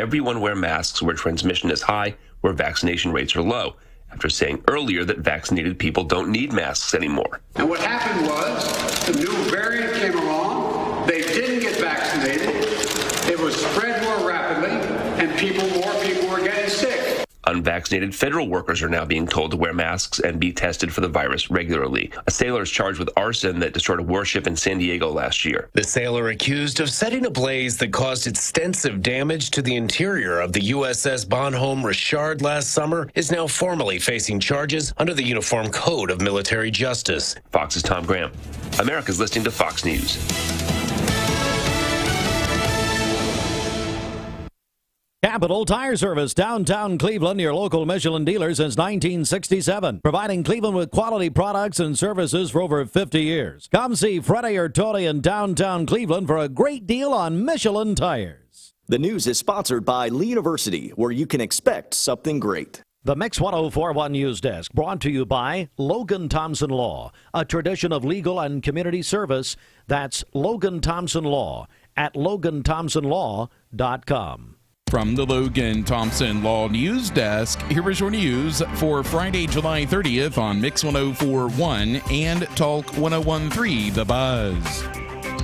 everyone wear masks where transmission is high, where vaccination rates are low, after saying earlier that vaccinated people don't need masks anymore. And what happened was the new variant came along, they didn't get vaccinated, it was spread more rapidly, and more people were getting sick. Unvaccinated federal workers are now being told to wear masks and be tested for the virus regularly. A sailor is charged with arson that destroyed a warship in San Diego last year. The sailor accused of setting a blaze that caused extensive damage to the interior of the USS Bonhomme Richard last summer is now formally facing charges under the Uniform Code of Military Justice. Fox's Tom Graham. America's listening to Fox News. Capital Tire Service, downtown Cleveland, your local Michelin dealer since 1967. Providing Cleveland with quality products and services for over 50 years. Come see Freddie or Tony in downtown Cleveland for a great deal on Michelin tires. The news is sponsored by Lee University, where you can expect something great. The Mix 1041 News Desk, brought to you by Logan Thompson Law, a tradition of legal and community service. That's Logan Thompson Law at LoganThompsonLaw.com. From the Logan Thompson Law News Desk, here is your news for Friday, July 30th on Mix 1041 and Talk 1013, The Buzz.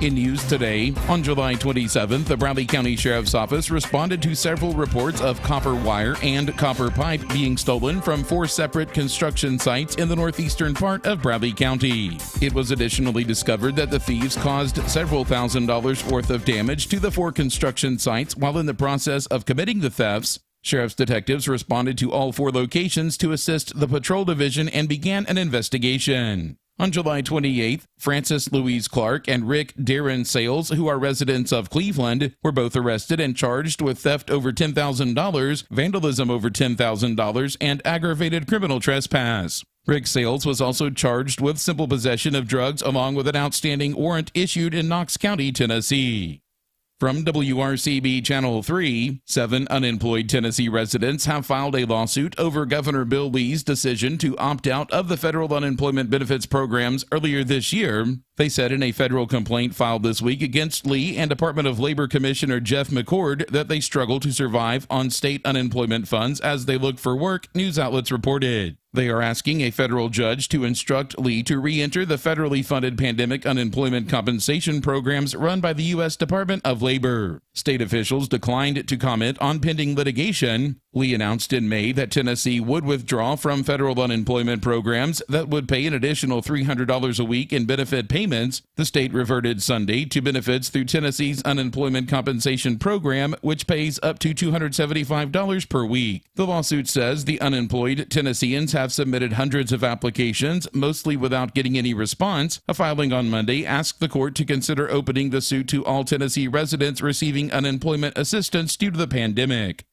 In news today, on July 27th, the Bradley County Sheriff's Office responded to several reports of copper wire and copper pipe being stolen from 4 separate construction sites in the northeastern part of Bradley County. It was additionally discovered that the thieves caused several $1,000s worth of damage to the 4 construction sites while in the process of committing the thefts. Sheriff's detectives responded to all 4 locations to assist the patrol division and began an investigation. On July 28th, Francis Louise Clark and Rick Darren Sales, who are residents of Cleveland, were both arrested and charged with theft over $10,000, vandalism over $10,000, and aggravated criminal trespass. Rick Sales was also charged with simple possession of drugs along with an outstanding warrant issued in Knox County, Tennessee. From WRCB Channel 3, 7 unemployed Tennessee residents have filed a lawsuit over Governor Bill Lee's decision to opt out of the federal unemployment benefits programs earlier this year. They said in a federal complaint filed this week against Lee and Department of Labor Commissioner Jeff McCord that they struggle to survive on state unemployment funds as they look for work, news outlets reported. They are asking a federal judge to instruct Lee to re-enter the federally funded pandemic unemployment compensation programs run by the U.S. Department of Labor. State officials declined to comment on pending litigation. Lee announced in May that Tennessee would withdraw from federal unemployment programs that would pay an additional $300 a week in benefit payments. The state reverted Sunday to benefits through Tennessee's unemployment compensation program, which pays up to $275 per week. The lawsuit says the unemployed Tennesseans have submitted hundreds of applications, mostly without getting any response. A filing on Monday asked the court to consider opening the suit to all Tennessee residents receiving unemployment assistance due to the pandemic.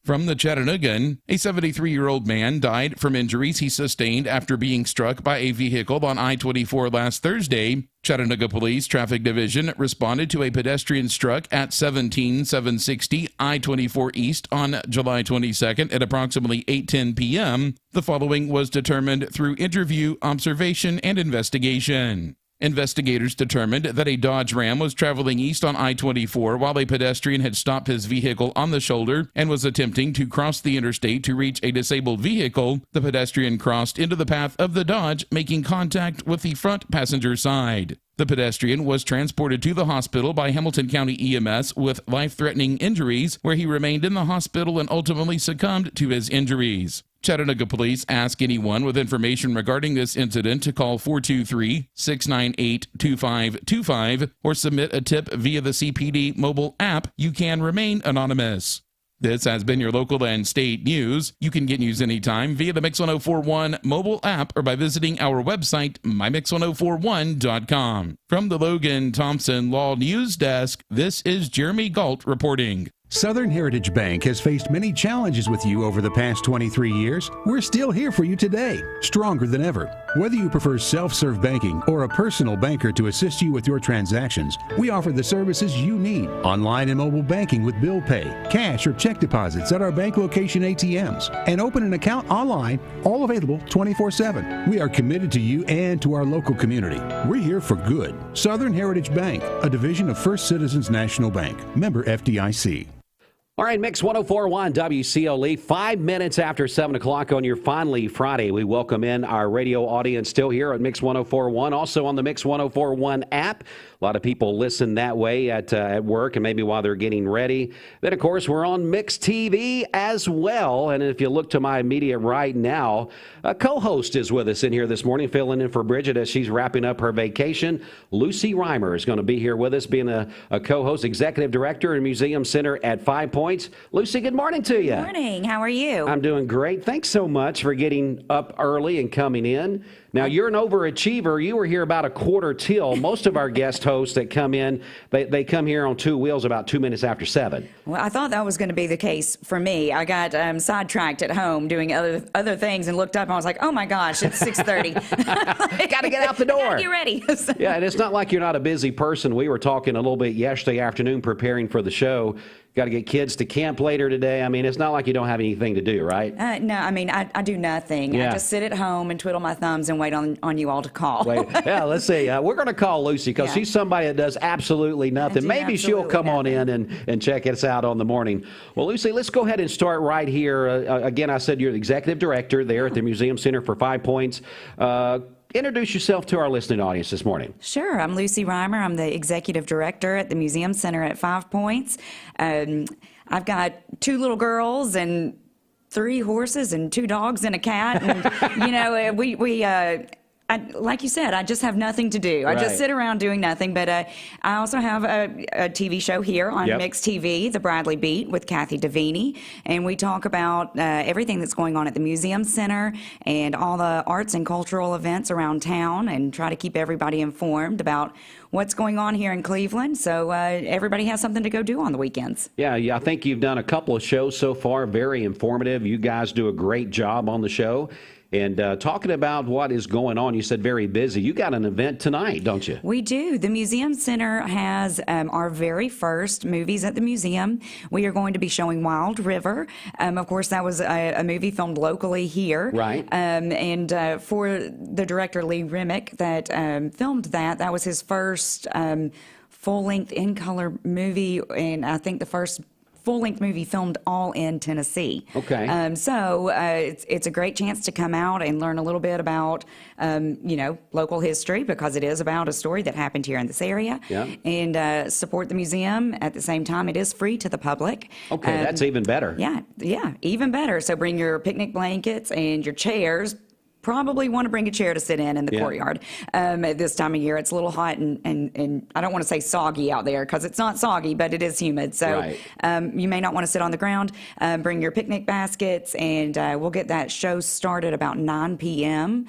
From the Chattanoogan, a 73-year-old man died from injuries he sustained after being struck by a vehicle on I-24 last Thursday. Chattanooga Police Traffic Division responded to a pedestrian struck at 17760 I-24 East on July 22nd at approximately 8:10 p.m. The following was determined through interview, observation, and investigation. Investigators determined that a Dodge Ram was traveling east on I-24 while a pedestrian had stopped his vehicle on the shoulder and was attempting to cross the interstate to reach a disabled vehicle. The pedestrian crossed into the path of the Dodge, making contact with the front passenger side. The pedestrian was transported to the hospital by Hamilton County EMS with life-threatening injuries, where he remained in the hospital and ultimately succumbed to his injuries. Chattanooga Police ask anyone with information regarding this incident to call 423-698-2525 or submit a tip via the CPD mobile app. You can remain anonymous. This has been your local and state news. You can get news anytime via the Mix 1041 mobile app or by visiting our website, mymix1041.com. From the Logan Thompson Law News Desk, this is Jeremy Galt reporting. Southern Heritage Bank has faced many challenges with you over the past 23 years. We're still here for you today, stronger than ever. Whether you prefer self-serve banking or a personal banker to assist you with your transactions, we offer the services you need. Online and mobile banking with bill pay, cash or check deposits at our bank location ATMs, and open an account online, all available 24/7. We are committed to you and to our local community. We're here for good. Southern Heritage Bank, a division of First Citizens National Bank, member FDIC. All right, Mix 104.1 WCOE, 5 minutes after 7 o'clock on your Finally Friday. We welcome in our radio audience still here at Mix 104.1, also on the Mix 104.1 app. A lot of people listen that way at work and maybe while they're getting ready. Then, of course, we're on Mix TV as well. And if you look to my immediate right now, a co-host is with us in here this morning, filling in for Bridget as she's wrapping up her vacation. Lucy Reimer is going to be here with us, being a co-host, executive director and museum center at 5 Points. Lucy, good morning to you. Good morning. How are you? I'm doing great. Thanks so much for getting up early and coming in. Now, you're an overachiever. You were here about a quarter till. Most of our guest hosts that come in, they come here on two wheels about 2 minutes after 7. Well, I thought that was going to be the case for me. I got sidetracked at home doing other things and looked up and I was like, oh my gosh, it's 6:30. Got to get out the door. Got to get ready. Yeah, and it's not like you're not a busy person. We were talking a little bit yesterday afternoon preparing for the show. Got to get kids to camp later today. I mean, it's not like you don't have anything to do, right? No, I mean, I do nothing. Yeah. I just sit at home and twiddle my thumbs and wait on you all to call. Yeah, let's see. We're going to call Lucy because she's somebody that does absolutely nothing. Maybe she'll come on in and check us out on the morning. Well, Lucy, let's go ahead and start right here. Again, I said you're the executive director there at the Museum Center for 5 Points. Introduce yourself to our listening audience this morning. Sure. I'm Lucy Reimer. I'm the executive director at the Museum Center at 5 Points. I've got 2 little girls and 3 horses and 2 dogs and a cat. And, you know, like you said, I just have nothing to do. I just sit around doing nothing. But I also have a TV show here on Mix TV, The Bradley Beat, with Kathy Davini. And we talk about everything that's going on at the Museum Center and all the arts and cultural events around town and try to keep everybody informed about what's going on here in Cleveland. So everybody has something to go do on the weekends. Yeah, I think you've done a couple of shows so far, very informative. You guys do a great job on the show. And talking about what is going on, you said very busy. You got an event tonight, don't you? We do. The Museum Center has our very first movies at the museum. We are going to be showing Wild River. Of course, that was a movie filmed locally here. Right. And for the director, Lee Remick, that filmed that was his first full-length in-color movie, and I think the first full-length movie filmed all in Tennessee. Okay. So it's a great chance to come out and learn a little bit about, local history, because it is about a story that happened here in this area. Yeah. And support the museum. At the same time, it is free to the public. Okay, that's even better. Yeah, even better. So bring your picnic blankets and your chairs. Probably want to bring a chair to sit in the courtyard. At this time of year, it's a little hot and I don't want to say soggy out there because it's not soggy, but it is humid. So you may not want to sit on the ground. Bring your picnic baskets, and we'll get that show started about 9 p.m.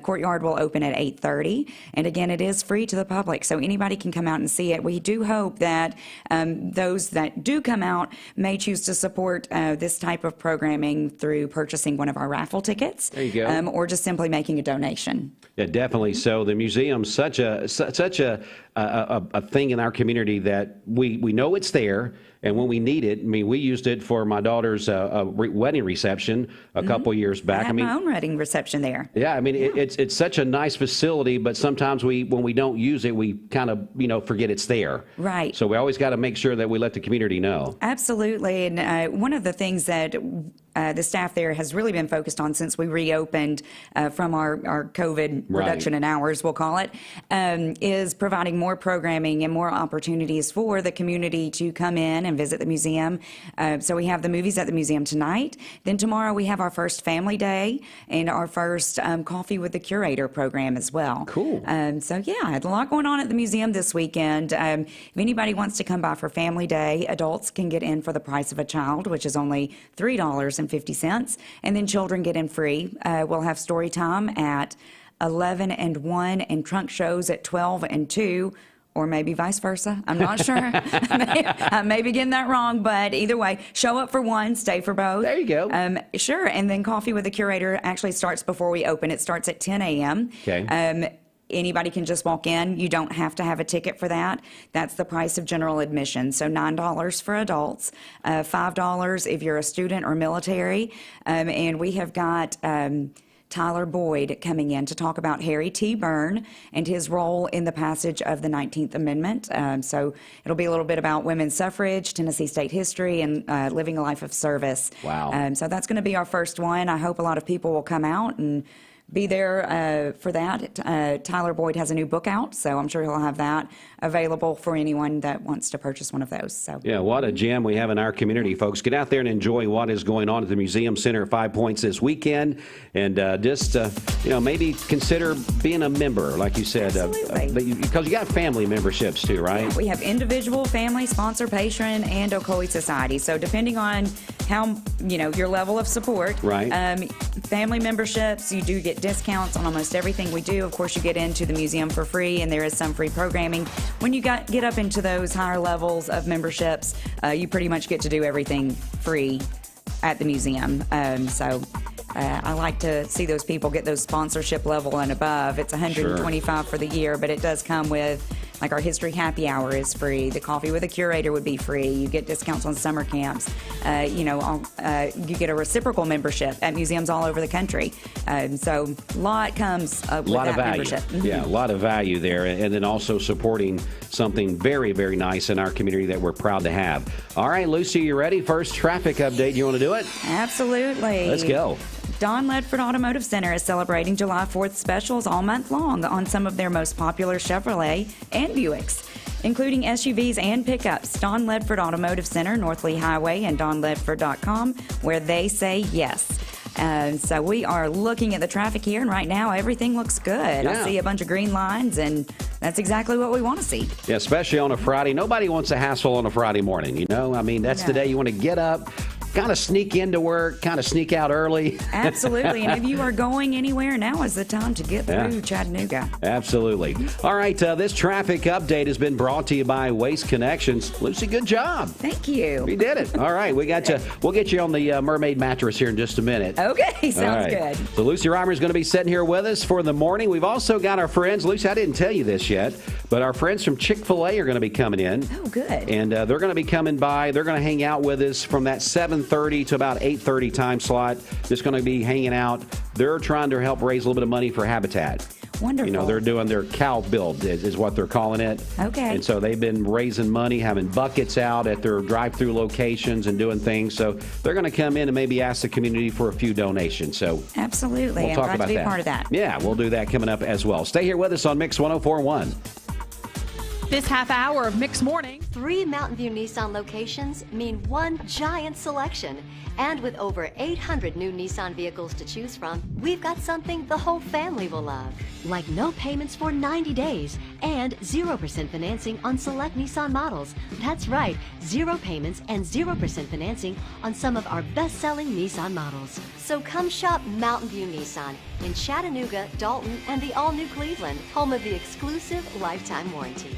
Courtyard will open at 8:30, and again, it is free to the public, so anybody can come out and see it. We do hope that those that do come out may choose to support this type of programming through purchasing one of our raffle tickets. There you go. Or just simply making a donation. Yeah, definitely. So the museum's such a thing in our community that we know it's there, and when we need it, I mean, we used it for my daughter's wedding reception a couple years back. I had my own wedding reception there. Yeah, I mean, it's such a nice facility, but sometimes when we don't use it, we kind of forget it's there. Right. So we always got to make sure that we let the community know. Absolutely, and one of the things that the staff there has really been focused on since we reopened from our COVID reduction in hours, we'll call it, is providing more programming and more opportunities for the community to come in and visit the museum. So we have the movies at the museum tonight. Then tomorrow we have our first family day and our first coffee with the curator program as well. Cool. So yeah, a lot going on at the museum this weekend. If anybody wants to come by for family day, adults can get in for the price of a child, which is only $3.50, and then children get in free. We'll have story time at 11 and 1 and trunk shows at 12 and 2. Or maybe vice versa. I'm not sure. I may be getting that wrong, but either way, show up for one, stay for both. There you go. Sure, and then coffee with the curator actually starts before we open. It starts at 10 a.m. Okay. Anybody can just walk in. You don't have to have a ticket for that. That's the price of general admission. So $9 for adults, $5 if you're a student or military. And we have got Tyler Boyd coming in to talk about Harry T. Byrne and his role in the passage of the 19th Amendment. So it'll be a little bit about women's suffrage, Tennessee state history, and living a life of service. Wow. So that's going to be our first one. I hope a lot of people will come out and be there for that. Tyler Boyd has a new book out, so I'm sure he'll have that available for anyone that wants to purchase one of those. So yeah, what a gem we have in our community, folks. Get out there and enjoy what is going on at the Museum Center at 5 Points this weekend, and just maybe consider being a member, like you said, because you got family memberships too, right? We have individual, family, sponsor, patron, and Ocoee Society. So depending on how your level of support, right? Family memberships, you do get discounts on almost everything we do. Of course, you get into the museum for free, and there is some free programming. When you get up into those higher levels of memberships, you pretty much get to do everything free at the museum. I like to see those people get those sponsorship level and above. It's $125 for the year, but it does come with, like, our history happy hour is free. The coffee with a curator would be free. You get discounts on summer camps. You get a reciprocal membership at museums all over the country. So a lot comes with that membership. Yeah, a lot of value there. And then also supporting something very, very nice in our community that we're proud to have. All right, Lucy, you ready? First traffic update. You want to do it? Absolutely. Let's go. Don Ledford Automotive Center is celebrating July 4th specials all month long on some of their most popular Chevrolet and Buicks, including SUVs and pickups. Don Ledford Automotive Center, North Lee Highway, and donledford.com, where they say yes. So we are looking at the traffic here, and right now everything looks good. Yeah. I see a bunch of green lines, and that's exactly what we want to see. Yeah, especially on a Friday. Nobody wants a hassle on a Friday morning, I mean, that's the day you want to get up, kind of sneak into work, kind of sneak out early. Absolutely. And if you are going anywhere, now is the time to get through Chattanooga. Absolutely. All right, this traffic update has been brought to you by Waste Connections. Lucy, good job. Thank you. We did it. All right, we got you. We'll get you on the Mermaid mattress here in just a minute. Okay, sounds good. So Lucy Reimer is going to be sitting here with us for the morning. We've also got our friends. Lucy, I didn't tell you this yet, but our friends from Chick-Fil-A are going to be coming in. Oh, good. And they're going to be coming by. They're going to hang out with us from that 7:30 to about 8:30 time slot. Just going to be hanging out. They're trying to help raise a little bit of money for Habitat. Wonderful. They're doing their cow build is what they're calling it. Okay. And so they've been raising money, having buckets out at their drive-through locations and doing things. So they're going to come in and maybe ask the community for a few donations. So absolutely. We'll talk I'm about glad to be that. a part of that. Yeah, we'll do that coming up as well. Stay here with us on Mix 104.1. This half hour of Mix Morning. 3 Mountain View Nissan locations mean one giant selection. And with over 800 new Nissan vehicles to choose from, we've got something the whole family will love. Like no payments for 90 days and 0% financing on select Nissan models. That's right, 0 payments and 0% financing on some of our best-selling Nissan models. So come shop Mountain View Nissan in Chattanooga, Dalton, and the all-new Cleveland, home of the exclusive lifetime warranty.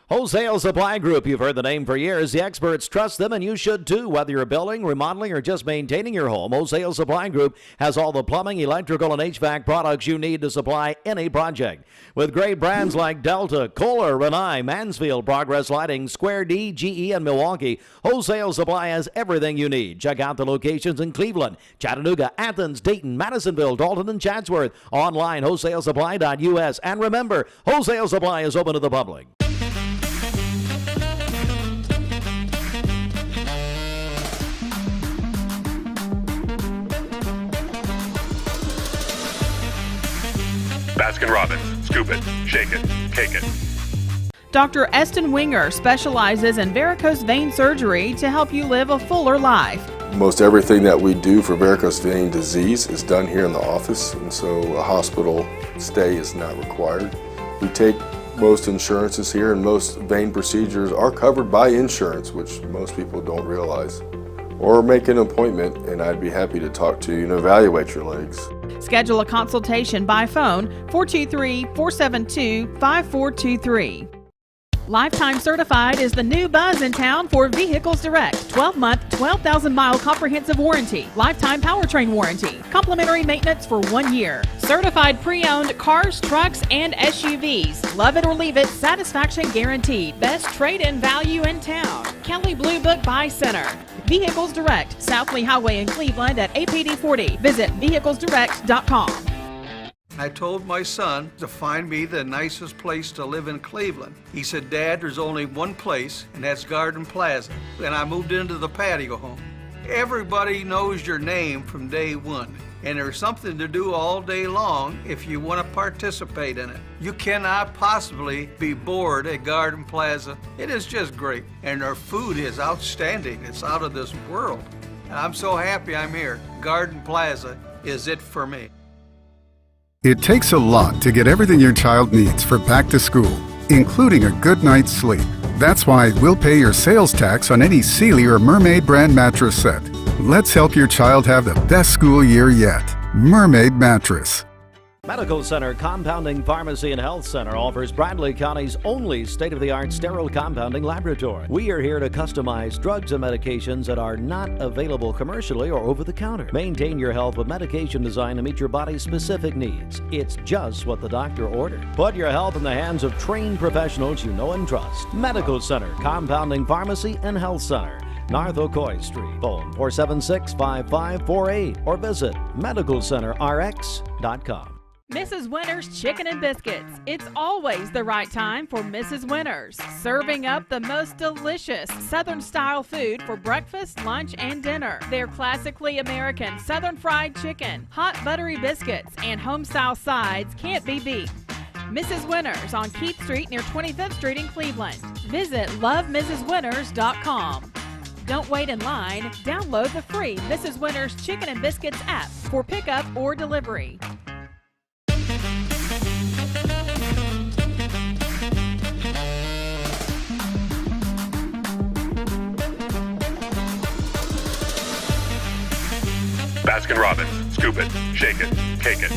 Wholesale Supply Group, you've heard the name for years. The experts trust them, and you should too. Whether you're building, remodeling, or just maintaining your home, Wholesale Supply Group has all the plumbing, electrical, and HVAC products you need to supply any project. With great brands like Delta, Kohler, Rinnai, Mansfield, Progress Lighting, Square D, GE, and Milwaukee, Wholesale Supply has everything you need. Check out the locations in Cleveland, Chattanooga, Athens, Dayton, Madisonville, Dalton, and Chatsworth. Online, wholesalesupply.us. And remember, Wholesale Supply is open to the public. Baskin-Robbins. Scoop it, shake it, cake it. Dr. Eston Winger specializes in varicose vein surgery to help you live a fuller life. Most everything that we do for varicose vein disease is done here in the office, and so a hospital stay is not required. We take most insurances here, and most vein procedures are covered by insurance, which most people don't realize. Or make an appointment, and I'd be happy to talk to you and evaluate your legs. Schedule a consultation by phone 423-472-5423. Lifetime Certified is the new buzz in town for Vehicles Direct. 12-month, 12,000-mile comprehensive warranty. Lifetime powertrain warranty. Complimentary maintenance for 1 year. Certified pre-owned cars, trucks, and SUVs. Love it or leave it, satisfaction guaranteed. Best trade-in value in town. Kelly Blue Book Buy Center. Vehicles Direct, South Lee Highway in Cleveland at APD 40. Visit vehiclesdirect.com. I told my son to find me the nicest place to live in Cleveland. He said, Dad, there's only one place, and that's Garden Plaza. And I moved into the patio home. Everybody knows your name from day one, and there's something to do all day long if you want to participate in it. You cannot possibly be bored at Garden Plaza. It is just great, and their food is outstanding. It's out of this world. And I'm so happy I'm here. Garden Plaza is it for me. It takes a lot to get everything your child needs for back to school, including a good night's sleep. That's why we'll pay your sales tax on any Sealy or Mermaid brand mattress set. Let's help your child have the best school year yet. Mermaid Mattress. Medical Center Compounding Pharmacy and Health Center offers Bradley County's only state-of-the-art sterile compounding laboratory. We are here to customize drugs and medications that are not available commercially or over the counter. Maintain your health with medication designed to meet your body's specific needs. It's just what the doctor ordered. Put your health in the hands of trained professionals you know and trust. Medical Center Compounding Pharmacy and Health Center, North Ocoee Street. Phone 476-5548 or visit medicalcenterrx.com. Mrs. Winter's Chicken and Biscuits. It's always the right time for Mrs. Winter's. Serving up the most delicious Southern-style food for breakfast, lunch, and dinner. Their classically American Southern fried chicken, hot buttery biscuits, and home-style sides can't be beat. Mrs. Winter's on Keith Street near 25th Street in Cleveland. Visit lovemrswinters.com. Don't wait in line. Download the free Mrs. Winter's Chicken and Biscuits app for pickup or delivery. Baskin-Robbins. Scoop it, shake it, cake it.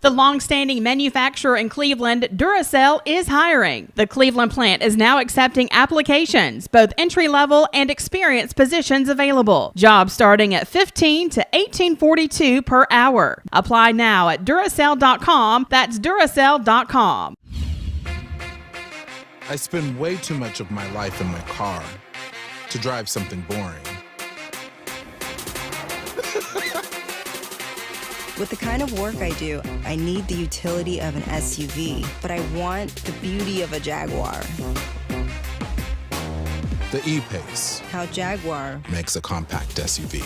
The long-standing manufacturer in Cleveland, Duracell, is hiring. The Cleveland plant is now accepting applications, both entry-level and experienced positions available. Jobs starting at $15 to $18.42 per hour. Apply now at Duracell.com. That's Duracell.com. I spend way too much of my life in my car to drive something boring. With the kind of work I do, I need the utility of an SUV, but I want the beauty of a Jaguar. The E-Pace. How Jaguar makes a compact SUV.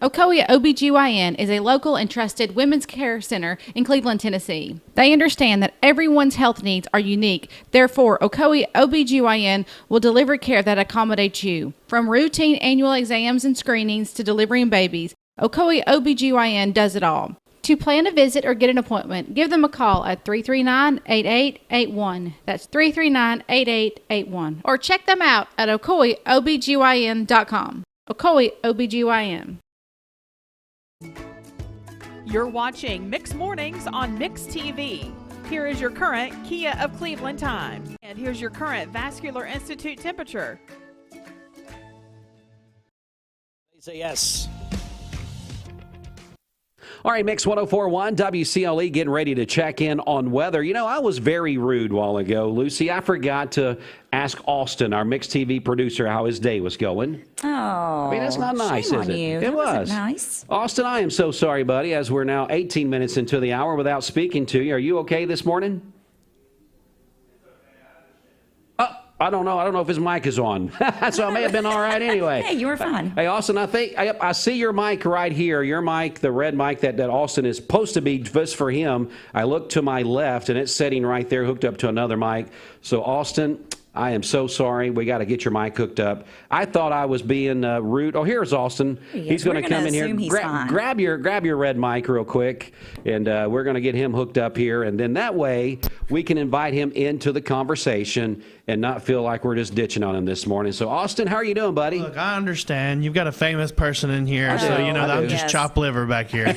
Ocoee OBGYN is a local and trusted women's care center in Cleveland, Tennessee. They understand that everyone's health needs are unique. Therefore, Ocoee OBGYN will deliver care that accommodates you. From routine annual exams and screenings to delivering babies, Ocoee OBGYN does it all. To plan a visit or get an appointment, give them a call at 339-8881. That's 339-8881. Or check them out at OcoeeOBGYN.com. Ocoee OBGYN. You're watching Mix Mornings on Mix TV. Here is your current Kia of Cleveland time. And here's your current Vascular Institute temperature. Say yes. All right, Mix 104.1, WCLE getting ready to check in on weather. You know, I was very rude a while ago, Lucy. I forgot to ask Austin, our Mix TV producer, how his day was going. Oh, I mean, that's not nice, shame is on it? you. It That was. wasn't nice. Austin, I am so sorry, buddy, as we're now 18 minutes into the hour without speaking to you. Are you okay this morning? I don't know. I don't know if his mic is on. So I may have been all right anyway. Hey, you were fine. Hey, Austin, I see your mic right here. Your mic, the red mic that Austin is supposed to be just for him. I look to my left, and it's sitting right there hooked up to another mic. So, Austin, I am so sorry. We got to get your mic hooked up. I thought I was being rude. Oh, here's Austin. He's going to come in here. Grab your red mic real quick, and we're going to get him hooked up here. And then that way we can invite him into the conversation and not feel like we're just ditching on him this morning. So, Austin, how are you doing, buddy? Look, I understand. You've got a famous person in here, I'm just chopped liver back here.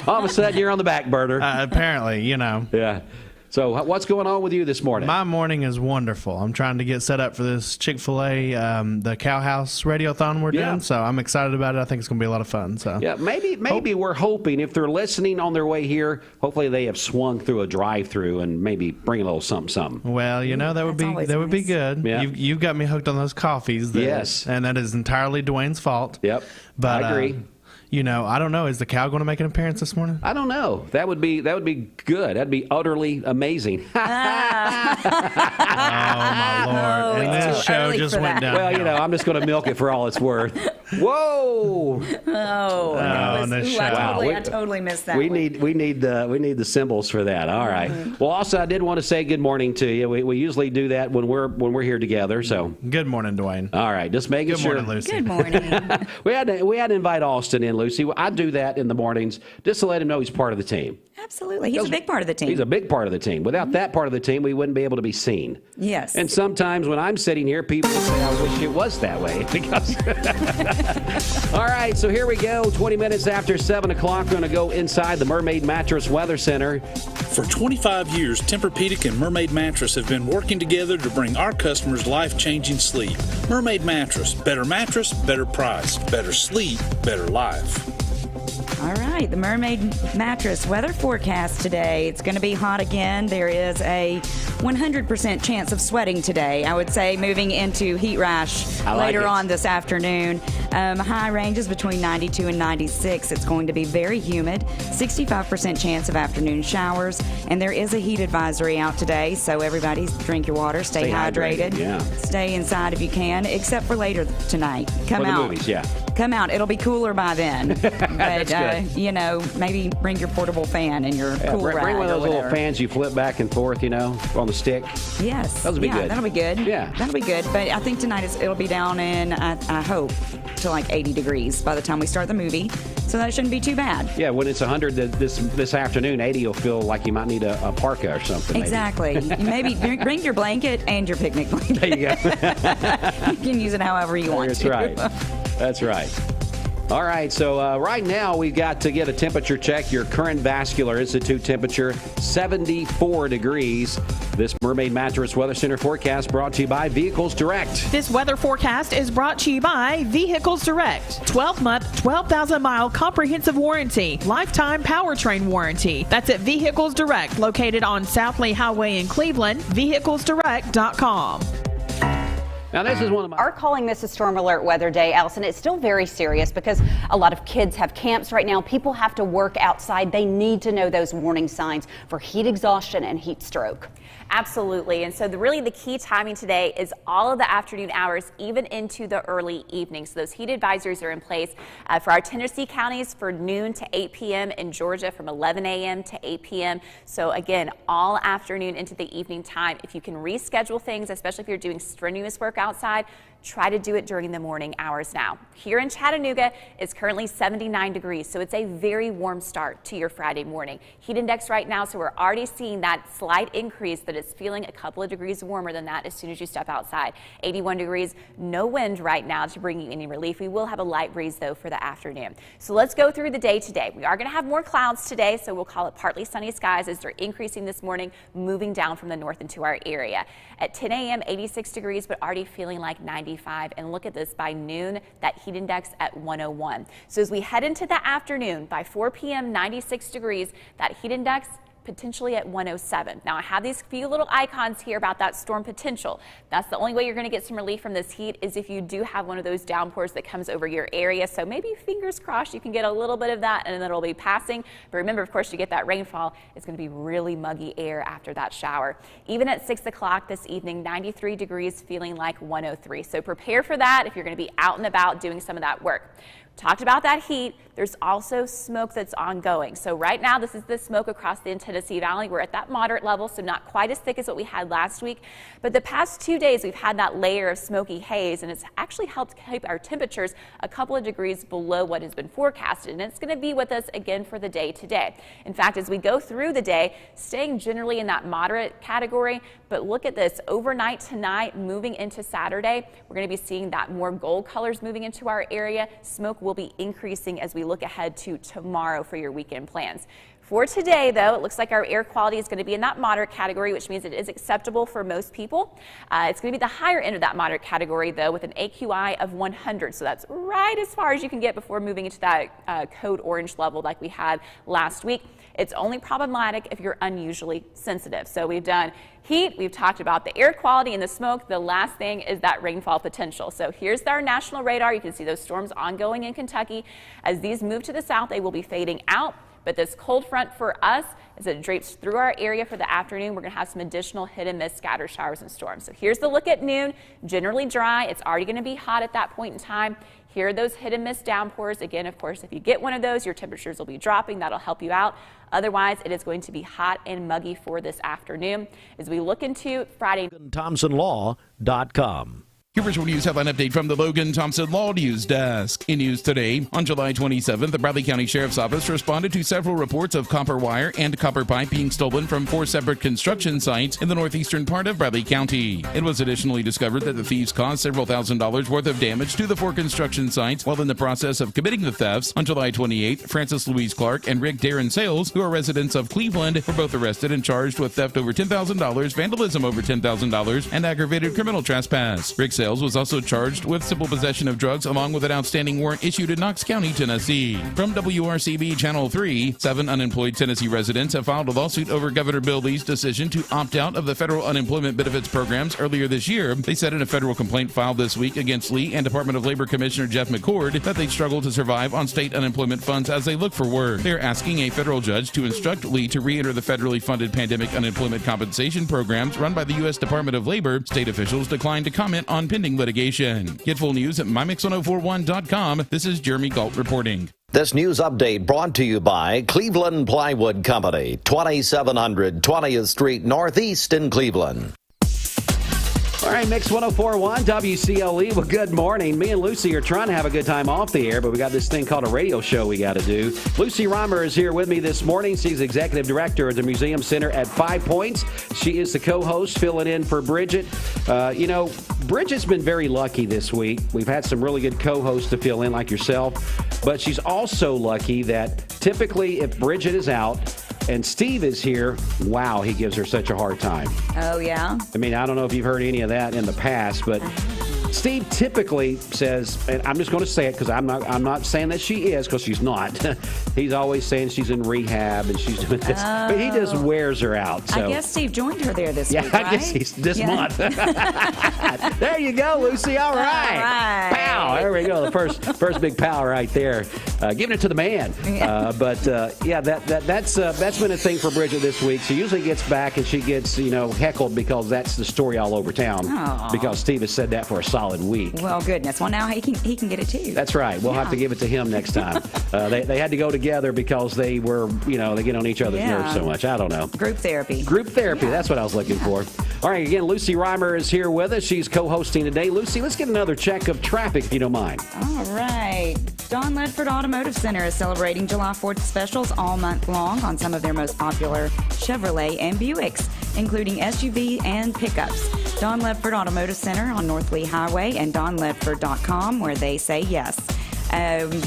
All of a sudden, you're on the back burner. Apparently, Yeah. So what's going on with you this morning? My morning is wonderful. I'm trying to get set up for this Chick-fil-A, the Cow House Radiothon we're doing. So I'm excited about it. I think it's going to be a lot of fun. So yeah, maybe we're hoping if they're listening on their way here, hopefully they have swung through a drive-through and maybe bring a little something. Well, that would be good. Yeah. You've got me hooked on those coffees. Yes, and that is entirely Dwayne's fault. Yep, but I agree. I don't know. Is the cow going to make an appearance this morning? I don't know. That would be good. That'd be utterly amazing. Oh my Lord! And this show just went down. Well, I'm just going to milk it for all it's worth. Whoa! I totally missed that. We need the symbols for that. All right. Well, also I did want to say good morning to you. We usually do that when we're here together. So good morning, Dwayne. All right, just making sure. Good morning, Lucy. Good morning. we had to invite Austin in, Lucy. I do that in the mornings just to let him know he's part of the team. Absolutely. He's a big part of the team. He's a big part of the team. Without that part of the team, we wouldn't be able to be seen. Yes. And sometimes when I'm sitting here, people say, I wish it was that way. All right, so here we go. 20 minutes after 7 o'clock, we're going to go inside the Mermaid Mattress Weather Center. For 25 years, Tempur-Pedic and Mermaid Mattress have been working together to bring our customers life-changing sleep. Mermaid Mattress, better price, better sleep, better life. All right, the Mermaid Mattress weather forecast today. It's going to be hot again. There is a 100% chance of sweating today. I would say moving into heat rash later on this afternoon. High ranges between 92 and 96. It's going to be very humid. 65% chance of afternoon showers. And there is a heat advisory out today. So everybody drink your water, stay hydrated. Yeah. Stay inside if you can, except for later tonight. Come out. For the movies, yeah. Come out. It'll be cooler by then. But, maybe bring your portable fan and your cool rag. Bring one of those little fans you flip back and forth, on the stick. Yes. That'll be good. That'll be good. Yeah. That'll be good. But I think tonight it'll be down in, I hope, to like 80 degrees by the time we start the movie. So that shouldn't be too bad. Yeah, when it's 100 this afternoon, 80 will feel like you might need a parka or something. Exactly. Maybe. Bring your blanket and your picnic blanket. There you go. You can use it however you want That's to. right. That's right. All right, so right now we've got to get a temperature check. Your current Vascular Institute temperature, 74 degrees. This Mermaid Mattress Weather Center forecast brought to you by Vehicles Direct. This weather forecast is brought to you by Vehicles Direct. 12-month, 12,000-mile comprehensive warranty. Lifetime powertrain warranty. That's at Vehicles Direct, located on South Lee Highway in Cleveland. VehiclesDirect.com. Now, this is one of my... Are calling this a storm alert weather day, Allison. It's still very serious because a lot of kids have camps right now. People have to work outside. They need to know those warning signs for heat exhaustion and heat stroke. Absolutely. And so really the key timing today is all of the afternoon hours, even into the early evening. So those heat advisories are in place for our Tennessee counties for noon to 8 p.m. in Georgia from 11 a.m. to 8 p.m. So again, all afternoon into the evening time. If you can reschedule things, especially if you're doing strenuous work outside, try to do it during the morning hours now. Here in Chattanooga, it's currently 79 degrees, so it's a very warm start to your Friday morning. Heat index right now, so we're already seeing that slight increase that it's feeling a couple of degrees warmer than that as soon as you step outside. 81 degrees, no wind right now to bring you any relief. We will have a light breeze, though, for the afternoon. So let's go through the day today. We are going to have more clouds today, so we'll call it partly sunny skies as they're increasing this morning, moving down from the north into our area. At 10 a.m., 86 degrees, but already feeling like 95. And look at this, by noon, that heat index at 101. So as we head into the afternoon, by 4 p.m., 96 degrees, that heat index potentially at 107. Now I have these few little icons here about that storm potential. That's the only way you're going to get some relief from this heat is if you do have one of those downpours that comes over your area. So maybe fingers crossed you can get a little bit of that and then it'll be passing. But remember, of course, you get that rainfall. It's going to be really muggy air after that shower. Even at 6 o'clock this evening, 93 degrees, feeling like 103. So prepare for that if you're going to be out and about doing some of that work. Talked about that heat. There's also smoke that's ongoing. So right now, this is the smoke across the Tennessee Valley. We're at that moderate level, so not quite as thick as what we had last week. But the past 2 days, we've had that layer of smoky haze, and it's actually helped keep our temperatures a couple of degrees below what has been forecasted. And it's going to be with us again for the day today. In fact, as we go through the day, staying generally in that moderate category, but look at this. Overnight tonight, moving into Saturday, we're going to be seeing that more gold colors moving into our area. Smoke will be increasing as we look ahead to tomorrow for your weekend plans. For today, though, it looks like our air quality is going to be in that moderate category, which means it is acceptable for most people. It's going to be the higher end of that moderate category, though, with an AQI of 100. So that's right as far as you can get before moving into that code orange level like we had last week. It's only problematic if you're unusually sensitive. So we've done heat, we've talked about the air quality and the smoke. The last thing is that rainfall potential. So here's our national radar. You can see those storms ongoing in Kentucky. As these move to the south, they will be fading out. But this cold front for us, as it drapes through our area for the afternoon, we're going to have some additional hit and miss scattered showers and storms. So here's the look at noon. Generally dry. It's already going to be hot at that point in time. Here are those hit and miss downpours. Again, of course, if you get one of those, your temperatures will be dropping. That'll help you out. Otherwise, it is going to be hot and muggy for this afternoon. As we look into Friday. ThompsonLaw.com. Your visual news headline update from the Logan Thompson Law News Desk. In news today, on July 27th, the Bradley County Sheriff's Office responded to several reports of copper wire and copper pipe being stolen from 4 separate construction sites in the northeastern part of Bradley County. It was additionally discovered that the thieves caused several $1,000s worth of damage to the 4 construction sites while in the process of committing the thefts. On July 28th, Francis Louise Clark and Rick Darren Sales, who are residents of Cleveland, were both arrested and charged with theft over $10,000, vandalism over $10,000, and aggravated criminal trespass. Rick Sales was also charged with simple possession of drugs along with an outstanding warrant issued in Knox County, Tennessee. From WRCB Channel 3, 7 unemployed Tennessee residents have filed a lawsuit over Governor Bill Lee's decision to opt out of the federal unemployment benefits programs earlier this year. They said in a federal complaint filed this week against Lee and Department of Labor Commissioner Jeff McCord that they struggle to survive on state unemployment funds as they look for work. They're asking a federal judge to instruct Lee to re-enter the federally funded pandemic unemployment compensation programs run by the U.S. Department of Labor. State officials declined to comment on pending litigation. Get full news at mymix1041.com. This is Jeremy Galt reporting. This news update brought to you by Cleveland Plywood Company, 2700 20th Street Northeast in Cleveland. All right, Mix 104.1 WCLE. Well, good morning. Me and Lucy are trying to have a good time off the air, but we got this thing called a radio show we got to do. Lucy Reimer is here with me this morning. She's executive director at the Museum Center at 5 Points. She is the co-host filling in for Bridget. Bridget's been very lucky this week. We've had some really good co-hosts to fill in like yourself, but she's also lucky that typically if Bridget is out, and Steve is here, wow, he gives her such a hard time. Oh, yeah? I mean, I don't know if you've heard any of that in the past, but Steve typically says, and I'm just going to say it because I'm not saying that she is, because she's not. He's always saying she's in rehab and she's doing this. Oh. But he just wears her out. So. I guess Steve joined her there this week, right? I guess he's this month. There you go, Lucy. All right. All right. Pow. There we go. The first big pow right there. Giving it to the man. That's been a thing for Bridget this week. She usually gets back and she gets, heckled because that's the story all over town. Aww. Because Steve has said that for a solid week. Well, goodness. Well, now he can get it too. That's right. We'll have to give it to him next time. They had to go together because they were, they get on each other's nerves so much. I don't know. Group therapy. That's what I was looking for. All right, again, Lucy Reimer is here with us. She's co-hosting today. Lucy, let's get another check of traffic, if you don't mind. All right. Don Ledford Automotive Center is celebrating July 4th specials all month long on some of their most popular Chevrolet and Buicks, including SUV and pickups. Don Ledford Automotive Center on North Lee Highway and donledford.com, where they say yes.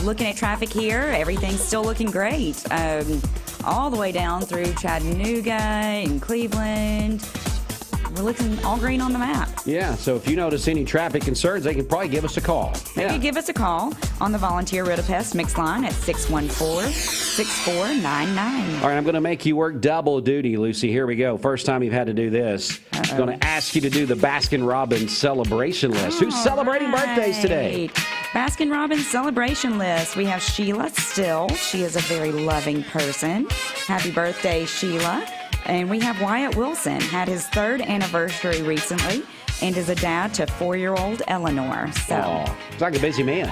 Looking at traffic here, everything's still looking great. All the way down through Chattanooga and Cleveland. We're looking all green on the map. Yeah, so if you notice any traffic concerns, they can probably give us a call. Maybe give us a call on the Volunteer Rid-A-Pest mix line at 614-6499. All right, I'm going to make you work double duty, Lucy. Here we go. First time you've had to do this. I'm going to ask you to do the Baskin-Robbins celebration list. Who's celebrating birthdays today? Baskin-Robbins celebration list. We have Sheila Still. She is a very loving person. Happy birthday, Sheila. And we have Wyatt Wilson, had his 3rd anniversary recently, and is a dad to 4-year-old Eleanor. So it's like a busy man.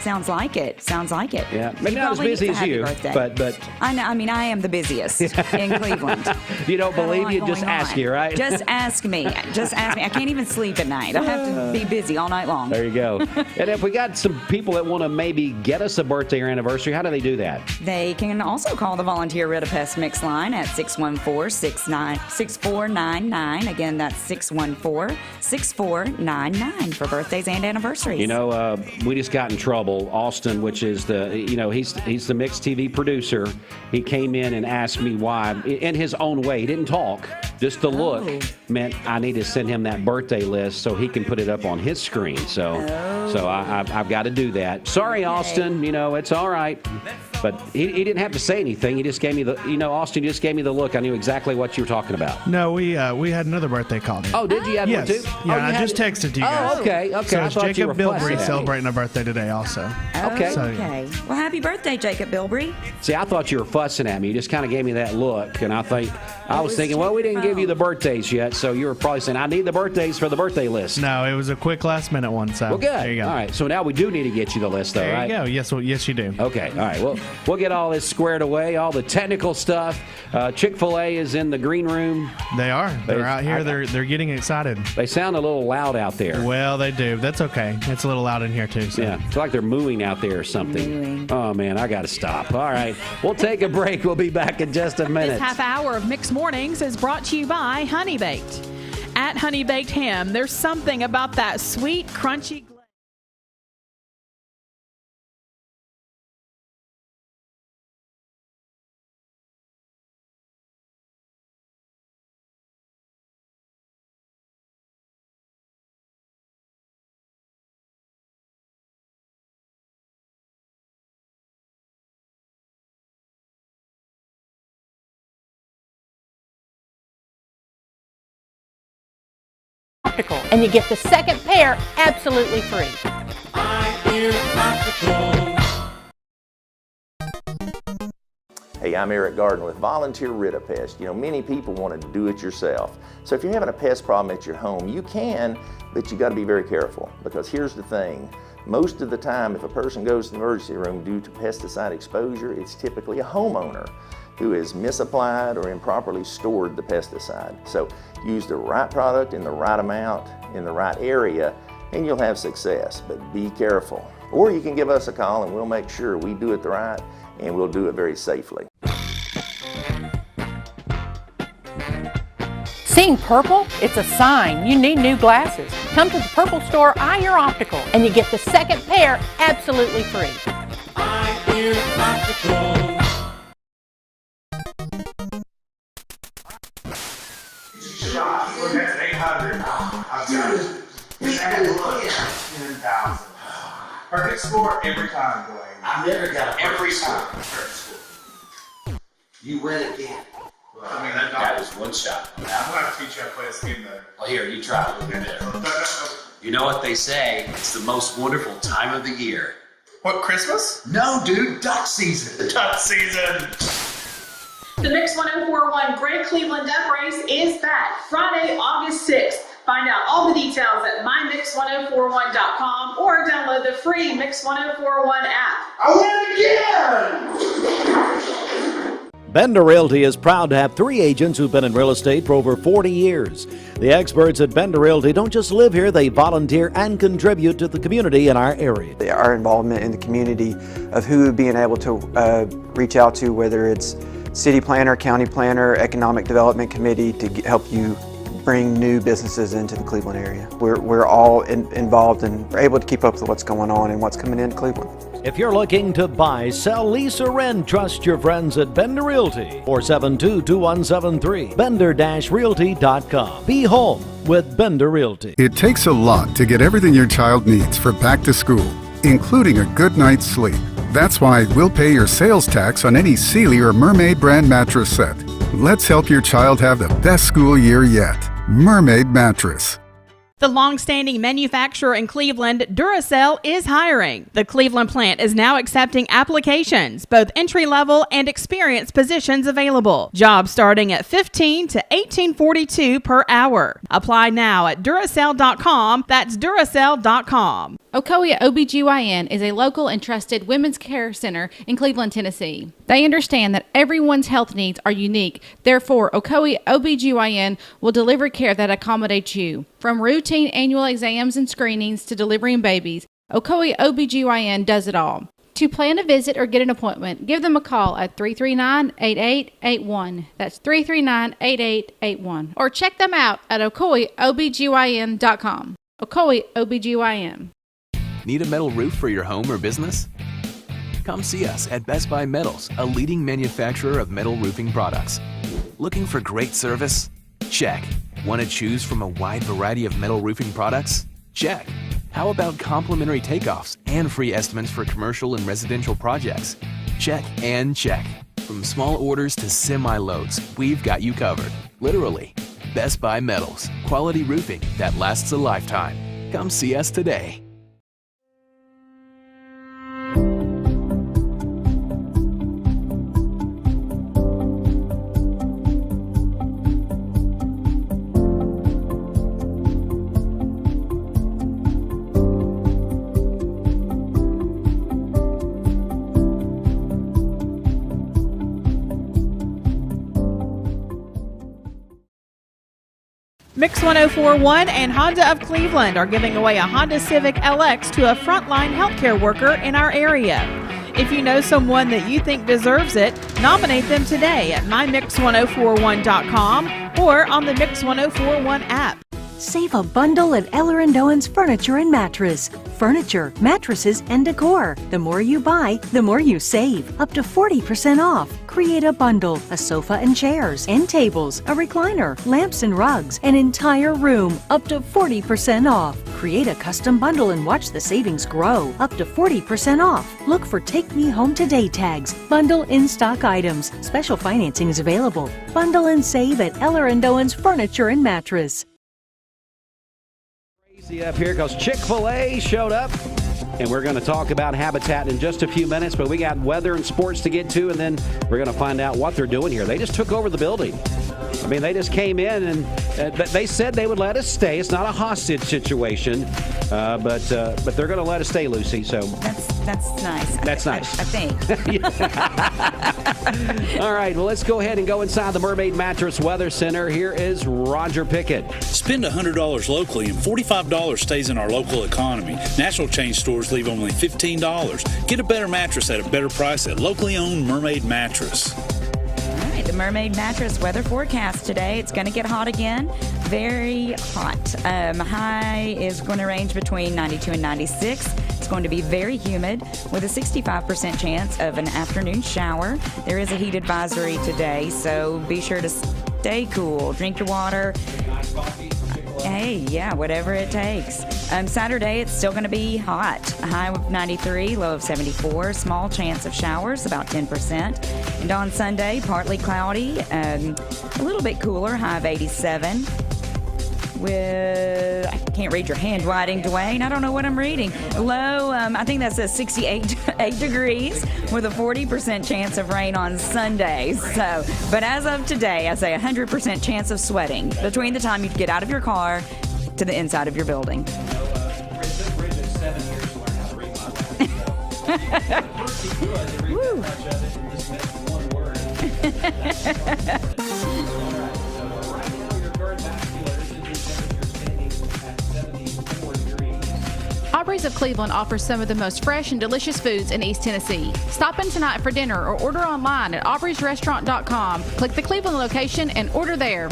Sounds like it. Yeah, maybe not as busy as you, but I know. I mean, I am the busiest in Cleveland. You don't believe you? Just ask you, right? Just ask me. I can't even sleep at night. I have to be busy all night long. There you go. And if we got some people that want to maybe get us a birthday or anniversary, how do they do that? They can also call the Volunteer Rid-A-Pest mix line at 614-6499. Again, that's 614-6499. 888-866-6499 for birthdays and anniversaries. You know, we just got in trouble. Austin, which is he's the Mix TV producer. He came in and asked me why, in his own way. He didn't talk. Just the look meant I need to send him that birthday list so he can put it up on his screen. So I've got to do that. Sorry, Austin. You know, it's all right. But he didn't have to say anything. He just gave me Austin just gave me the look. I knew exactly what you were talking about. No, we had another birthday call. Oh, did you have one too? Yeah, I just texted to you guys. Oh, okay. So I it's thought you were Jacob Bilbrey fussing. celebrating a birthday today also. Okay. Okay. Well, happy birthday, Jacob Bilbrey. See, I thought you were fussing at me. You just kind of gave me that look, and I was thinking, well, we didn't give you the birthdays yet, so you were probably saying, I need the birthdays for the birthday list. No, it was a quick last minute one. So well, good. There you go. All right. So now we do need to get you the list, though, right? There you go. Yes, you do. Okay. All right. Well, we'll get all this squared away, all the technical stuff. Chick-Fil-A is in the green room. They are. They're out here. They're getting excited. They sound a little loud out there. Well, they do. That's okay. It's a little loud in here, too. So. Yeah. It's like they're mooing out there or something. Oh, man, I got to stop. All right. We'll take a break. We'll be back in just a minute. This half hour of Mixed Mornings is brought to you by Honey Baked. At Honey Baked Ham, there's something about that sweet, crunchy glaze. And you get the second pair absolutely free. Hey, I'm Eric Gardner with Volunteer Rid-A-Pest. You know, many people want to do it yourself. So if you're having a pest problem at your home, you can, but you got to be very careful, because here's the thing. Most of the time, if a person goes to the emergency room due to pesticide exposure, it's typically a homeowner who has misapplied or improperly stored the pesticide. So use the right product in the right amount, in the right area, and you'll have success, but be careful. Or you can give us a call and we'll make sure we do it right, and we'll do it very safely. Seeing purple? It's a sign you need new glasses. Come to the Purple Store, Eye Ear Optical, and you get the second pair absolutely free. Eye Ear Optical. Look, that's 800. I've got it. Look, 10,000. Perfect score every time, Dwayne. I've never got a every time. Perfect score. You win again. Well, I mean, that was one shot. I'm going to teach you how to play this game, though. Well, here, you try it. Look at there. You know what they say? It's the most wonderful time of the year. What, Christmas? No, dude, duck season. Duck season. The Mix 1041 Great Cleveland Duck Race is back Friday, August 6th. Find out all the details at mymix1041.com or download the free Mix 1041 app. I win again! Bender Realty is proud to have 3 agents who've been in real estate for over 40 years. The experts at Bender Realty don't just live here, they volunteer and contribute to the community in our area. Our involvement in the community of who being able to reach out to, whether it's city planner, county planner, economic development committee, to help you bring new businesses into the Cleveland area. We're all involved and we're able to keep up with what's going on and what's coming into Cleveland. If you're looking to buy, sell, lease, or rent, trust your friends at Bender Realty. 472-2173. Bender-Realty.com. Be home with Bender Realty. It takes a lot to get everything your child needs for back to school, including a good night's sleep. That's why we'll pay your sales tax on any Sealy or Mermaid brand mattress set. Let's help your child have the best school year yet. Mermaid Mattress. The long-standing manufacturer in Cleveland, Duracell, is hiring. The Cleveland plant is now accepting applications, both entry-level and experienced positions available. Jobs starting at $15 to $18.42 per hour. Apply now at Duracell.com. That's Duracell.com. Ocoee OBGYN is a local and trusted women's care center in Cleveland, Tennessee. They understand that everyone's health needs are unique. Therefore, Ocoee OBGYN will deliver care that accommodates you. From routine annual exams and screenings to delivering babies, Ocoee OBGYN does it all. To plan a visit or get an appointment, give them a call at 339-8881. That's 339-8881. Or check them out at ocoeobgyn.com. Ocoee OBGYN. Need a metal roof for your home or business? Come see us at Best Buy Metals, a leading manufacturer of metal roofing products. Looking for great service? Check. Want to choose from a wide variety of metal roofing products? Check. How about complimentary takeoffs and free estimates for commercial and residential projects? Check and check. From small orders to semi-loads, we've got you covered. Literally. Best Buy Metals. Quality roofing that lasts a lifetime. Come see us today. Mix 1041 and Honda of Cleveland are giving away a Honda Civic LX to a frontline healthcare worker in our area. If you know someone that you think deserves it, nominate them today at mymix1041.com or on the Mix 1041 app. Save a bundle at Eller & Owen's Furniture and Mattress. Furniture, mattresses, and decor. The more you buy, the more you save. Up to 40% off. Create a bundle, a sofa and chairs, and tables, a recliner, lamps and rugs, an entire room. Up to 40% off. Create a custom bundle and watch the savings grow. Up to 40% off. Look for Take Me Home Today tags. Bundle in-stock items. Special financing is available. Bundle and save at Eller & Owen's Furniture and Mattress. Up here because Chick-Fil-A showed up, and we're going to talk about Habitat in just a few minutes, but we got weather and sports to get to, and then we're going to find out what they're doing here. They just took over the building. I mean, they just came in, and they said they would let us stay. It's not a hostage situation, but they're going to let us stay, Lucy. So that's nice. That's nice. I think. All right, well, let's go ahead and go inside the Mermaid Mattress Weather Center. Here is Roger Pickett. Spend $100 locally and $45 stays in our local economy. National chain stores leave only $15. Get a better mattress at a better price at locally owned Mermaid Mattress. All right, the Mermaid Mattress weather forecast today. It's going to get hot again. Very hot. High is going to range between 92 and 96. It's going to be very humid with a 65% chance of an afternoon shower. There is a heat advisory today, so be sure to stay cool. Drink your water. Hey, yeah, whatever it takes. Saturday, it's still going to be hot. A high of 93, low of 74. Small chance of showers, about 10%. And on Sunday, partly cloudy, a little bit cooler, high of 87. With, I can't read your handwriting, Dwayne. I don't know what I'm reading. Low, I think that says 68 degrees with a 40% chance of rain on Sunday. So, but as of today, I say 100% chance of sweating between the time you get out of your car to the inside of your building. Bridget's 7 years to learn how to read my writing. Aubrey's of Cleveland offers some of the most fresh and delicious foods in East Tennessee. Stop in tonight for dinner or order online at aubreysrestaurant.com. Click the Cleveland location and order there.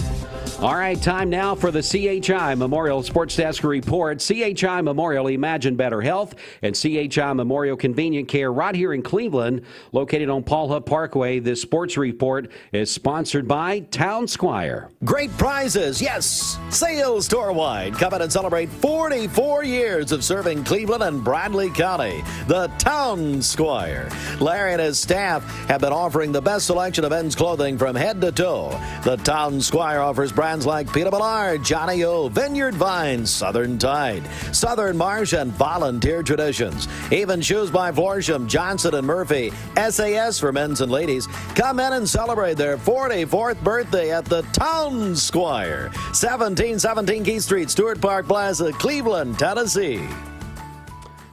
All right, time now for the CHI Memorial Sports Desk Report. CHI Memorial, Imagine Better Health, and CHI Memorial Convenient Care right here in Cleveland, located on Paul Hupp Parkway. This sports report is sponsored by Town Squire. Great prizes, yes. Sales store-wide. Come in and celebrate 44 years of serving Cleveland and Bradley County. The Town Squire. Larry and his staff have been offering the best selection of men's clothing from head to toe. The Town Squire offers brands like Peter Millard, Johnny O, Vineyard Vines, Southern Tide, Southern Marsh, and Volunteer Traditions. Even shoes by Florsham, Johnson & Murphy, SAS for men's and ladies. Come in and celebrate their 44th birthday at the Town Squire, 1717 Keith Street, Stewart Park Plaza, Cleveland, Tennessee.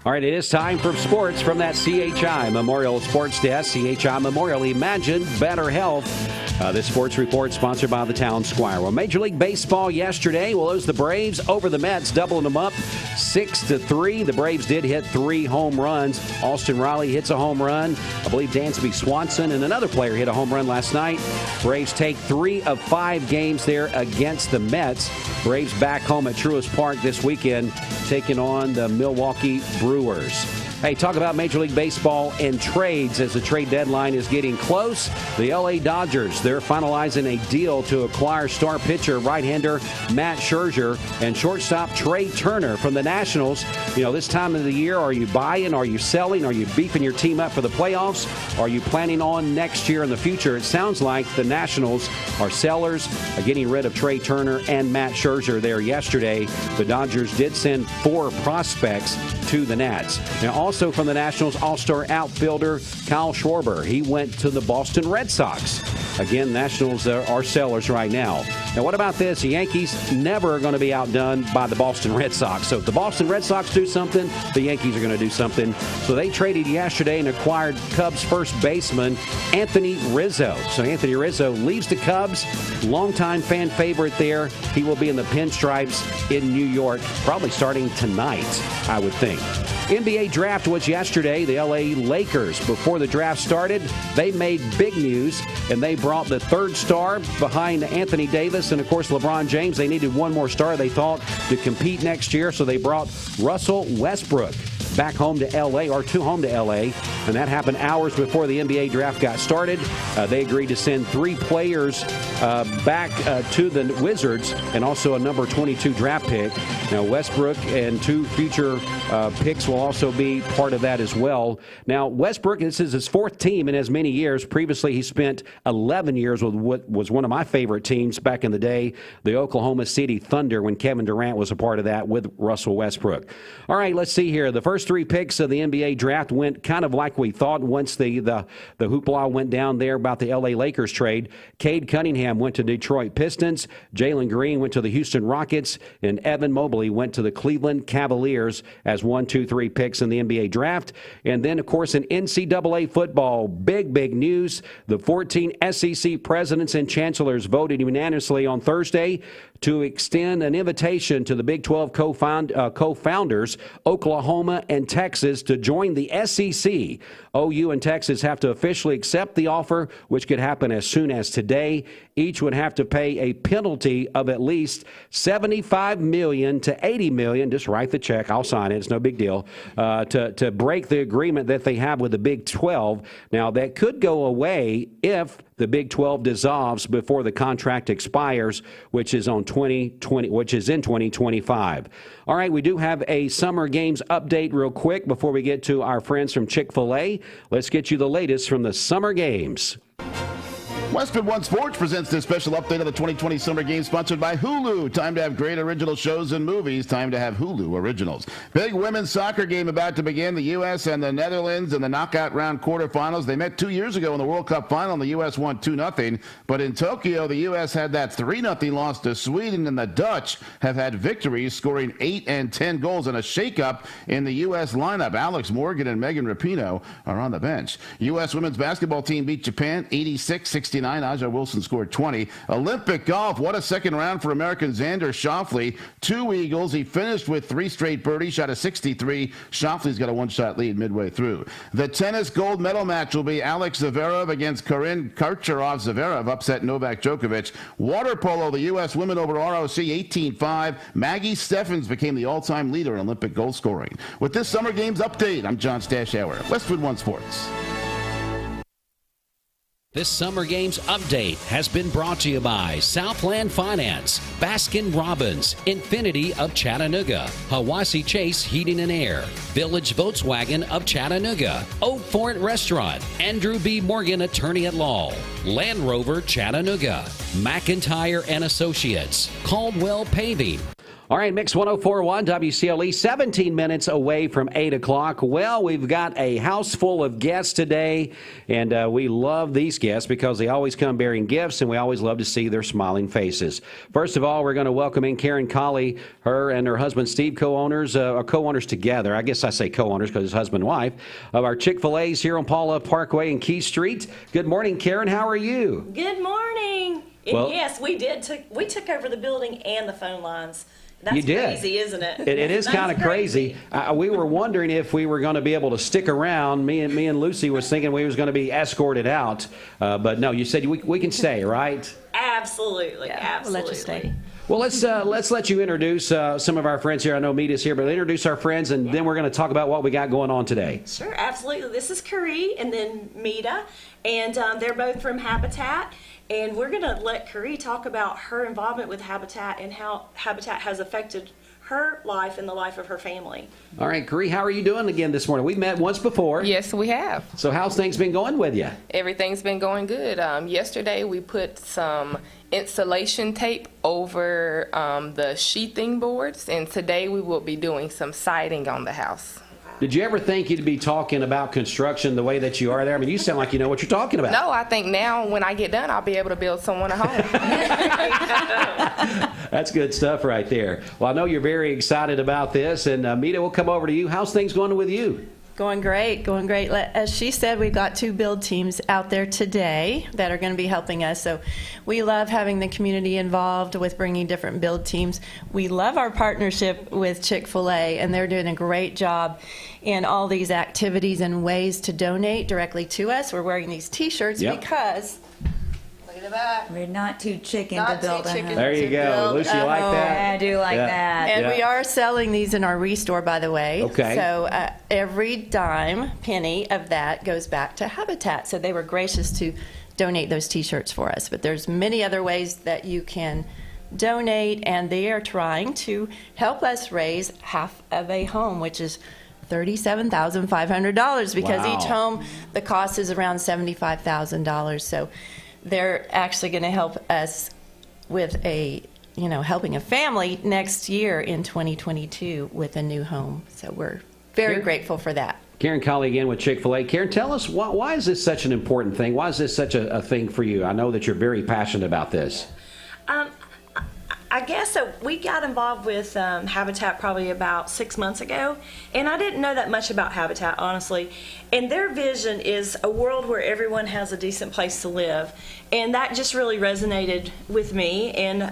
All right, it is time for sports from that CHI Memorial Sports Desk. CHI Memorial, imagine better health. This sports report sponsored by the Town Squire. Well, Major League Baseball yesterday, well, it was the Braves over the Mets, doubling them up 6-3. The Braves did hit 3 home runs. Austin Riley hits a home run. I believe Dansby Swanson and another player hit a home run last night. Braves take 3 of 5 games there against the Mets. Braves back home at Truist Park this weekend, taking on the Milwaukee Brewers. Hey, talk about Major League Baseball and trades as the trade deadline is getting close. The LA Dodgers, they're finalizing a deal to acquire star pitcher, right-hander Matt Scherzer and shortstop Trey Turner from the Nationals. You know, this time of the year, are you buying? Are you selling? Are you beefing your team up for the playoffs? Are you planning on next year in the future? It sounds like the Nationals are sellers, getting rid of Trey Turner and Matt Scherzer there yesterday. The Dodgers did send 4 prospects to the Nats. Now, also from the Nationals, all-star outfielder Kyle Schwarber. He went to the Boston Red Sox. Again, Nationals are sellers right now. Now, what about this? The Yankees never are going to be outdone by the Boston Red Sox. So if the Boston Red Sox do something, the Yankees are going to do something. So they traded yesterday and acquired Cubs first baseman Anthony Rizzo. So Anthony Rizzo leaves the Cubs. Longtime fan favorite there. He will be in the pinstripes in New York, probably starting tonight, I would think. NBA draft was yesterday. The LA Lakers, before the draft started, they made big news, and they brought the 3rd star behind Anthony Davis and, of course, LeBron James. They needed one more star, they thought, to compete next year, so they brought Russell Westbrook back home to L.A., or to home to L.A., and that happened hours before the NBA draft got started. They agreed to send 3 players back to the Wizards and also a number 22 draft pick. Now, Westbrook and 2 future picks will also be part of that as well. Now, Westbrook, this is his 4th team in as many years. Previously, he spent 11 years with what was one of my favorite teams back in the day, the Oklahoma City Thunder, when Kevin Durant was a part of that with Russell Westbrook. All right, let's see here. The first 3 picks of the NBA draft went kind of like we thought once the hoopla went down there about the LA Lakers trade. Cade Cunningham went to Detroit Pistons. Jalen Green went to the Houston Rockets. And Evan Mobley went to the Cleveland Cavaliers as 1, 2, 3 picks in the NBA draft. And then, of course, in NCAA football, big news. The 14 SEC presidents and chancellors voted unanimously on Thursday to extend an invitation to the Big 12 co-founders, Oklahoma and Texas, to join the SEC. OU and Texas have to officially accept the offer, which could happen as soon as today. Each would have to pay a penalty of at least $75 million to $80 million. Just write the check. I'll sign it. It's no big deal. To break the agreement that they have with the Big 12. Now, that could go away if the Big 12 dissolves before the contract expires, which is in 2025. All right, we do have a Summer Games update real quick before we get to our friends from Chick-Fil-A. Let's get you the latest from the Summer Games. Westwood One Sports presents this special update of the 2020 Summer Games, sponsored by Hulu. Time to have great original shows and movies. Time to have Hulu originals. Big women's soccer game about to begin. The U.S. and the Netherlands in the knockout round quarterfinals. They met 2 years ago in the World Cup final, and the U.S. won 2-0. But in Tokyo, the U.S. had that 3-0 loss to Sweden, and the Dutch have had victories, scoring 8 and 10 goals in a shakeup in the U.S. lineup. Alex Morgan and Megan Rapinoe are on the bench. U.S. women's basketball team beat Japan 86-69. Aja Wilson scored 20. Olympic golf, what a second round for American Xander Schauffele. 2 eagles. He finished with 3 straight birdies, shot a 63. Schauffele's got a 1-shot lead midway through. The tennis gold medal match will be Alex Zverev against Karin Karcharov. Zverev upset Novak Djokovic. Water polo, the U.S. women over ROC 18-5. Maggie Steffens became the all-time leader in Olympic goal scoring. With this Summer Games update, I'm John Stashauer, Westwood One Sports. This Summer Games update has been brought to you by Southland Finance, Baskin-Robbins, Infinity of Chattanooga, Hawassi Chase Heating and Air, Village Volkswagen of Chattanooga, Oak Fort Restaurant, Andrew B. Morgan Attorney at Law, Land Rover Chattanooga, McIntyre and Associates, Caldwell Paving. All right, Mix 104.1 WCLE, 17 minutes away from 8 o'clock. Well, we've got a house full of guests today, and we love these guests because they always come bearing gifts, and we always love to see their smiling faces. First of all, we're going to welcome in Karen Colley, her and her husband Steve, co-owners together. I guess I say co-owners because it's husband and wife, of our Chick-fil-A's here on Paula Parkway and Key Street. Good morning, Karen. How are you? Good morning. Well, yes, we took over the building and the phone lines. That's you did. Crazy, isn't it? It is kind of crazy. We were wondering if we were going to be able to stick around. Me and Lucy was thinking we was going to be escorted out, but no. You said we can stay, right? Absolutely, absolutely. We'll let you stay. Well, let's let you introduce some of our friends here. I know Mita's here, but introduce our friends, and then we're going to talk about what we got going on today. Sure, absolutely. This is Carrie and then Mita, and they're both from Habitat. And we're going to let Carrie talk about her involvement with Habitat and how Habitat has affected her life and the life of her family. All right, Carrie, how are you doing again this morning? We've met once before. Yes, we have. So how's things been going with you? Everything's been going good. Yesterday we put some insulation tape over the sheathing boards, and today we will be doing some siding on the house. Did you ever think you'd be talking about construction the way that you are there? I mean, you sound like you know what you're talking about. No, I think now when I get done, I'll be able to build someone a home. That's good stuff right there. Well, I know you're very excited about this, and Mita, we'll come over to you. How's things going with you? Going great, going great. As she said, we've got 2 build teams out there today that are going to be helping us. So we love having the community involved with bringing different build teams. We love our partnership with Chick-Fil-A, and they're doing a great job in all these activities and ways to donate directly to us. We're wearing these T-shirts because... We're not too chicken to build a home. There you go. Lucy, you like that? I do like that. And we are selling these in our restore, by the way. Okay. So every dime, penny of that goes back to Habitat. So they were gracious to donate those T-shirts for us. But there's many other ways that you can donate, and they are trying to help us raise half of a home, which is $37,500 because each home, the cost is around $75,000. So they're actually going to help us with helping a family next year in 2022 with a new home. So we're very grateful for that. Karen Colley again with Chick-fil-A. Karen, tell us, why is this such an important thing? Why is this such a thing for you? I know that you're very passionate about this. I guess so. We got involved with Habitat probably about 6 months ago, and I didn't know that much about Habitat, honestly. And their vision is a world where everyone has a decent place to live, and that just really resonated with me, and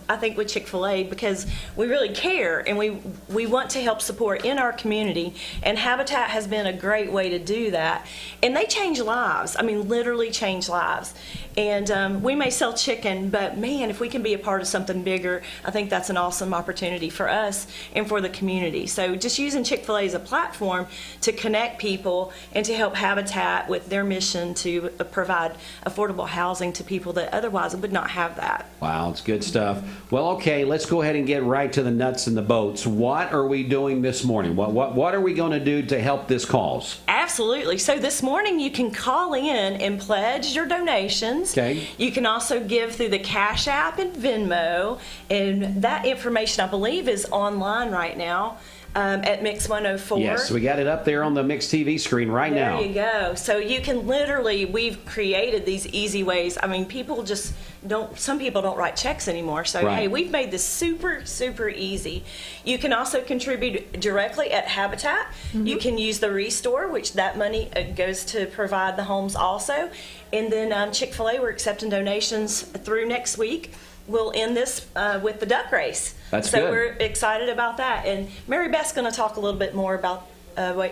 I think with Chick-fil-A, because we really care, and we want to help support in our community, and Habitat has been a great way to do that. And they change lives. I mean, literally change lives. And we may sell chicken, but man, if we can be a part of something bigger, I think that's an awesome opportunity for us and for the community. So just using Chick-fil-A as a platform to connect people and to help Habitat with their mission to provide affordable housing to people that otherwise would not have that. Wow, it's good stuff. Well, okay, let's go ahead and get right to the nuts and the bolts. What are we doing this morning? What are we going to do to help this cause? Absolutely. So this morning you can call in and pledge your donations. Okay. You can also give through the Cash App and Venmo, and that information I believe is online right now. At Mix 104. Yes, we got it up there on the Mix TV screen right now. There you go. So you can literally, we've created these easy ways. I mean, people just don't, some people don't write checks anymore. So, hey, we've made this super, super easy. You can also contribute directly at Habitat. You can use the Restore, which that money goes to provide the homes also. And then Chick-fil-A, we're accepting donations through next week. We'll end this with the duck race. That's so good. We're excited about that. And Mary Beth's going to talk a little bit more about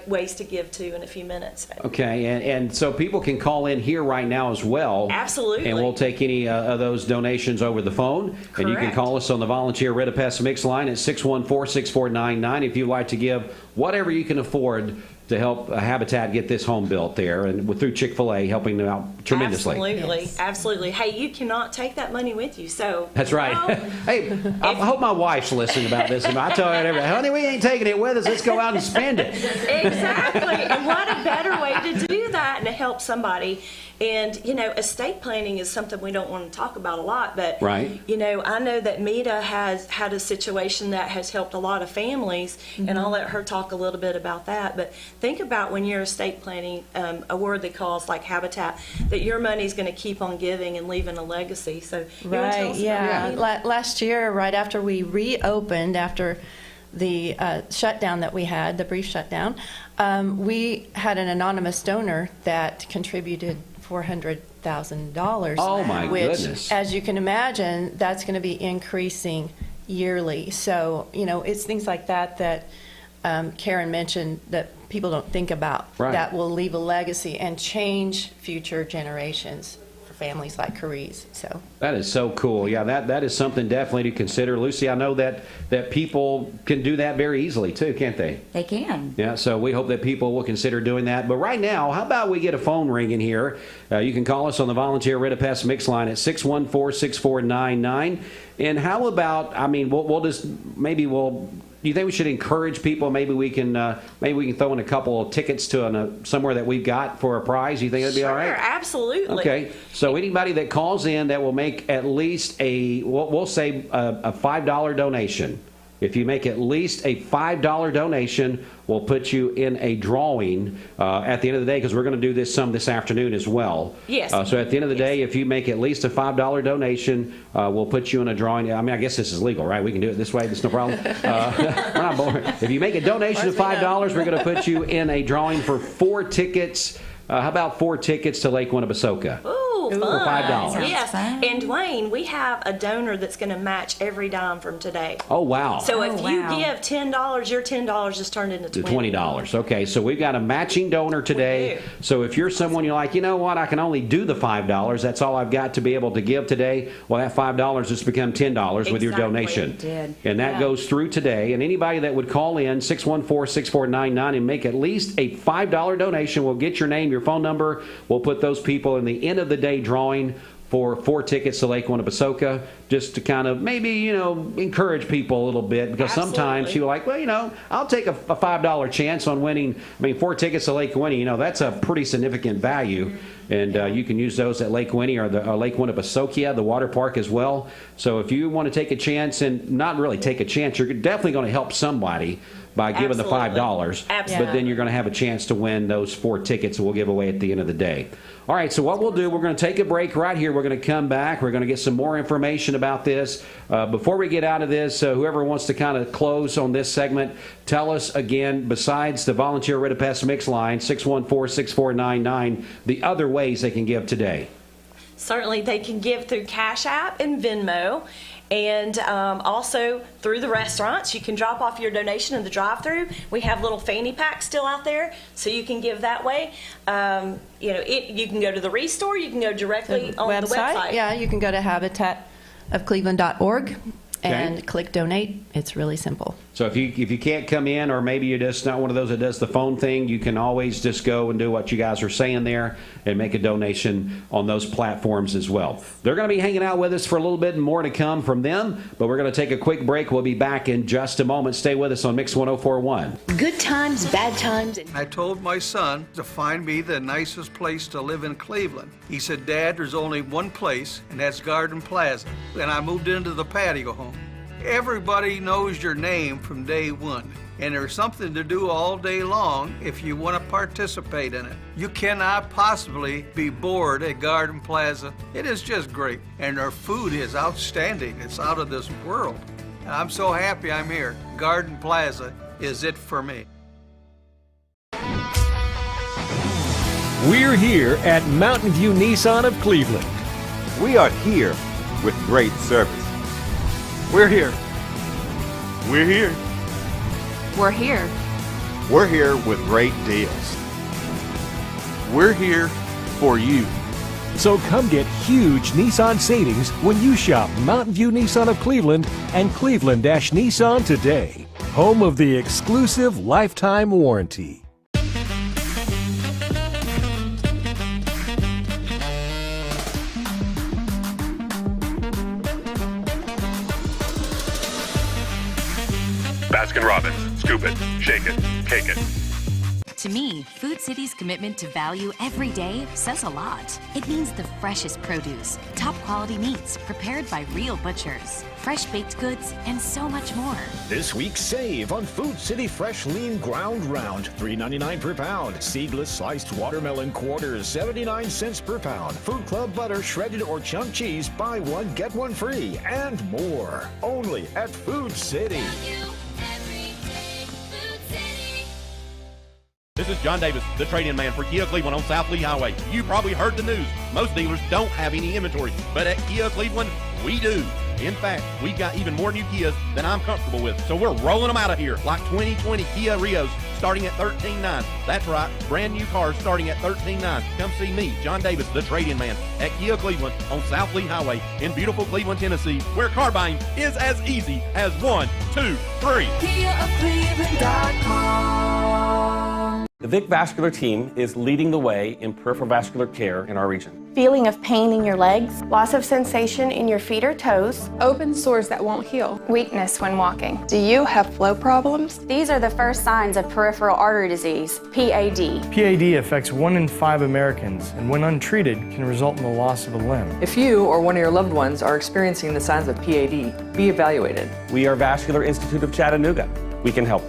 ways to give to in a few minutes. Okay, and so people can call in here right now as well. Absolutely. And we'll take any of those donations over the phone. Correct. And you can call us on the volunteer Radiothon Mix line at 614-6499 if you'd like to give whatever you can afford to help Habitat get this home built there, and through Chick-fil-A helping them out tremendously. Absolutely, absolutely. Hey, you cannot take that money with you, so. That's right. Hey, I hope my wife's listening about this. I tell her every day, honey, we ain't taking it with us. Let's go out and spend it. Exactly. And what a better way to do do that and to help somebody. And, you know, estate planning is something we don't want to talk about a lot, but, Right. you know, I know that Mita has had a situation that has helped a lot of families, and I'll let her talk a little bit about that. But think about when you're estate planning a worthy cause like Habitat, that your money's going to keep on giving and leaving a legacy. So, you wanna tell Right, us yeah. about Mita? Last year, right after we reopened, after the shutdown that we had, the brief shutdown, we had an anonymous donor that contributed $400,000. Oh, my which, goodness. as you can imagine, that's going to be increasing yearly. So, you know, it's things like that that Karen mentioned that people don't think about, Right. that will leave a legacy and change future generations for families like Carree's. So That is so cool. Yeah, that is something definitely to consider. Lucy, I know that people can do that very easily too, can't they? They can. Yeah, so we hope that people will consider doing that. But right now, how about we get a phone ring in here? You can call us on the Volunteer Radiothon Mix line at 614-6499. And how about, I mean, we'll just, do you think we should encourage people? Maybe we can throw in a couple of tickets to somewhere that we've got for a prize. You think that'd be all right? Sure, absolutely. Okay, so anybody that calls in that will make at least we'll say a $5 donation. If you make at least a $5 donation, we'll put you in a drawing at the end of the day, because we're going to do this afternoon as well. Yes. So at the end of the day, if you make at least a $5 donation, we'll put you in a drawing. I mean, I guess this is legal, right? We can do it this way. There's no problem. We're not bored. If you make a donation of $5, we're going to put you in a drawing for 4 tickets. How about 4 tickets to Lake Winnebagoca? Ooh, For fun. $5. Yes. And Dwayne, we have a donor that's going to match every dime from today. Oh, wow. So if you give $10, your $10 just turned into $20. Okay, so we've got a matching donor today. So if you're someone you're like, you know what, I can only do the $5. That's all I've got to be able to give today. Well, that $5 just become $10 with your donation. It did. And that goes through today. And anybody that would call in 614-6499 and make at least a $5 donation, we'll get your name, your phone number. We'll put those people in the end of the day drawing for 4 tickets to Lake Winnebagoca, just to kind of maybe, encourage people a little bit, because sometimes you're like, well, I'll take a $5 chance on winning. I mean, 4 tickets to Lake Winnie, that's a pretty significant value. And you can use those at Lake Winnie or Lake Winnebagoca, the water park as well. So if you want to take a chance, and not really take a chance, you're definitely going to help somebody by giving the $5. Absolutely. But then you're going to have a chance to win those 4 tickets that we'll give away at the end of the day. All right, so what we'll do, we're going to take a break right here. We're going to come back. We're going to get some more information about this. Before we get out of this, whoever wants to kind of close on this segment, tell us again, besides the Volunteer Radiothon Mix line, 614-6499, the other ways they can give today. Certainly, they can give through Cash App and Venmo, and also through the restaurants. You can drop off your donation in the drive-thru. We have little fanny packs still out there, so you can give that way. You can go to the Restore. You can go directly on the website. Yeah, you can go to habitatofcleveland.org and click donate. It's really simple. So if you can't come in, or maybe you're just not one of those that does the phone thing, you can always just go and do what you guys are saying there and make a donation on those platforms as well. They're going to be hanging out with us for a little bit and more to come from them, but we're going to take a quick break. We'll be back in just a moment. Stay with us on Mix 104.1. Good times, bad times. I told my son to find me the nicest place to live in Cleveland. He said, Dad, there's only one place, and that's Garden Plaza. And I moved into the patio home. Everybody knows your name from day one, and there's something to do all day long if you want to participate in it. You cannot possibly be bored at Garden Plaza. It is just great, and their food is outstanding. It's out of this world. And I'm so happy I'm here. Garden Plaza is it for me. We're here at Mountain View Nissan of Cleveland. We are here with great service. We're here. We're here. We're here. We're here with great deals. We're here for you. So come get huge Nissan savings when you shop Mountain View Nissan of Cleveland and Cleveland-Nissan today. Home of the exclusive lifetime warranty. Baskin-Robbins. Scoop it, shake it, cake it. To me, Food City's commitment to value every day says a lot. It means the freshest produce, top quality meats prepared by real butchers, fresh baked goods, and so much more. This week, save on Food City Fresh Lean Ground Round, $3.99 per pound. Seedless sliced watermelon quarters, 79 cents per pound. Food Club butter, shredded or chunk cheese, buy one, get one free, and more. Only at Food City. This is John Davis, the trade-in man for Kia Cleveland on South Lee Highway. You probably heard the news. Most dealers don't have any inventory, but at Kia Cleveland, we do. In fact, we've got even more new Kias than I'm comfortable with, so we're rolling them out of here, like 2020 Kia Rios starting at $13,900. That's right, brand new cars starting at $13,900. Come see me, John Davis, the trade-in man, at Kia Cleveland on South Lee Highway in beautiful Cleveland, Tennessee, where car buying is as easy as 1, 2, 3. KiaofCleveland.com. The Vic Vascular team is leading the way in peripheral vascular care in our region. Feeling of pain in your legs, loss of sensation in your feet or toes, open sores that won't heal, weakness when walking. Do you have flow problems? These are the first signs of peripheral artery disease, PAD. PAD affects 1 in 5 Americans, and when untreated, can result in the loss of a limb. If you or one of your loved ones are experiencing the signs of PAD, be evaluated. We are Vascular Institute of Chattanooga. We can help.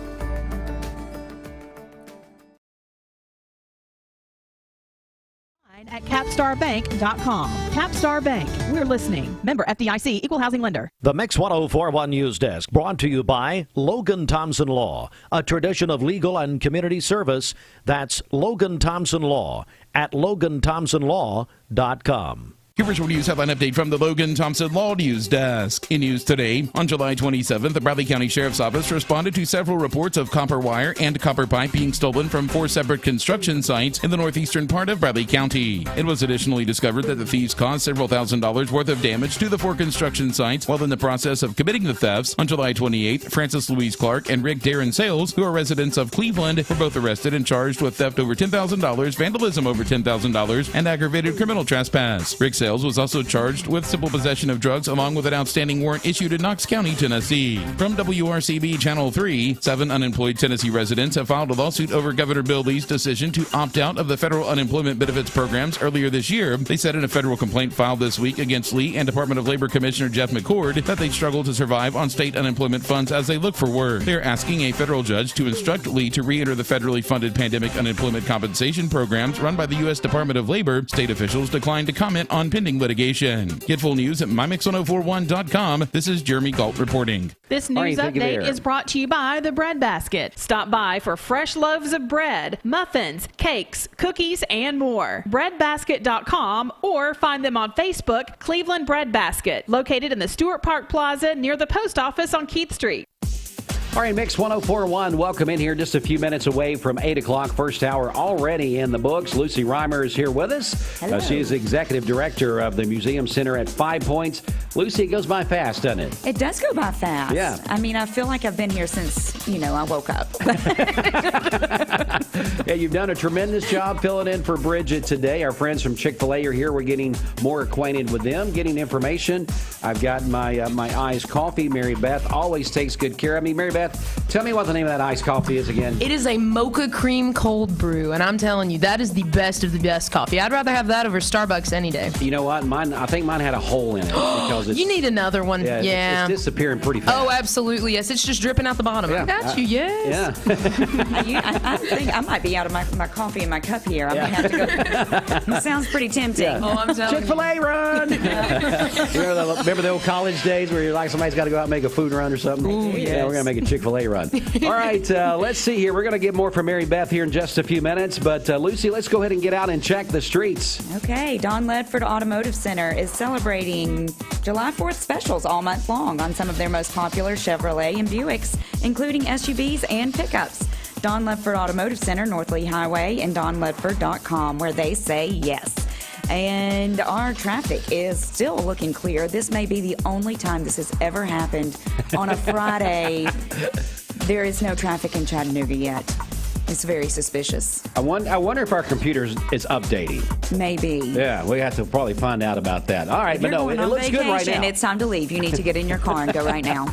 At capstarbank.com. Capstar Bank. We're listening. Member FDIC, Equal Housing Lender. The Mix 1041 News Desk brought to you by Logan Thompson Law, a tradition of legal and community service. That's Logan Thompson Law at LoganThompsonLaw.com. Your Visual News headline update from the Logan Thompson Law News Desk. In news today, on July 27th, the Bradley County Sheriff's Office responded to several reports of copper wire and copper pipe being stolen from 4 separate construction sites in the northeastern part of Bradley County. It was additionally discovered that the thieves caused several $1,000s worth of damage to the 4 construction sites while in the process of committing the thefts. On July 28th, Francis Louise Clark and Rick Darren Sales, who are residents of Cleveland, were both arrested and charged with theft over $10,000, vandalism over $10,000, and aggravated criminal trespass. Rick Sales was also charged with simple possession of drugs along with an outstanding warrant issued in Knox County, Tennessee. From WRCB Channel 3, 7 unemployed Tennessee residents have filed a lawsuit over Governor Bill Lee's decision to opt out of the federal unemployment benefits programs earlier this year. They said in a federal complaint filed this week against Lee and Department of Labor Commissioner Jeff McCord that they struggle to survive on state unemployment funds as they look for work. They are asking a federal judge to instruct Lee to re-enter the federally funded pandemic unemployment compensation programs run by the U.S. Department of Labor. State officials declined to comment on pending litigation. Get full news at mymix1041.com. This is Jeremy Galt reporting. This news update is brought to you by The Bread Basket. Stop by for fresh loaves of bread, muffins, cakes, cookies, and more. Breadbasket.com or find them on Facebook, Cleveland Bread Basket, located in the Stewart Park Plaza near the post office on Keith Street. All right, Mix 1041, welcome in here just a few minutes away from 8 o'clock. First hour already in the books. Lucy Reimer is here with us. She is Executive Director of the Museum Center at 5 Points. Lucy, it goes by fast, doesn't it? It does go by fast. Yeah. I mean, I feel like I've been here since, I woke up. Yeah, you've done a tremendous job filling in for Bridget today. Our friends from Chick-Fil-A are here. We're getting more acquainted with them, getting information. I've got my iced coffee. Mary Beth always takes good care of me. Mary Beth, tell me what the name of that iced coffee is again. It is a mocha cream cold brew, and I'm telling you, that is the best of the best coffee. I'd rather have that over Starbucks any day. You know what? I think mine had a hole in it. Because you need another one. Yeah. It's disappearing pretty fast. Oh, absolutely, yes. It's just dripping out the bottom. Yeah. I got you, yes. Yeah. I think I might be out of my coffee in my cup here. I might have to go. It sounds pretty tempting. Yeah. Oh, I'm telling Chick-fil-A run! Remember the old college days where you're like, somebody's got to go out and make a food run or something? Ooh, yes. Yeah, we're going to make a Chick-fil-A run. All right, let's see here. We're going to get more from Mary Beth here in just a few minutes. But, Lucy, let's go ahead and get out and check the streets. Okay, Don Ledford Automotive Center is celebrating July 4th specials all month long on some of their most popular Chevrolet and Buicks, including SUVs and pickups. Don Ledford Automotive Center, North Lee Highway, and donledford.com, where they say yes. And our traffic is still looking clear. This may be the only time this has ever happened on a Friday. There is no traffic in Chattanooga yet. It's very suspicious. I wonder if our computer is updating. Maybe. Yeah, we have to probably find out about that. All right, If but you're no, going it on looks good right vacation, now. It's time to leave. You need to get in your car and go right now.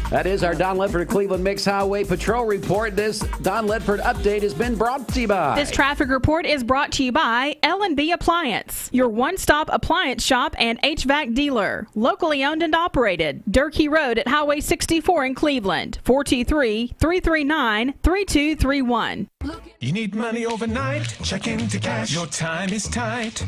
That is our Don Ledford Cleveland Mix Highway Patrol Report. This Don Ledford update has been brought to you by... This traffic report is brought to you by L&B Appliance, your one-stop appliance shop and HVAC dealer. Locally owned and operated. Durkee Road at Highway 64 in Cleveland. 423-339-3231. You need money overnight? Check into cash. Your time is tight.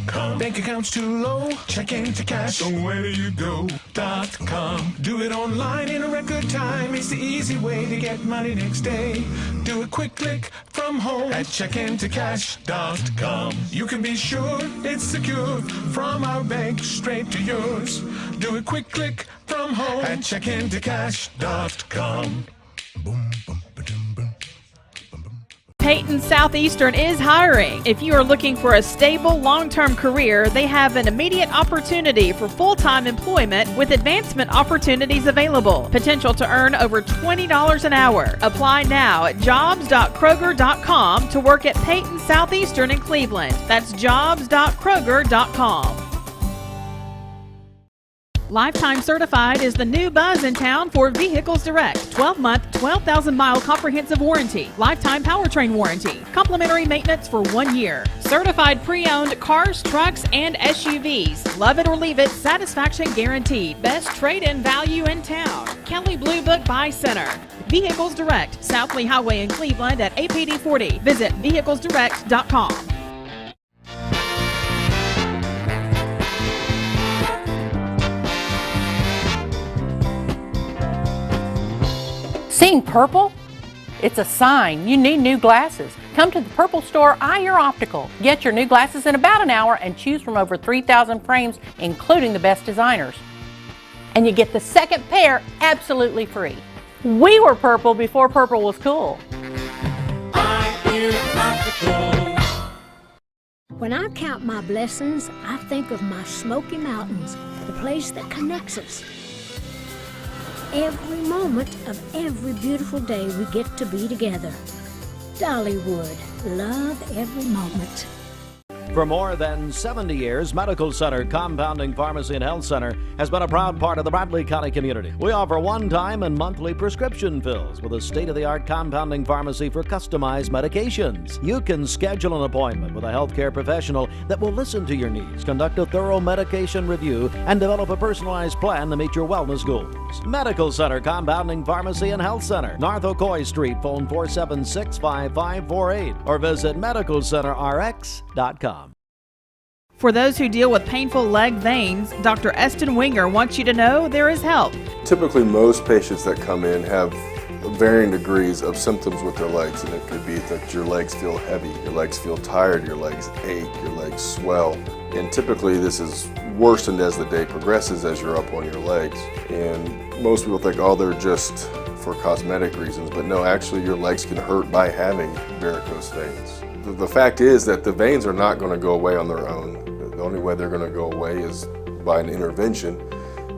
.com. Bank accounts too low? Check into cash. So where do you go? .com. Do it online in a record time. It's the easy way to get money next day. Do a quick click from home at checkintocash.com. You can be sure it's secure from our bank straight to yours. Do a quick click from home at checkintocash.com. Boom, boom, ba-dum, boom. Peyton Southeastern is hiring. If you are looking for a stable, long-term career, they have an immediate opportunity for full-time employment with advancement opportunities available. Potential to earn over $20 an hour. Apply now at jobs.kroger.com to work at Peyton Southeastern in Cleveland. That's jobs.kroger.com. Lifetime Certified is the new buzz in town for Vehicles Direct. 12-month, 12,000-mile comprehensive warranty. Lifetime powertrain warranty. Complimentary maintenance for 1 year. Certified pre-owned cars, trucks, and SUVs. Love it or leave it, satisfaction guaranteed. Best trade-in value in town. Kelly Blue Book Buy Center. Vehicles Direct, South Lee Highway in Cleveland at APD 40. Visit vehiclesdirect.com. Seeing purple? It's a sign you need new glasses. Come to the Purple Store, Eye Your Optical. Get your new glasses in about an hour and choose from over 3,000 frames, including the best designers. And you get the second pair absolutely free. We were purple before purple was cool. Eye Your Optical. When I count my blessings, I think of my Smoky Mountains, the place that connects us. Every moment of every beautiful day we get to be together. Dollywood, love every moment. For more than 70 years, Medical Center Compounding Pharmacy and Health Center has been a proud part of the Bradley County community. We offer one-time and monthly prescription fills with a state-of-the-art compounding pharmacy for customized medications. You can schedule an appointment with a healthcare professional that will listen to your needs, conduct a thorough medication review, and develop a personalized plan to meet your wellness goals. Medical Center Compounding Pharmacy and Health Center, North Ocoee Street, phone 476-5548, or visit medicalcenterrx.com. For those who deal with painful leg veins, Dr. Eston Winger wants you to know there is help. Typically, most patients that come in have varying degrees of symptoms with their legs, and it could be that your legs feel heavy, your legs feel tired, your legs ache, your legs swell. And typically this is worsened as the day progresses as you're up on your legs. And most people think, oh, they're just for cosmetic reasons, but no, actually your legs can hurt by having varicose veins. The fact is that the veins are not going to go away on their own. The only way they're going to go away is by an intervention.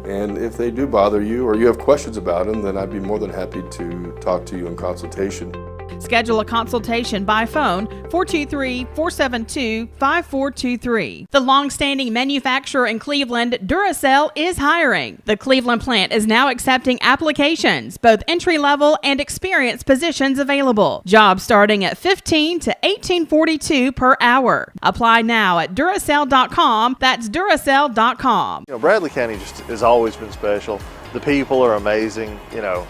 And if they do bother you or you have questions about them, then I'd be more than happy to talk to you in consultation. Schedule a consultation by phone 423-472-5423. The long-standing manufacturer in Cleveland, Duracell, is hiring. The Cleveland plant is now accepting applications, both entry-level and experienced positions available. Jobs starting at $15 to $18.42 per hour. Apply now at Duracell.com. That's Duracell.com. You know, Bradley County just has always been special. The people are amazing, you know.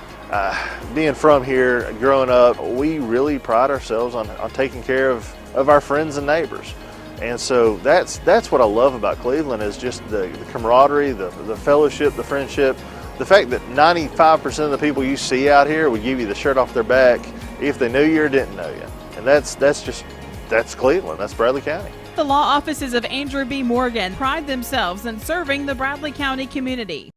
Being from here, growing up, we really pride ourselves on taking care of our friends and neighbors. And so that's what I love about Cleveland is just the camaraderie, the fellowship, the friendship. The fact that 95% of the people you see out here would give you the shirt off their back if they knew you or didn't know you. And that's Cleveland, that's Bradley County. The law offices of Andrew B. Morgan pride themselves in serving the Bradley County community.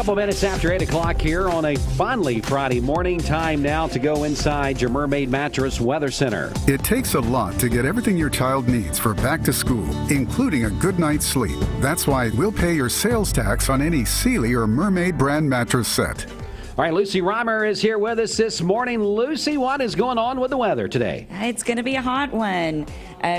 couple minutes after 8 o'clock here on a finally Friday morning. Time now to go inside your Mermaid Mattress Weather Center. It takes a lot to get everything your child needs for back to school, including a good night's sleep. That's why we'll pay your sales tax on any Sealy or Mermaid brand mattress set. All right, Lucy Reimer is here with us this morning. Lucy, what is going on with the weather today? It's going to be a hot one.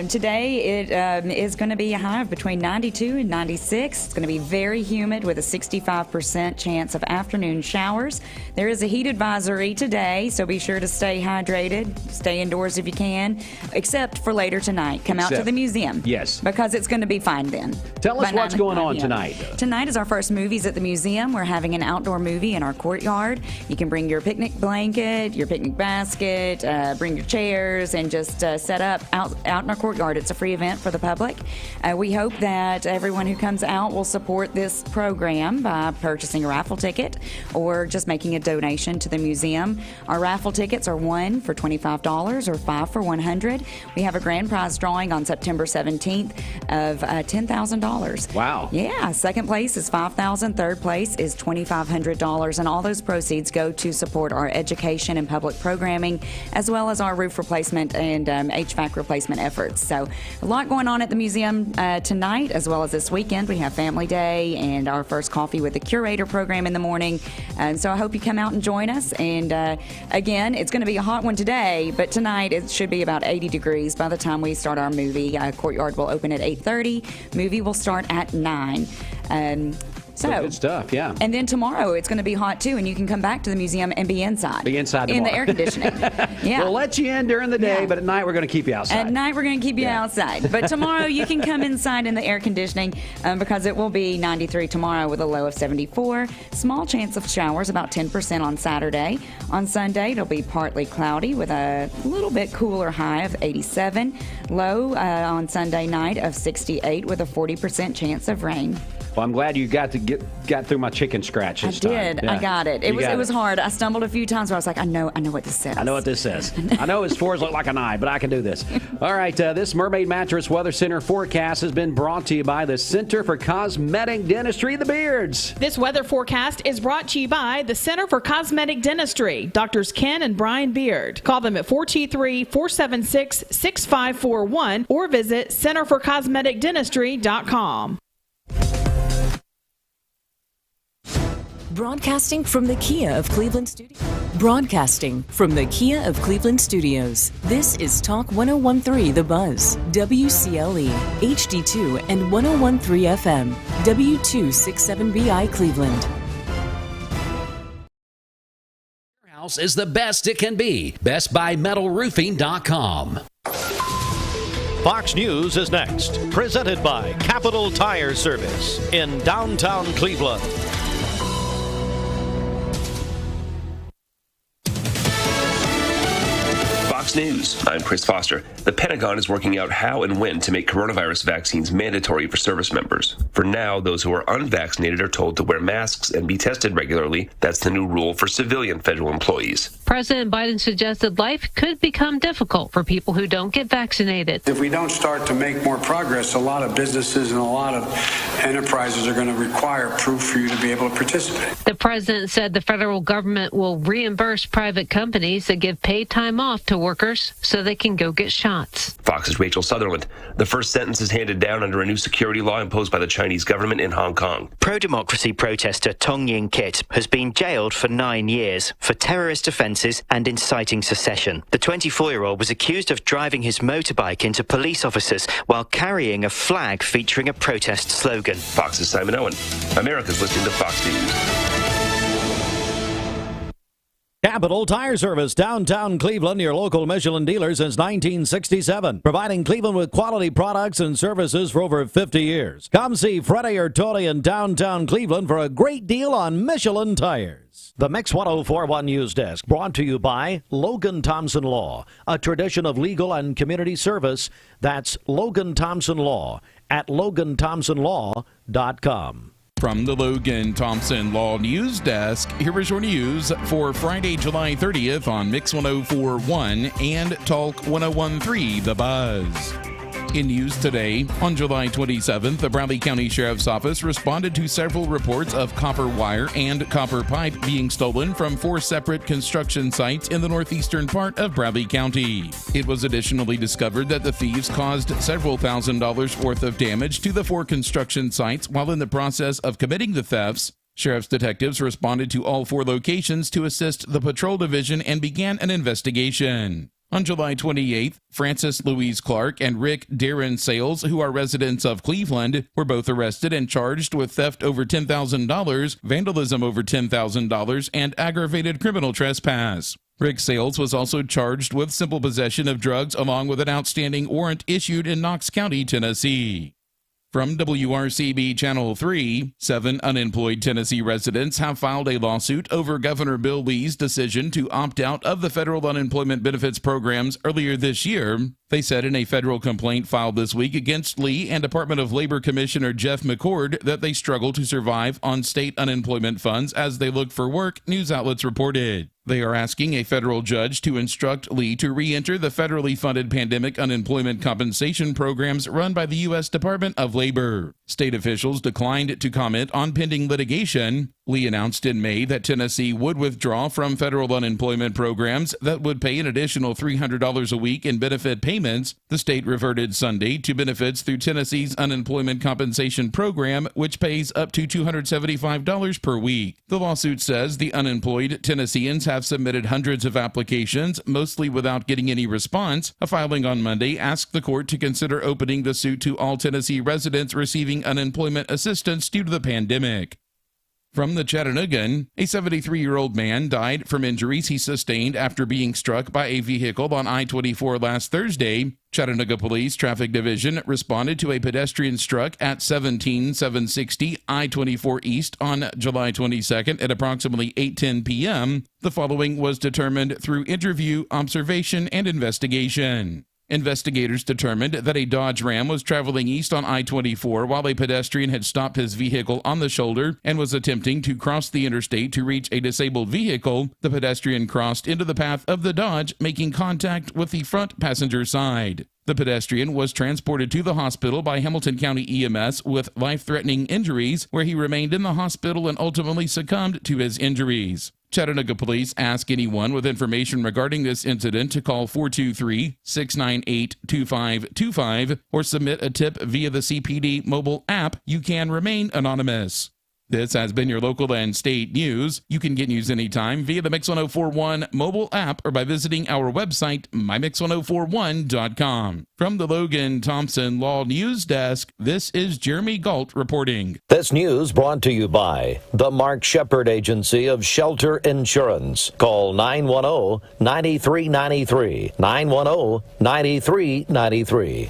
Today it is going to be a high of between 92 and 96. It's going to be very humid with a 65% chance of afternoon showers. There is a heat advisory today, so be sure to stay hydrated. Stay indoors if you can, except for later tonight. Come out to the museum. Yes. Because it's going to be fine then. Tell us what's going on tonight. Tonight is our first movies at the museum. We're having an outdoor movie in our courtyard. You can bring your picnic blanket, your picnic basket, bring your chairs, and just set up out in our courtyard. It's a free event for the public. We hope that everyone who comes out will support this program by purchasing a raffle ticket or just making a donation to the museum. Our raffle tickets are 1 for $25 or 5 for $100. We have a grand prize drawing on September 17th of $10,000. Wow. Yeah, second place is $5,000, third place is $2,500, and all those proceeds go to support our education and public programming, as well as our roof replacement and HVAC replacement efforts. So a lot going on at the museum tonight, as well as this weekend. We have Family Day and our first Coffee with the Curator program in the morning. And so I hope you come out and join us. And again, it's going to be a hot one today, but tonight it should be about 80 degrees by the time we start our movie. Courtyard will open at 8:30. Movie will start at 9. So good stuff, yeah. And then tomorrow it's going to be hot too, and you can come back to the museum and be inside. Be inside tomorrow. In the air conditioning. Yeah. We'll let you in during the day, but at night we're going to keep you outside. At night we're going to keep you outside. But tomorrow you can come inside in the air conditioning because it will be 93 tomorrow with a low of 74. Small chance of showers, about 10% on Saturday. On Sunday it'll be partly cloudy with a little bit cooler high of 87. Low on Sunday night of 68 with a 40% chance of rain. Well, I'm glad you got through my chicken scratch this time. I did. Yeah. I got it. It was hard. I stumbled a few times where I was like, I know what this says. I know what this says. I know his fours look like an eye, but I can do this. All right, this Mermaid Mattress Weather Center forecast has been brought to you by the Center for Cosmetic Dentistry, the Beards. This weather forecast is brought to you by the Center for Cosmetic Dentistry, Drs. Ken and Brian Beard. Call them at 423-476-6541 or visit centerforcosmeticdentistry.com. Broadcasting from the Kia of Cleveland Studios. This is Talk 101.3 The Buzz, WCLE, HD2 and 101.3 FM, W267BI Cleveland. Your house is the best it can be. BestBuyMetalRoofing.com. Fox News is next, presented by Capital Tire Service in downtown Cleveland. Fox News. I'm Chris Foster. The Pentagon is working out how and when to make coronavirus vaccines mandatory for service members. For now, those who are unvaccinated are told to wear masks and be tested regularly. That's the new rule for civilian federal employees. President Biden suggested life could become difficult for people who don't get vaccinated. If we don't start to make more progress, a lot of businesses and a lot of enterprises are going to require proof for you to be able to participate. The president said the federal government will reimburse private companies that give paid time off to workers so they can go get shots. Fox's Rachel Sutherland. The first sentence is handed down under a new security law imposed by the Chinese government in Hong Kong. Pro-democracy protester Tong Yin Kit has been jailed for 9 years for terrorist offences and inciting secession. The 24-year-old was accused of driving his motorbike into police officers while carrying a flag featuring a protest slogan. Fox's Simon Owen. America's listening to Fox News. Capital Tire Service, downtown Cleveland, your local Michelin dealer since 1967. Providing Cleveland with quality products and services for over 50 years. Come see Freddie or Tony in downtown Cleveland for a great deal on Michelin tires. The Mix 104.1 News Desk brought to you by Logan Thompson Law, a tradition of legal and community service. That's Logan Thompson Law at LoganThompsonLaw.com. From the Logan Thompson Law News Desk, here is your news for Friday, July 30th on Mix 104.1 and Talk 101.3 The Buzz. In news today, on July 27th, the Bradley County Sheriff's Office responded to several reports of copper wire and copper pipe being stolen from 4 separate construction sites in the northeastern part of Bradley County. It was additionally discovered that the thieves caused several $1,000s worth of damage to the 4 construction sites while in the process of committing the thefts. Sheriff's detectives responded to all 4 locations to assist the patrol division and began an investigation. On July 28th, Francis Louise Clark and Rick Darren Sales, who are residents of Cleveland, were both arrested and charged with theft over $10,000, vandalism over $10,000, and aggravated criminal trespass. Rick Sales was also charged with simple possession of drugs along with an outstanding warrant issued in Knox County, Tennessee. From WRCB Channel 3, 7 unemployed Tennessee residents have filed a lawsuit over Governor Bill Lee's decision to opt out of the federal unemployment benefits programs earlier this year. They said in a federal complaint filed this week against Lee and Department of Labor Commissioner Jeff McCord that they struggle to survive on state unemployment funds as they look for work, news outlets reported. They are asking a federal judge to instruct Lee to re-enter the federally funded pandemic unemployment compensation programs run by the U.S. Department of Labor. State officials declined to comment on pending litigation. Lee announced in May that Tennessee would withdraw from federal unemployment programs that would pay an additional $300 a week in benefit payments. The state reverted Sunday to benefits through Tennessee's unemployment compensation program, which pays up to $275 per week. The lawsuit says the unemployed Tennesseans have submitted hundreds of applications, mostly without getting any response. A filing on Monday asked the court to consider opening the suit to all Tennessee residents receiving unemployment assistance due to the pandemic. From the Chattanoogan, a 73-year-old man died from injuries he sustained after being struck by a vehicle on I-24 last Thursday. Chattanooga Police Traffic Division responded to a pedestrian struck at 17760 I-24 East on July 22nd at approximately 8:10 p.m. The following was determined through interview, observation, and investigation. Investigators determined that a Dodge Ram was traveling east on I-24 while a pedestrian had stopped his vehicle on the shoulder and was attempting to cross the interstate to reach a disabled vehicle. The pedestrian crossed into the path of the Dodge, making contact with the front passenger side. The pedestrian was transported to the hospital by Hamilton County EMS with life-threatening injuries, where he remained in the hospital and ultimately succumbed to his injuries. Chattanooga Police ask anyone with information regarding this incident to call 423-698-2525 or submit a tip via the CPD mobile app. You can remain anonymous. This has been your local and state news. You can get news anytime via the Mix 1041 mobile app or by visiting our website, mymix1041.com. From the Logan Thompson Law News Desk, this is Jeremy Galt reporting. This news brought to you by the Mark Shepard Agency of Shelter Insurance. Call 910-9393. 910-9393.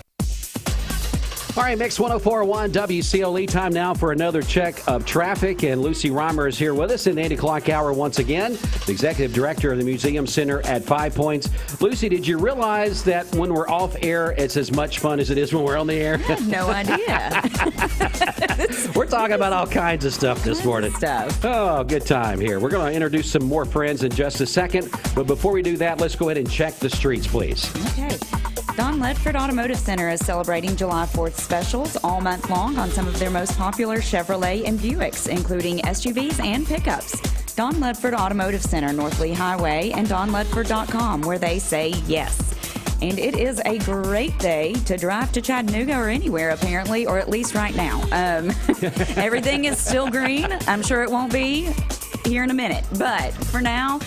All right, Mix 1041 WCLE. Time now for another check of traffic. And Lucy Reimer is here with us in the 8 o'clock hour once again, the executive director of the Museum Center at 5 Points. Lucy, did you realize that when we're off air, it's as much fun as it is when we're on the air? I have no idea. We're talking about all kinds of stuff this morning. Oh, good time here. We're going to introduce some more friends in just a second. But before we do that, let's go ahead and check the streets, please. Okay. Don Ledford Automotive Center is celebrating July 4th specials all month long on some of their most popular Chevrolet and Buicks, including SUVs and pickups. Don Ledford Automotive Center, North Lee Highway, and donledford.com, where they say yes. And it is a great day to drive to Chattanooga or anywhere, apparently, or at least right now. Everything is still green. I'm sure it won't be here in a minute. But for now,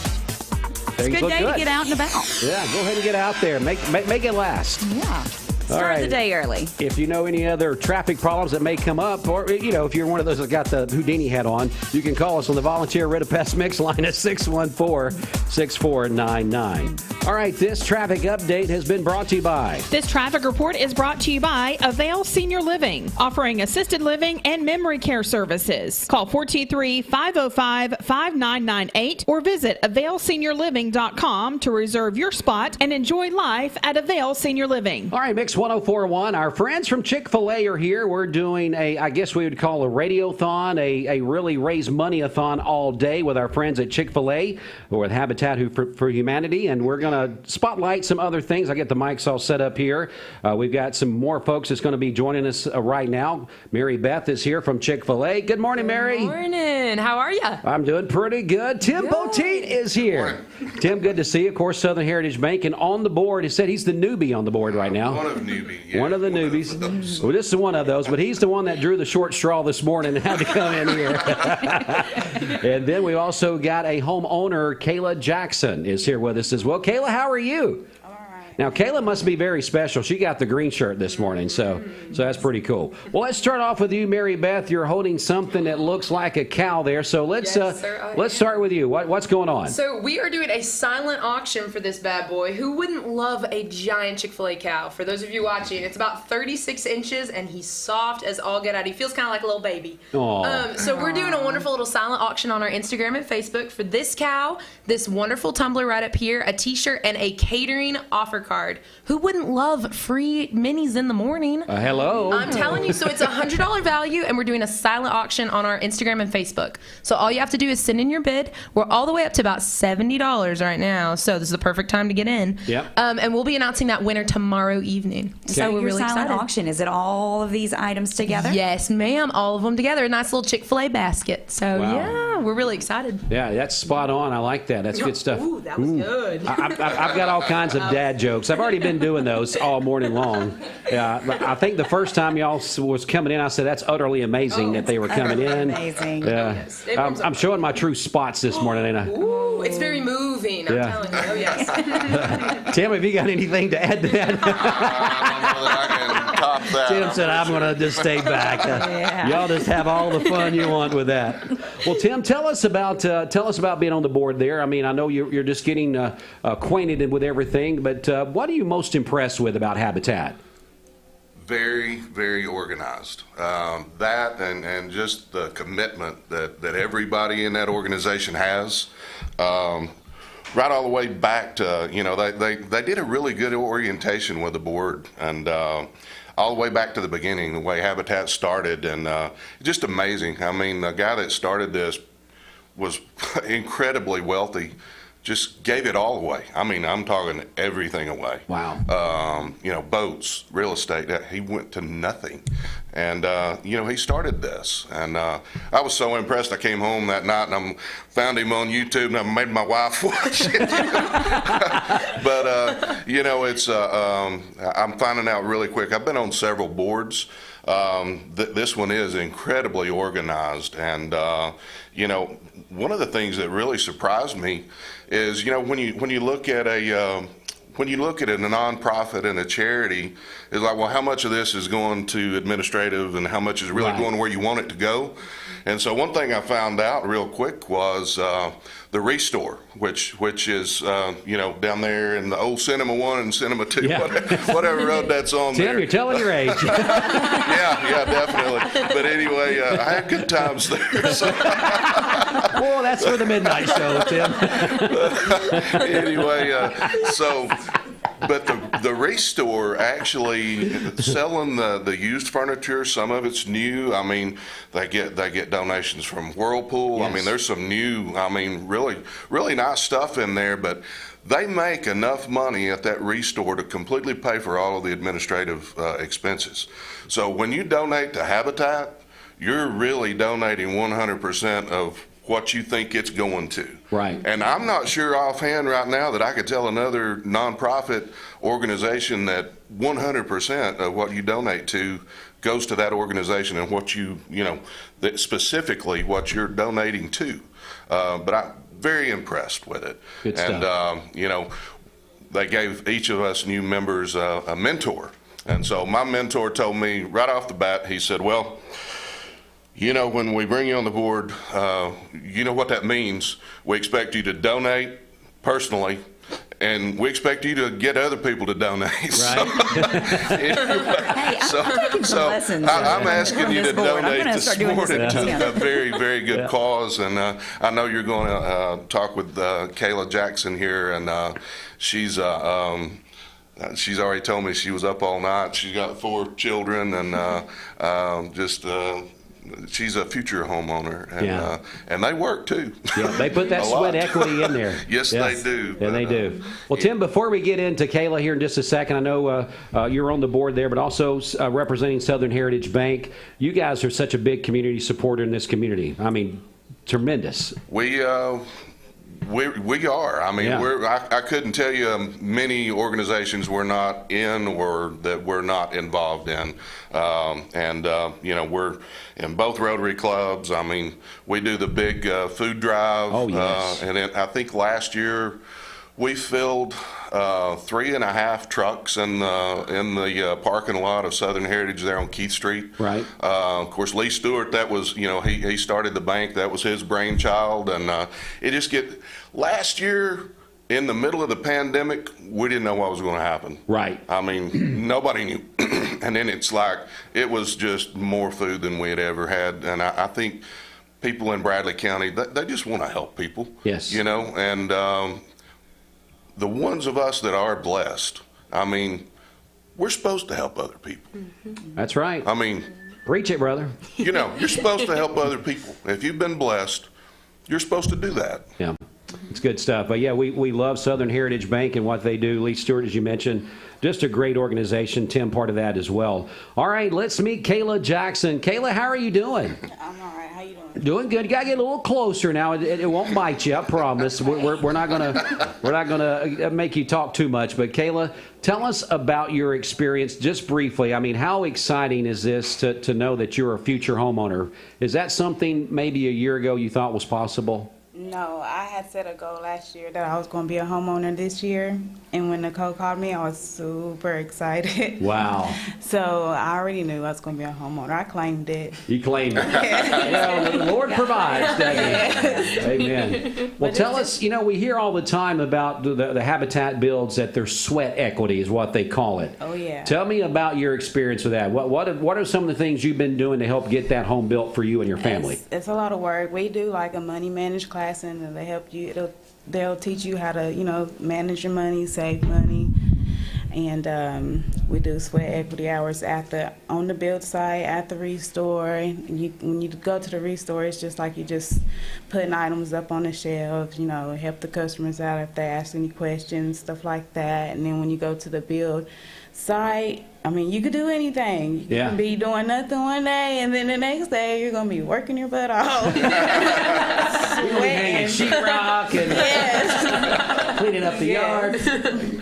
it's a good day to get out and about. Yeah, go ahead and get out there. Make it last. Yeah. Start the day early. If you know any other traffic problems that may come up, or, if you're one of those that got the Houdini hat on, you can call us on the Volunteer Rid of Pest Mix line at 614-6499. All right, this traffic update has been brought to you by. This traffic report is brought to you by Avail Senior Living, offering assisted living and memory care services. Call 423-505-5998 or visit availseniorliving.com to reserve your spot and enjoy life at Avail Senior Living. All right, Mix Mix 104.1. Our friends from Chick-Fil-A are here. We're doing I guess we would call a radiothon, a really raise money-a-thon all day with our friends at Chick-Fil-A or with Habitat for Humanity. And we're going to spotlight some other things. I get the mics all set up here. We've got some more folks that's going to be joining us right now. Mary Beth is here from Chick-Fil-A. Good morning, Mary. Good morning. How are you? I'm doing pretty good. Tim Boteet is here. Tim, good to see you. Of course, Southern Heritage Bank. And on the board, he said he's the newbie on the board right now. One of newbie. Yeah. One of the newbies. Well, this is one of those, but he's the one that drew the short straw this morning and had to come in here. And then we also got a homeowner, Kayla Jackson, is here with us as well. Kayla, how are you? Now, Kayla must be very special. She got the green shirt this morning, so that's pretty cool. Well, let's start off with you, Mary Beth. You're holding something that looks like a cow there, so let's start with you. What's going on? So we are doing a silent auction for this bad boy. Who wouldn't love a giant Chick-fil-A cow? For those of you watching, it's about 36 inches, and he's soft as all get out. He feels kind of like a little baby. So we're doing a wonderful little silent auction on our Instagram and Facebook for this cow, this wonderful tumbler right up here, a T-shirt, and a catering offer card. Who wouldn't love free minis in the morning? Hello. I'm telling you. So it's a $100 value, and we're doing a silent auction on our Instagram and Facebook. So all you have to do is send in your bid. We're all the way up to about $70 right now. So this is the perfect time to get in. Yep. And we'll be announcing that winner tomorrow evening. So we're your really silent excited. auction, is it all of these items together? Yes, ma'am. All of them together. A nice little Chick-fil-A basket. So Wow. yeah, we're really excited. Yeah, that's spot on. I like that. That's good stuff. Ooh, that was good. I've got all kinds of dad jokes. I've already been doing those all morning long. I think the first time y'all was coming in, I said that's utterly amazing that they were coming in. Amazing. Yeah, I'm showing my true spots this morning, ain't I? Ooh, it's very moving. I'm telling you. Oh yes. Tim, have you got anything to add to that? I don't know that I can top that. Tim said, I'm going to just stay back. Y'all just have all the fun you want with that. Well, Tim, tell us about being on the board there. I mean, I know you're just getting acquainted with everything, but what are you most impressed with about Habitat? Very, very organized. That and just the commitment that everybody in that organization has. Right all the way back to, they did a really good orientation with the board, and all the way back to the beginning, the way Habitat started, and just amazing. I mean, the guy that started this was incredibly wealthy, just gave it all away. I mean, I'm talking everything away. Wow. Boats, real estate, he went to nothing. And, he started this. And I was so impressed. I came home that night and I found him on YouTube and I made my wife watch it. But, I'm finding out really quick. I've been on several boards. This one is incredibly organized. And, one of the things that really surprised me is, when you look at a nonprofit and a charity, is like, well, how much of this is going to administrative and how much is really going where you want it to go? And so one thing I found out real quick was the Restore, which is down there in the old Cinema 1 and Cinema 2, whatever road that's on Tim, there. you're telling your age. yeah, definitely. But anyway, I had good times there. So. Well, that's for the midnight show, Tim. Anyway, but the Restore actually selling the used furniture. Some of it's new. I mean, they get donations from Whirlpool. Yes. I mean, there's some new. I mean, really nice stuff in there. But they make enough money at that Restore to completely pay for all of the administrative expenses. So when you donate to Habitat, you're really donating 100% of what you think it's going to. Right. And I'm not sure offhand right now that I could tell another nonprofit organization that 100% of what you donate to goes to that organization and what that specifically what you're donating to. But I'm very impressed with it. Good stuff. And, they gave each of us new members a mentor. And so my mentor told me right off the bat, he said, well, when we bring you on the board, you know what that means. We expect you to donate personally, and we expect you to get other people to donate. Right. I'm asking you to donate this morning to a very, very good cause. And I know you're going to talk with Kayla Jackson here, and she's she's already told me she was up all night. She's got 4 children, and she's a future homeowner, and they work too. Yeah, they put that sweat equity in there. Yes, they do. And they do. Well, Tim, before we get into Kayla here in just a second, I know you're on the board there, but also representing Southern Heritage Bank. You guys are such a big community supporter in this community. I mean, tremendous. We are. I mean, I couldn't tell you many organizations we're not in or that we're not involved in. We're in both Rotary clubs. I mean, we do the big food drive. Oh, yes. And I think last year we filled 3.5 trucks in the parking lot of Southern Heritage there on Keith Street. Right. Of course, Lee Stewart, that was, he started the bank. That was his brainchild. And last year, in the middle of the pandemic, we didn't know what was going to happen. Right. I mean, nobody knew. And then it's like, it was just more food than we had ever had. And I think people in Bradley County, they just want to help people. Yes. And the ones of us that are blessed, I mean, we're supposed to help other people. That's right. I mean, preach it, brother. You're supposed to help other people. If you've been blessed, you're supposed to do that. Yeah, it's good stuff. But yeah, we love Southern Heritage Bank and what they do. Lee Stewart, as you mentioned, just a great organization. Tim, part of that as well. All right, let's meet Kayla Jackson. Kayla, how are you doing? I'm all right. How you doing? Doing good. You gotta get a little closer now. It won't bite you, I promise. We're not gonna make you talk too much. But Kayla, tell us about your experience just briefly. I mean, how exciting is this to know that you're a future homeowner? Is that something maybe a year ago you thought was possible? No, I had set a goal last year that I was going to be a homeowner this year. And when Nicole called me, I was super excited. Wow. So I already knew I was going to be a homeowner. I claimed it. You claimed it. The Lord provides, doesn't He? Amen. Well, tell us, we hear all the time about the Habitat builds that their sweat equity is what they call it. Oh, yeah. Tell me about your experience with that. What are some of the things you've been doing to help get that home built for you and your family? It's a lot of work. We do like a money managed class, and they help you. They'll teach you how to, manage your money, save money, and we do sweat equity hours on the build site, at the restore. When you go to the restore, it's just like you just putting items up on the shelf, help the customers out if they ask any questions, stuff like that. And then when you go to the build site, I mean, you could do anything. You can be doing nothing one day, and then the next day you're going to be working your butt off. Hanging sheetrock and cleaning up the yard,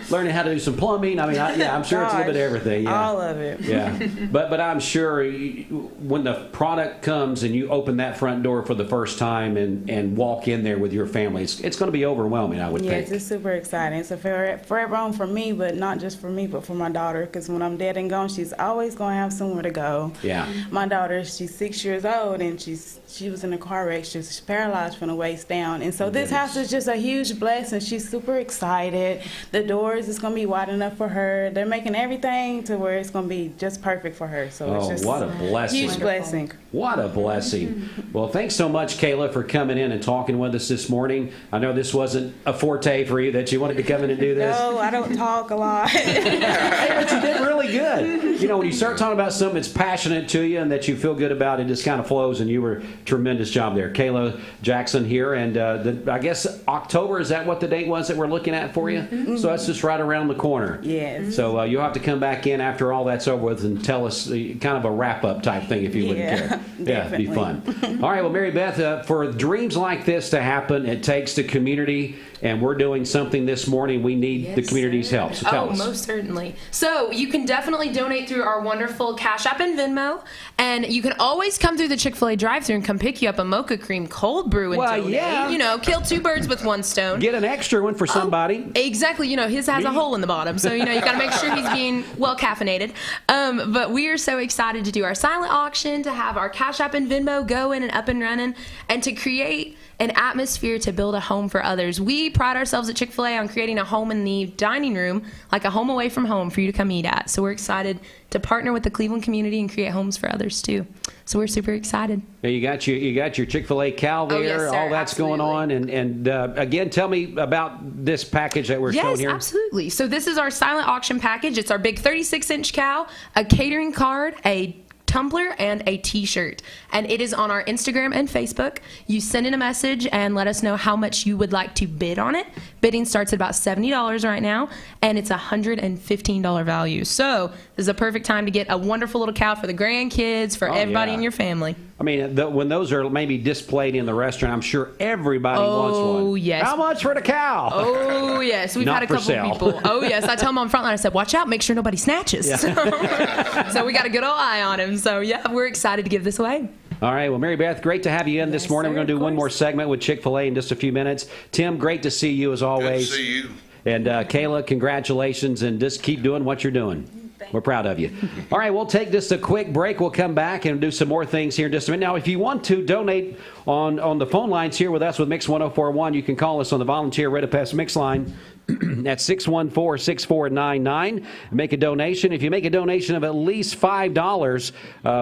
learning how to do some plumbing. I mean, I'm sure it's a little bit of everything. Yeah. All of it. Yeah. But I'm sure when the product comes and you open that front door for the first time and walk in there with your family, it's going to be overwhelming, I would think. Yes, it's super exciting. It's a forever home for me, but not just for me, but for my daughter, because when I'm dead and gone, she's always going to have somewhere to go. Yeah. My daughter, she's 6 years old, and she was in a car wreck. She's paralyzed from the waist down. And so this house is just a huge blessing. She's super excited. The doors is going to be wide enough for her. They're making everything to where it's going to be just perfect for her. So it's just what a blessing. Huge blessing. What a blessing. Well, thanks so much, Kayla, for coming in and talking with us this morning. I know this wasn't a forte for you, that you wanted to come in and do this. No, I don't talk a lot. But you did really good. When you start talking about something that's passionate to you and that you feel good about, it just kind of flows, and you were tremendous job there. Kayla Jackson here, and I guess October, is that what the date was that we're looking at for you? Mm-hmm. So that's just right around the corner. Yes. So you'll have to come back in after all that's over with and tell us kind of a wrap-up type thing if you wouldn't care. Yeah, it'd be fun. All right, well, Mary Beth, for dreams like this to happen, it takes the community, and we're doing something this morning. We need the community's help. So tell us. Most certainly. So you can definitely donate through our wonderful Cash App and Venmo, and you can always come through the Chick-Fil-A drive-thru and come pick you up a mocha cream cold brew and donate. Yeah. Kill 2 birds with 1 stone. Get an extra one for somebody. Exactly. His has a hole in the bottom, so you got to make sure he's being well caffeinated. But we are so excited to do our silent auction, to have our Cash App and Venmo going and up and running, and to create an atmosphere to build a home for others. We pride ourselves at Chick-fil-A on creating a home in the dining room, like a home away from home for you to come eat at. So we're excited to partner with the Cleveland community and create homes for others too. So we're super excited. Now you got your Chick-fil-A cow there, yes, sir, all that's absolutely. going on, and again, tell me about this this package that we're showing here? Yes, absolutely. So this is our silent auction package. It's our big 36-inch cow, a catering card, a tumbler, and a t-shirt, and it is on our Instagram and Facebook. You send in a message and let us know how much you would like to bid on it. Bidding starts at about $70 right now, and it's a $115 value. So this is a perfect time to get a wonderful little cow for the grandkids, for everybody in your family. I mean, when those are maybe displayed in the restaurant, I'm sure everybody wants one. Oh, yes. How much for the cow? Oh, yes. We've had a couple of people. Oh, yes. I tell them on front line, I said, watch out, make sure nobody snatches. Yeah. So we got a good old eye on him. So, yeah, we're excited to give this away. All right. Well, Mary Beth, great to have you in this morning. We're going to do one more segment with Chick-fil-A in just a few minutes. Tim, great to see you as always. Good to see you. And Kayla, congratulations, and just keep doing what you're doing. We're proud of you. All right, we'll take just a quick break. We'll come back and do some more things here in just a minute. Now, if you want to donate on the phone lines here with us with Mix 1041, you can call us on the volunteer Radiothon Mix line at 614-6499. Make a donation. If you make a donation of at least $5,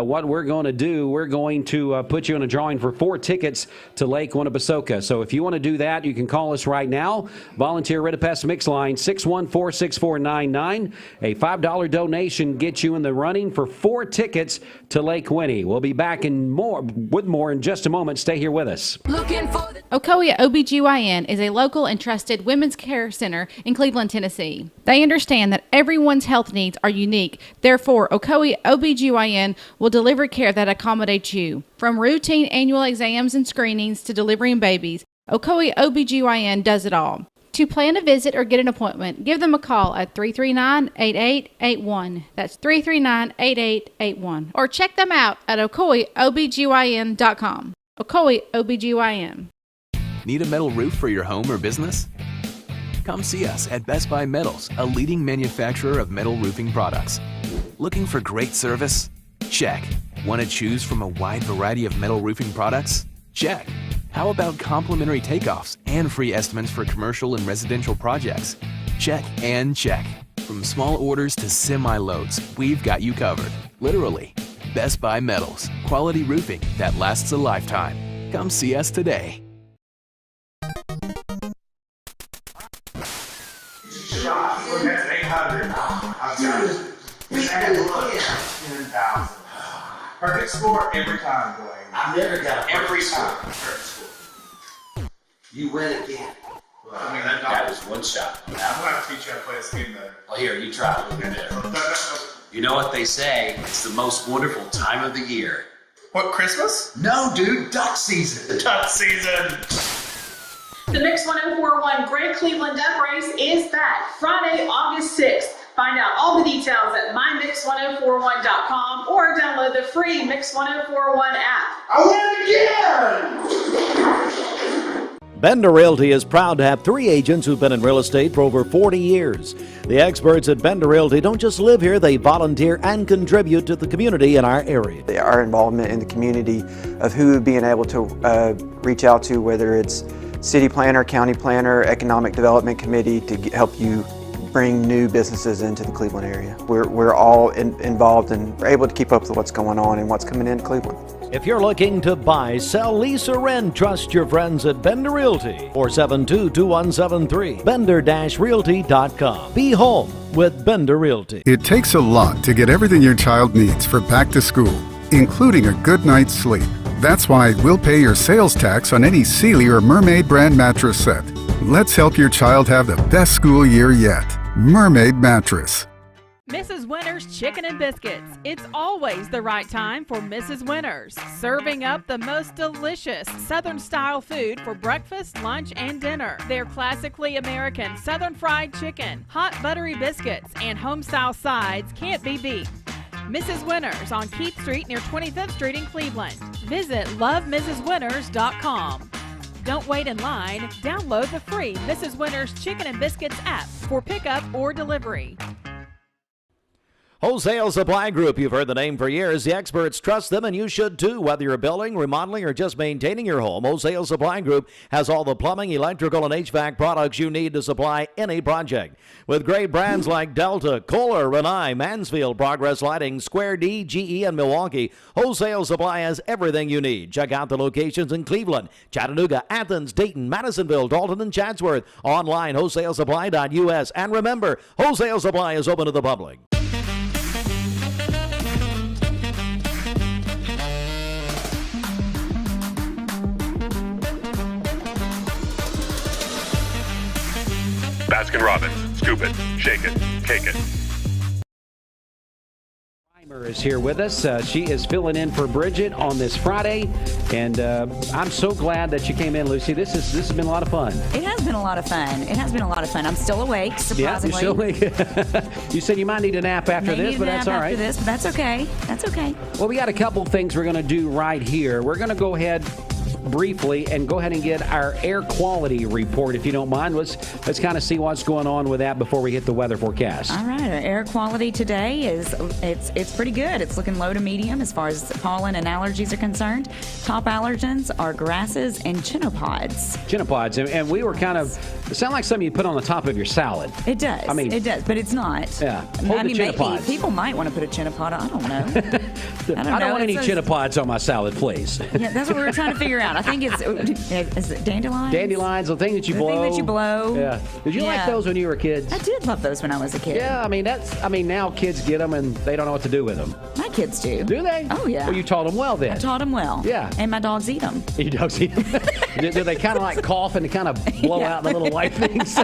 what we're going to do, we're going to put you in a drawing for 4 tickets to Lake Winnepesaukah. So if you want to do that, you can call us right now. Volunteer Radiothon Mix line 614-6499. A $5 donation gets you in the running for 4 tickets to Lake Winnie. We'll be back with more in just a moment. Stay here with us. Ocoee OBGYN is a local and trusted women's care center in Cleveland, Tennessee. They understand that everyone's health needs are unique. Therefore, Ocoee OBGYN will deliver care that accommodates you. From routine annual exams and screenings to delivering babies, Ocoee OBGYN does it all. To plan a visit or get an appointment, give them a call at 339-8881. That's 339-8881. Or check them out at ocoeeobgyn.com. Ocoee OBGYN. Need a metal roof for your home or business? Come see us at Best Buy Metals, a leading manufacturer of metal roofing products. Looking for great service? Check. Want to choose from a wide variety of metal roofing products? Check. How about complimentary takeoffs and free estimates for commercial and residential projects? Check and check. From small orders to semi-loads, we've got you covered. Literally. Best Buy Metals. Quality roofing that lasts a lifetime. Come see us today. That's 800. I've got it. Perfect score every time, Dwayne. I've never got a every time. Perfect score. You win again. Well, I mean, that was one shot. I'm going to have to teach you how to play this game, though. Well, here, you try. Look at this. You know what they say? It's the most wonderful time of the year. What, Christmas? No, dude. Duck season. Duck season. The Mix 1041 Great Cleveland Duck Race is back Friday, August 6th. Find out all the details at mymix1041.com or download the free Mix 1041 app. I win again! Bender Realty is proud to have 3 agents who've been in real estate for over 40 years. The experts at Bender Realty don't just live here, they volunteer and contribute to the community in our area. Our involvement in the community of who being able to reach out to, whether it's city planner, county planner, economic development committee, to help you bring new businesses into the Cleveland area. We're all involved and we're able to keep up with what's going on and what's coming into Cleveland. If you're looking to buy, sell, lease, or rent, trust your friends at Bender Realty. 472-2173. Bender-Realty.com. Be home with Bender Realty. It takes a lot to get everything your child needs for back to school, including a good night's sleep. That's why we'll pay your sales tax on any Sealy or Mermaid brand mattress set. Let's help your child have the best school year yet. Mermaid Mattress. Mrs. Winter's Chicken and Biscuits. It's always the right time for Mrs. Winter's. Serving up the most delicious Southern-style food for breakfast, lunch, and dinner. Their classically American Southern fried chicken, hot buttery biscuits, and home-style sides can't be beat. Mrs. Winters on Keith Street near 25th Street in Cleveland. Visit lovemrswinters.com. Don't wait in line. Download the free Mrs. Winters Chicken and Biscuits app for pickup or delivery. Wholesale Supply Group, you've heard the name for years. The experts trust them, and you should too. Whether you're building, remodeling, or just maintaining your home, Wholesale Supply Group has all the plumbing, electrical, and HVAC products you need to supply any project. With great brands like Delta, Kohler, Rinnai, Mansfield, Progress Lighting, Square D, GE, and Milwaukee, Wholesale Supply has everything you need. Check out the locations in Cleveland, Chattanooga, Athens, Dayton, Madisonville, Dalton, and Chatsworth. Online, wholesalesupply.us. And remember, Wholesale Supply is open to the public. Baskin-Robbins. Scoop it, shake it, cake it. Is here with us. She is filling in for Bridget on this Friday, and I'm so glad that you came in, Lucy. This has been a lot of fun. It has been a lot of fun. I'm still awake, surprisingly. Yeah, you're still awake. You said you might need a nap after this, but that's all right. After this, but that's okay. That's okay. Well, we got a couple things we're going to do right here. We're going to go ahead briefly and go ahead and get our air quality report, if you don't mind. Let's kind of see what's going on with that before we hit the weather forecast. All right, our air quality today it's pretty good. It's looking low to medium as far as pollen and allergies are concerned. Top allergens are grasses and chinnopods. And we were kind of, it sounded like something you put on the top of your salad. It does. I mean, it does, but it's not. Yeah. Maybe people might want to put a chinnopod. I don't know. I don't want any chinnopods on my salad, please. Yeah, that's what we were trying to figure out. I think is it dandelions? Dandelions, the thing that you blow. The thing that you blow. Yeah. Did you like those when you were kids? I did love those when I was a kid. Yeah, I mean, now kids get them and they don't know what to do with them. My kids do. Do they? Oh, yeah. Well, you taught them well then. I taught them well. Yeah. And my dogs eat them. Your dogs eat them? Do they kind of like cough and kind of blow out the little white things?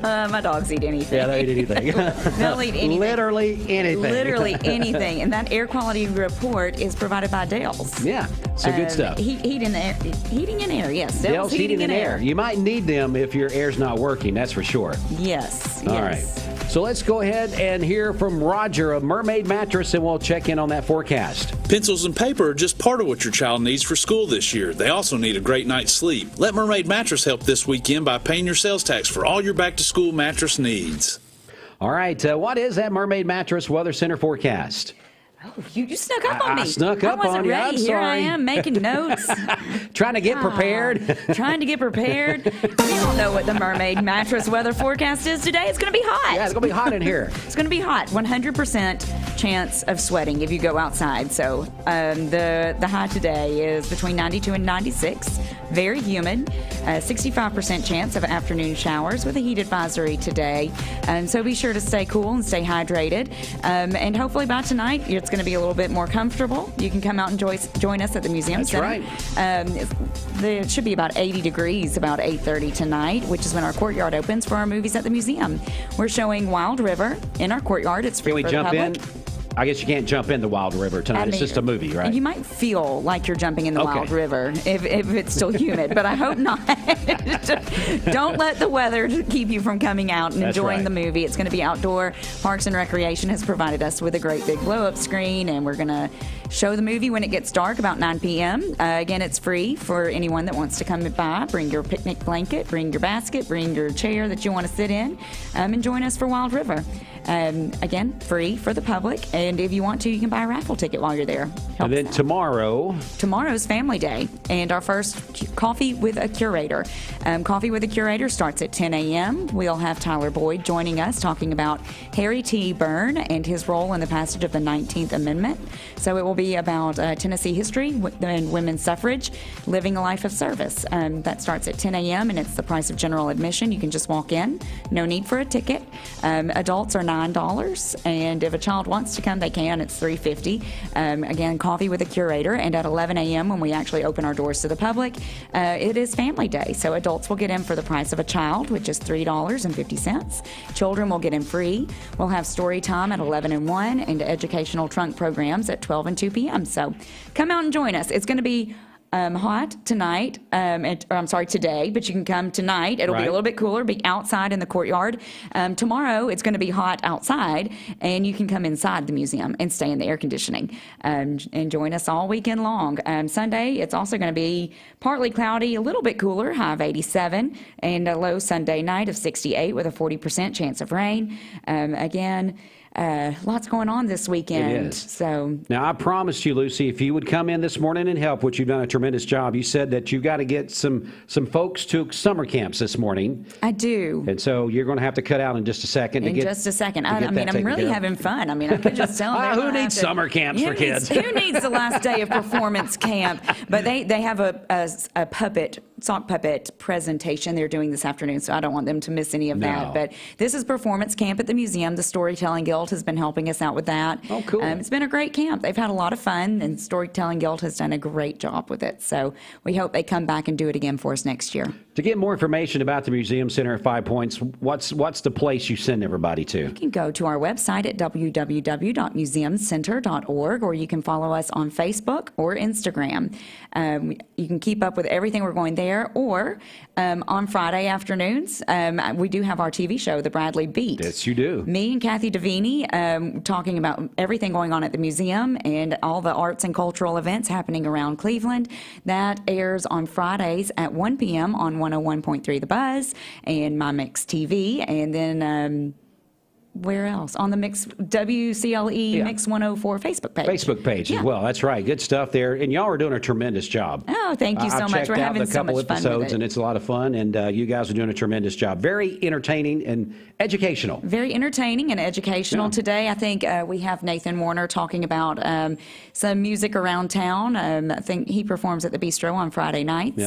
My dogs eat anything. Yeah, they eat anything. They'll eat anything. Literally anything. Literally anything. And that air quality report is provided by Dale's. Yeah, so good stuff. Heating and air, yes. Dale's Heating and Air. You might need them if your air's not working, that's for sure. Yes. All right. So let's go ahead and hear from Roger of Mermaid Mattress, and we'll check in on that forecast. Pencils and paper are just part of what your child needs for school this year. They also need a great night's sleep. Let Mermaid Mattress help this weekend by paying your sales tax for all your back-to-school mattress needs. All right. What is that Mermaid Mattress Weather Center forecast? Oh, you snuck up on me. I snuck up on you. I'm sorry. Here I am making notes. Trying to get prepared. Trying to get prepared. You don't know what the Mermaid Mattress weather forecast is today. It's going to be hot. Yeah, it's going to be hot in here. It's going to be hot. 100% chance of sweating if you go outside. So the high today is between 92 and 96. Very humid. 65% chance of afternoon showers with a heat advisory today. And so be sure to stay cool and stay hydrated. And hopefully by tonight, it's going to be a little bit more comfortable. You can come out and join us at the Museum Center. That's right. It should be about 80 degrees about 8:30 tonight, which is when our courtyard opens for our movies at the museum. We're showing Wild River in our courtyard. It's free for the public. Can we jump in? I guess you can't jump in the Wild River tonight. It's just a movie, right? You might feel like you're jumping in the Wild River if it's still humid, but I hope not. Don't let the weather keep you from coming out and enjoying the movie. It's going to be outdoor. Parks and Recreation has provided us with a great big blow-up screen, and we're going to show the movie when it gets dark, about 9 p.m. Again, it's free for anyone that wants to come by. Bring your picnic blanket, bring your basket, bring your chair that you want to sit in, and join us for Wild River. Again, free for the public, and if you want to, you can buy a raffle ticket while you're there. And then tomorrow's Family Day, and our first Coffee with a Curator. Coffee with a Curator starts at 10 a.m. We'll have Tyler Boyd joining us, talking about Harry T. Byrne and his role in the passage of the 19th Amendment. So it will be about Tennessee history and women's suffrage, living a life of service. That starts at 10 a.m., and it's the price of general admission. You can just walk in. No need for a ticket. Adults are $9, and if a child wants to come, they can. It's $3.50. Again, Coffee with a Curator, and at 11 a.m. when we actually open our doors to the public, it is Family Day. So adults will get in for the price of a child, which is $3.50. Children will get in free. We'll have story time at 11 and 1, and educational trunk programs at 12 and 2 p.m. So come out and join us. It's going to be hot tonight, today, but you can come tonight. It'll be a little bit cooler, be outside in the courtyard. Tomorrow, it's going to be hot outside, and you can come inside the museum and stay in the air conditioning and join us all weekend long. Sunday, it's also going to be partly cloudy, a little bit cooler, high of 87, and a low Sunday night of 68 with a 40% chance of rain. Again, lots going on this weekend. It is. So now, I promised you, Lucy, if you would come in this morning and help, which you've done a tremendous job. You said that you've got to get some folks to summer camps this morning. I do. And so you're going to have to cut out in just a second. In just a second. I mean, I'm really having fun. I mean, I could just tell them. Who needs summer camps for kids? Who needs the last day of performance camp? But they have a puppet, sock puppet presentation they're doing this afternoon, so I don't want them to miss any of that. But this is performance camp at the museum. The Storytelling Guild has been helping us out with that. Oh, cool. It's been a great camp. They've had a lot of fun, and Storytelling Guild has done a great job with it. So we hope they come back and do it again for us next year. To get more information about the Museum Center at 5 Points, what's the place you send everybody to? You can go to our website at www.museumcenter.org, or you can follow us on Facebook or Instagram. You can keep up with everything we're going there, or on Friday afternoons, we do have our TV show, The Bradley Beat. Yes, you do. Me and Kathy Davini talking about everything going on at the museum and all the arts and cultural events happening around Cleveland. That airs on Fridays at 1 p.m. on 101.3 The Buzz and My Mix TV. And then where else? On the Mix WCLE Mix 104 Facebook page. As well. That's right. Good stuff there. And y'all are doing a tremendous job. Oh, thank you so much. We're having so much fun with it. I've checked out a couple episodes, and it's a lot of fun. And you guys are doing a tremendous job. Very entertaining and educational. Very entertaining and educational. Today, I think we have Nathan Warner talking about some music around town. I think he performs at the Bistro on Friday nights.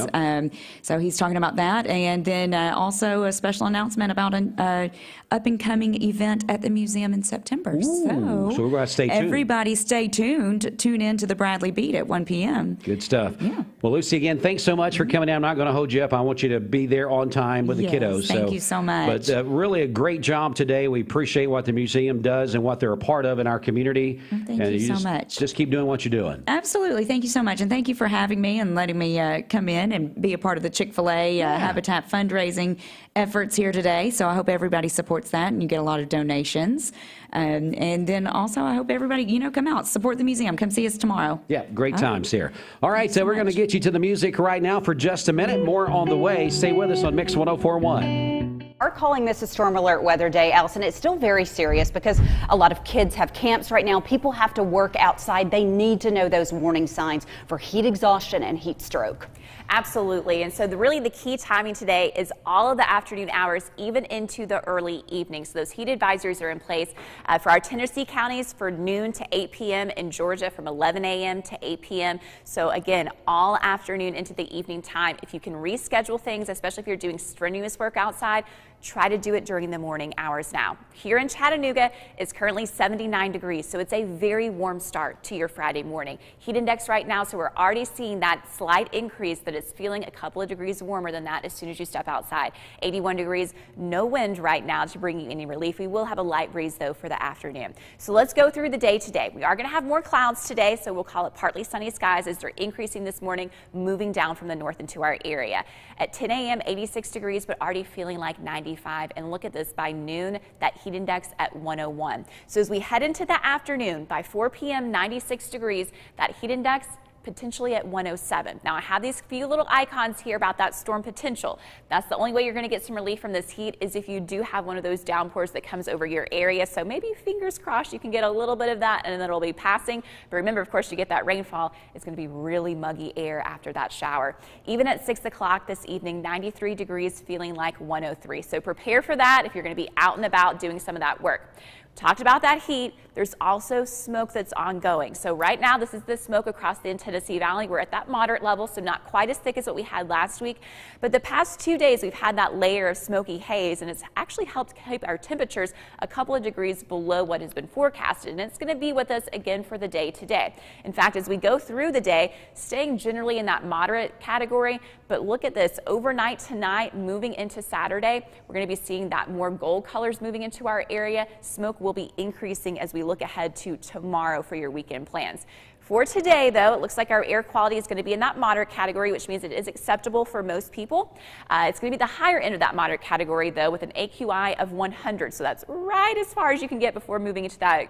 So he's talking about that. And then also a special announcement about an up-and-coming event at the museum in September. So we're going to stay tuned. Everybody stay tuned. Tune in to the Bradley Beat at 1 p.m. Good stuff. Yeah. Well, Lucy, again, thanks so much for coming down. I'm not going to hold you up. I want you to be there on time with the kiddos. Thank you so much. But really a great job today. We appreciate what the museum does and what they're a part of in our community. Thank you so much. Just keep doing what you're doing. Absolutely. Thank you so much. And thank you for having me and letting me come in and be a part of the Chick-Fil-A Habitat fundraising efforts here today. So I hope everybody supports that and you get a lot of donations. And then also I hope everybody, come out, support the museum. Come see us tomorrow. Yeah, great times here. All right, so we're going to get you to the music right now for just a minute. More on the way. Stay with us on Mix 104.1. Are calling this a storm alert weather day, Allison. It's still very serious because a lot of kids have camps right now. People have to work outside. They need to know those warning signs for heat exhaustion and heat stroke. Absolutely. And so really the key timing today is all of the afternoon hours, even into the early evening. So those heat advisories are in place for our Tennessee counties for noon to 8 p.m. in Georgia from 11 a.m. to 8 p.m. So again, all afternoon into the evening time. If you can reschedule things, especially if you're doing strenuous work outside, try to do it during the morning hours now. Here in Chattanooga, it's currently 79 degrees, so it's a very warm start to your Friday morning. Heat index right now, so we're already seeing that slight increase, that it's feeling a couple of degrees warmer than that as soon as you step outside. 81 degrees, no wind right now to bring you any relief. We will have a light breeze, though, for the afternoon. So let's go through the day today. We are going to have more clouds today, so we'll call it partly sunny skies as they're increasing this morning, moving down from the north into our area. At 10 a.m., 86 degrees, but already feeling like 95. And look at this, by noon, that heat index at 101. So as we head into the afternoon, by 4 p.m., 96 degrees, that heat index potentially at 107. Now, I have these few little icons here about that storm potential. That's the only way you're going to get some relief from this heat, is if you do have one of those downpours that comes over your area. So maybe fingers crossed you can get a little bit of that and then it'll be passing. But remember, of course, you get that rainfall, it's going to be really muggy air after that shower. Even at 6 o'clock this evening, 93 degrees, feeling like 103. So prepare for that if you're going to be out and about doing some of that work. Talked about that heat. There's also smoke that's ongoing. So right now, this is the smoke across the Tennessee Valley. We're at that moderate level, so not quite as thick as what we had last week. But the past 2 days, we've had that layer of smoky haze, and it's actually helped keep our temperatures a couple of degrees below what has been forecasted. And it's going to be with us again for the day today. In fact, as we go through the day, staying generally in that moderate category. But look at this, overnight tonight, moving into Saturday, we're going to be seeing that more gold colors moving into our area. Smoke will be increasing as we look ahead to tomorrow for your weekend plans. For today, though, it looks like our air quality is going to be in that moderate category, which means it is acceptable for most people. It's going to be the higher end of that moderate category, though, with an AQI of 100. So that's right as far as you can get before moving into that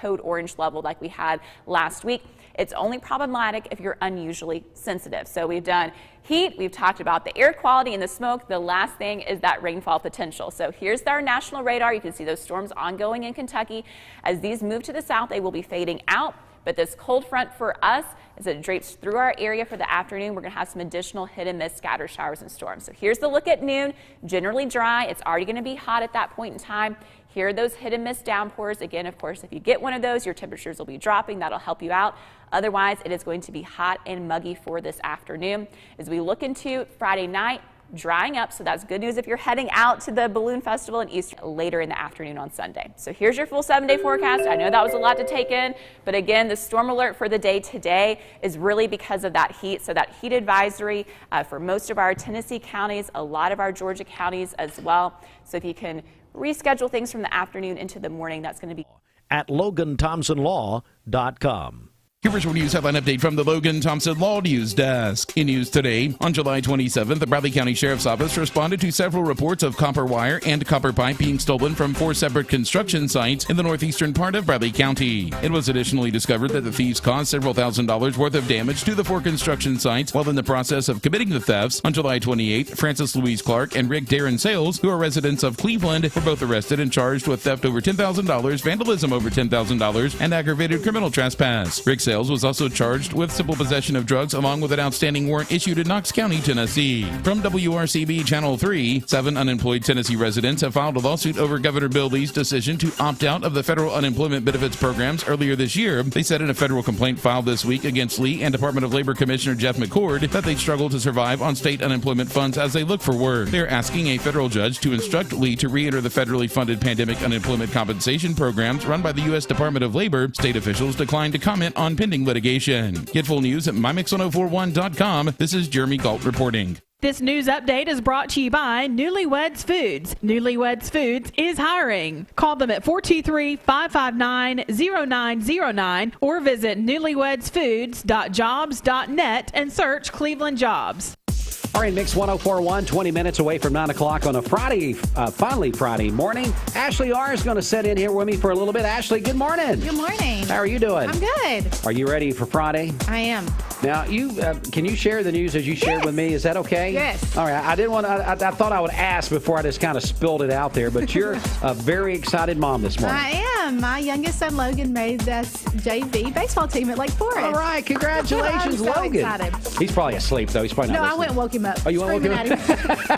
code orange level like we had last week. It's only problematic if you're unusually sensitive. So we've done heat, we've talked about the air quality and the smoke. The last thing is that rainfall potential. So here's our national radar. You can see those storms ongoing in Kentucky. As these move to the south, they will be fading out. But this cold front for us, as it drapes through our area for the afternoon, we're going to have some additional hit and miss scatter showers and storms. So here's the look at noon. Generally dry. It's already going to be hot at that point in time. Here are those hit and miss downpours. Again, of course, if you get one of those, your temperatures will be dropping. That'll help you out. Otherwise, it is going to be hot and muggy for this afternoon. As we look into Friday night, drying up, so that's good news if you're heading out to the Balloon Festival in Easter later in the afternoon on Sunday. So here's your full 7-day forecast. I know that was a lot to take in, but again, the storm alert for the day today is really because of that heat. So that heat advisory for most of our Tennessee counties, a lot of our Georgia counties as well. So if you can reschedule things from the afternoon into the morning, that's going to be at LoganThompsonLaw.com. Here's your news headline update from the Logan Thompson Law News Desk. In news today, on July 27th, the Bradley County Sheriff's Office responded to several reports of copper wire and copper pipe being stolen from 4 separate construction sites in the northeastern part of Bradley County. It was additionally discovered that the thieves caused several $1,000s worth of damage to the 4 construction sites while in the process of committing the thefts. On July 28th, Francis Louise Clark and Rick Darren Sales, who are residents of Cleveland, were both arrested and charged with theft over $10,000, vandalism over $10,000, and aggravated criminal trespass. Rick Sales was also charged with simple possession of drugs along with an outstanding warrant issued in Knox County, Tennessee. From WRCB Channel 3, 7 unemployed Tennessee residents have filed a lawsuit over Governor Bill Lee's decision to opt out of the federal unemployment benefits programs earlier this year. They said in a federal complaint filed this week against Lee and Department of Labor Commissioner Jeff McCord that they struggle to survive on state unemployment funds as they look for work. They're asking a federal judge to instruct Lee to re-enter the federally funded pandemic unemployment compensation programs run by the U.S. Department of Labor. State officials declined to comment on pending litigation. Get full news at mymix1041.com. This is Jeremy Galt reporting. This news update is brought to you by Newlyweds Foods. Newlyweds Foods is hiring. Call them at 423-559-0909 or visit newlywedsfoods.jobs.net and search Cleveland Jobs. All right, Mix 104.1, 20 minutes away from 9 o'clock on a Friday, finally Friday morning. Ashley R. is going to sit in here with me for a little bit. Ashley, good morning. Good morning. How are you doing? I'm good. Are you ready for Friday? I am. Now, can you share the news as you shared with me? Is that okay? Yes. All right. I didn't want. I thought I would ask before I just kind of spilled it out there. But you're a very excited mom this morning. I am. My youngest son Logan made this JV baseball team at Lake Forest. All right. Congratulations, I'm so Logan. Excited. He's probably asleep though. He's probably not. No, listening. I went and woke him up. Oh, you went and woke him up?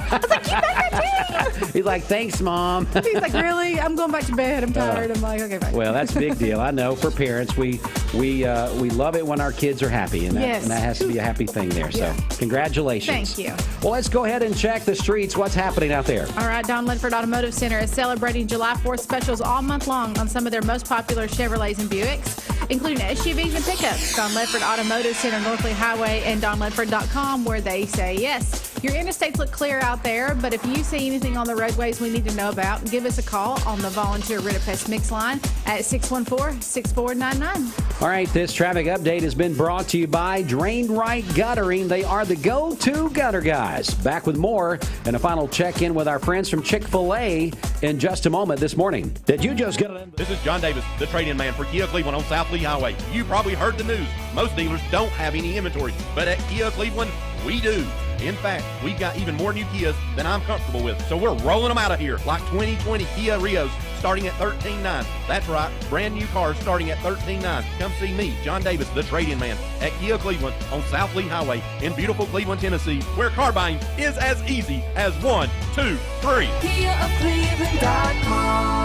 I was like, "You better team." He's like, "Thanks, Mom." He's like, "Really? I'm going back to bed. I'm tired." I'm like, "Okay, fine." Well, that's a big deal. I know for parents, we love it when our kids are happy, and that has to be a happy thing there. So, congratulations. Thank you. Well, let's go ahead and check the streets. What's happening out there? All right, Don Ledford Automotive Center is celebrating July 4th specials all month long on some of their most popular Chevrolets and Buicks, including SUVs and pickups. Don Ledford Automotive Center, Northley Highway, and DonLedford.com, where they say yes. Your interstates look clear out there, but if you see anything on the roadways we need to know about, give us a call on the Volunteer Ritterpest Mix line at 614-6499. All right, this traffic update has been brought to you by Drain Right Guttering. They are the go-to gutter guys. Back with more and a final check-in with our friends from Chick-Fil-A in just a moment this morning. Did you just get it? This is John Davis, the trade-in man for Kia Cleveland on South Lee Highway. You probably heard the news. Most dealers don't have any inventory, but at Kia Cleveland, we do. In fact, we've got even more new Kias than I'm comfortable with, so we're rolling them out of here, like 2020 Kia Rios starting at $13,900. That's right, brand new cars starting at $13,900. Come see me, John Davis, the trade-in man, at Kia Cleveland on South Lee Highway in beautiful Cleveland, Tennessee, where car buying is as easy as 1, 2, 3. KiaofCleveland.com.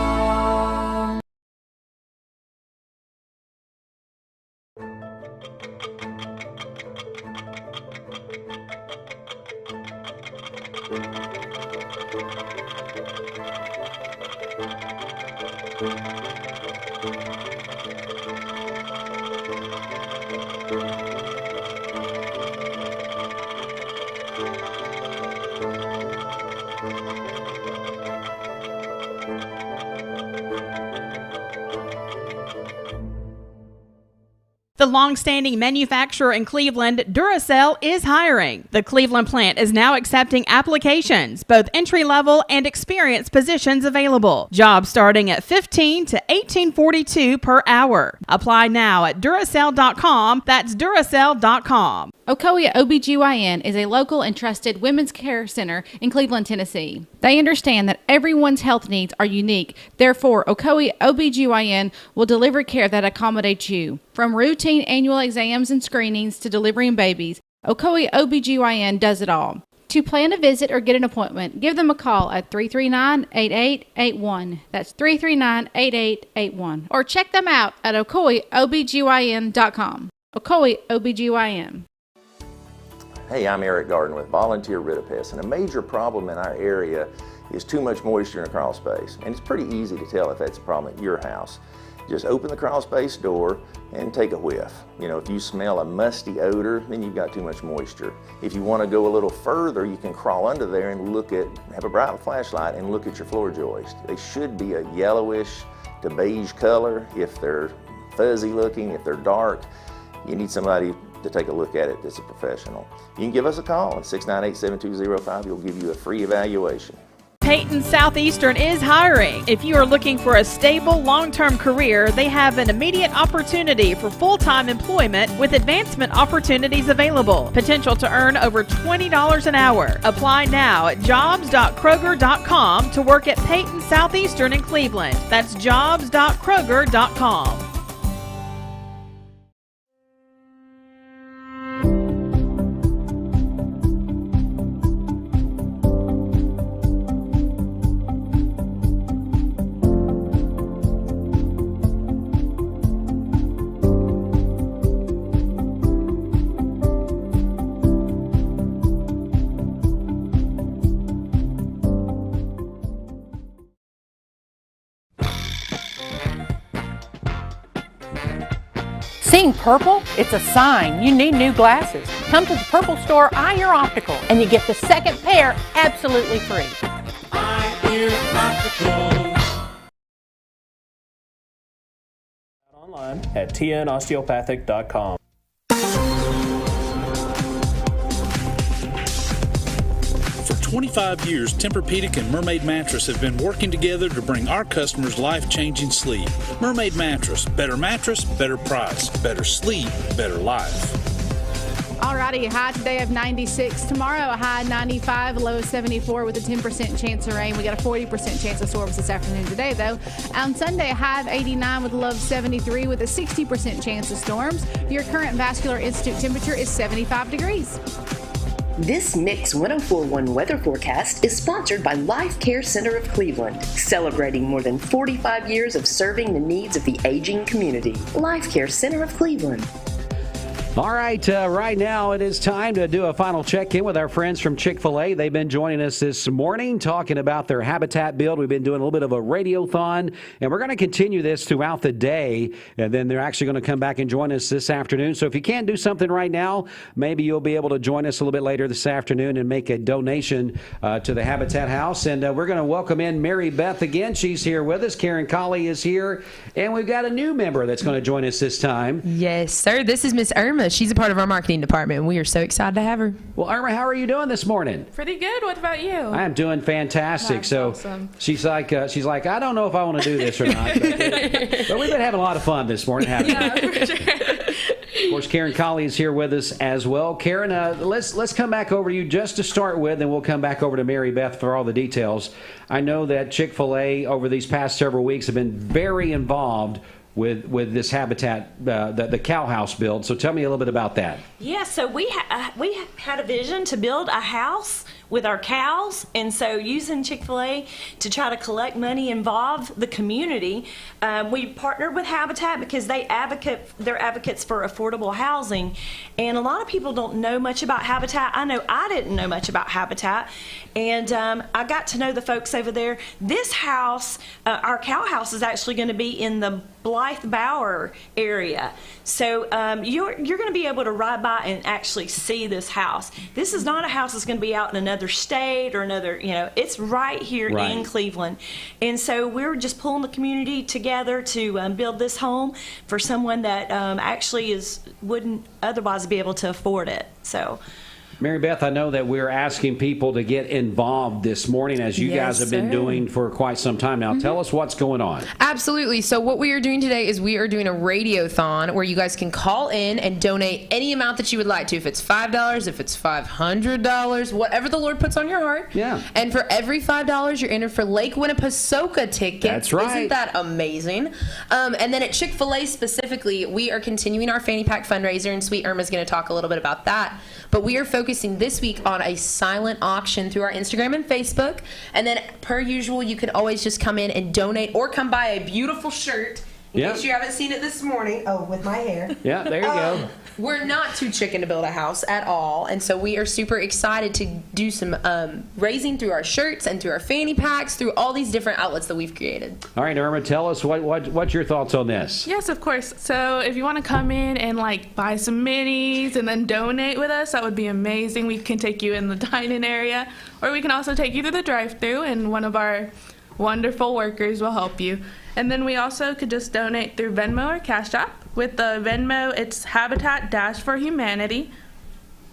The long-standing manufacturer in Cleveland, Duracell, is hiring. The Cleveland plant is now accepting applications, both entry-level and experienced positions available. Jobs starting at $15 to $18.42 per hour. Apply now at Duracell.com. That's Duracell.com. Ocoee OBGYN is a local and trusted women's care center in Cleveland, Tennessee. They understand that everyone's health needs are unique. Therefore, Ocoee OBGYN will deliver care that accommodates you. From routine annual exams and screenings to delivering babies, Ocoee OBGYN does it all. To plan a visit or get an appointment, give them a call at 339-8881. That's 339-8881. Or check them out at OcoeeOBGYN.com. Ocoee OBGYN. Hey, I'm Eric Garden with Volunteer Rid-A-Pest, and a major problem in our area is too much moisture in a crawl space. And it's pretty easy to tell if that's a problem at your house. Just open the crawl space door and take a whiff. You know, if you smell a musty odor, then you've got too much moisture. If you want to go a little further, you can crawl under there and have a bright flashlight and look at your floor joists. They should be a yellowish to beige color. If they're fuzzy looking, if they're dark, you need somebody to take a look at it that's a professional. You can give us a call at 698-7205. We'll give you a free evaluation. Peyton Southeastern is hiring. If you are looking for a stable, long-term career, they have an immediate opportunity for full-time employment with advancement opportunities available. Potential to earn over $20 an hour. Apply now at jobs.kroger.com to work at Peyton Southeastern in Cleveland. That's jobs.kroger.com. Seeing purple? It's a sign you need new glasses. Come to the Purple Store, Eye Ear Optical, and you get the second pair absolutely free. Eye Ear Optical. Online at tnosteopathic.com. For 25 years, Tempur-Pedic and Mermaid Mattress have been working together to bring our customers life-changing sleep. Mermaid Mattress, better price, better sleep, better life. Alrighty, a high today of 96. Tomorrow, a high 95, a low of 74 with a 10% chance of rain. We got a 40% chance of storms this afternoon today, though. On Sunday, a high of 89 with a low of 73 with a 60% chance of storms. Your current Vascular Institute temperature is 75 degrees. This Mix 1041 weather forecast is sponsored by Life Care Center of Cleveland, celebrating more than 45 years of serving the needs of the aging community. Life Care Center of Cleveland. All right, right now it is time to do a final check-in with our friends from Chick-Fil-A. They've been joining us this morning talking about their habitat build. We've been doing a little bit of a radiothon, and we're going to continue this throughout the day, and then they're actually going to come back and join us this afternoon. So if you can't do something right now, maybe you'll be able to join us a little bit later this afternoon and make a donation to the Habitat House. And we're going to welcome in Mary Beth again. She's here with us. Karen Colley is here, and we've got a new member that's going to join us this time. Yes, sir. This is Miss Irma. She's a part of our marketing department, and we are so excited to have her. Well, Irma, how are you doing this morning? Pretty good. What about you? I'm doing fantastic. That's so awesome. she's like, I don't know if I want to do this or not. But we've been having a lot of fun this morning, haven't we? Yeah, for sure. Of course, Karen Colley is here with us as well. Karen, let's come back over to you just to start with, and we'll come back over to Mary Beth for all the details. I know that Chick-fil-A over these past several weeks have been very involved with this habitat, the cow house build. So tell me a little bit about that. Yeah, so we had a vision to build a house with our cows, and so using Chick-fil-A to try to collect money, involve the community. We partnered with Habitat because they're advocates for affordable housing, and a lot of people don't know much about Habitat. I know I didn't know much about Habitat, and I got to know the folks over there. This house, our cow house, is actually going to be in the Blythe Bower area. So you're going to be able to ride by and actually see this house. This is not a house that's going to be out in another state or another, it's right here in Cleveland. And so we're just pulling the community together to build this home for someone that actually wouldn't otherwise be able to afford it. So. Mary Beth, I know that we're asking people to get involved this morning, as you guys have been doing for quite some time now. Tell us what's going on. Absolutely. So what we are doing today is we are doing a radiothon where you guys can call in and donate any amount that you would like to. If it's $5, if it's $500, whatever the Lord puts on your heart. Yeah. And for every $5, you're entered for Lake Winnipesaukee tickets. That's right. Isn't that amazing? And then at Chick-Fil-A specifically, we are continuing our fanny pack fundraiser, and Sweet Irma's going to talk a little bit about that. But we are focusing this week on a silent auction through our Instagram and Facebook. And then, per usual, you can always just come in and donate or come buy a beautiful shirt. In case you haven't seen it this morning. Oh, with my hair. Yeah, there you go. We're not too chicken to build a house at all. And so we are super excited to do some raising through our shirts and through our fanny packs, through all these different outlets that we've created. All right, Irma, tell us what's your thoughts on this? Yes, of course. So if you want to come in and buy some minis and then donate with us, that would be amazing. We can take you in the dining area, or we can also take you to the drive-thru, and one of our wonderful workers will help you. And then we also could just donate through Venmo or Cash App. With the Venmo, it's Habitat-for-Humanity.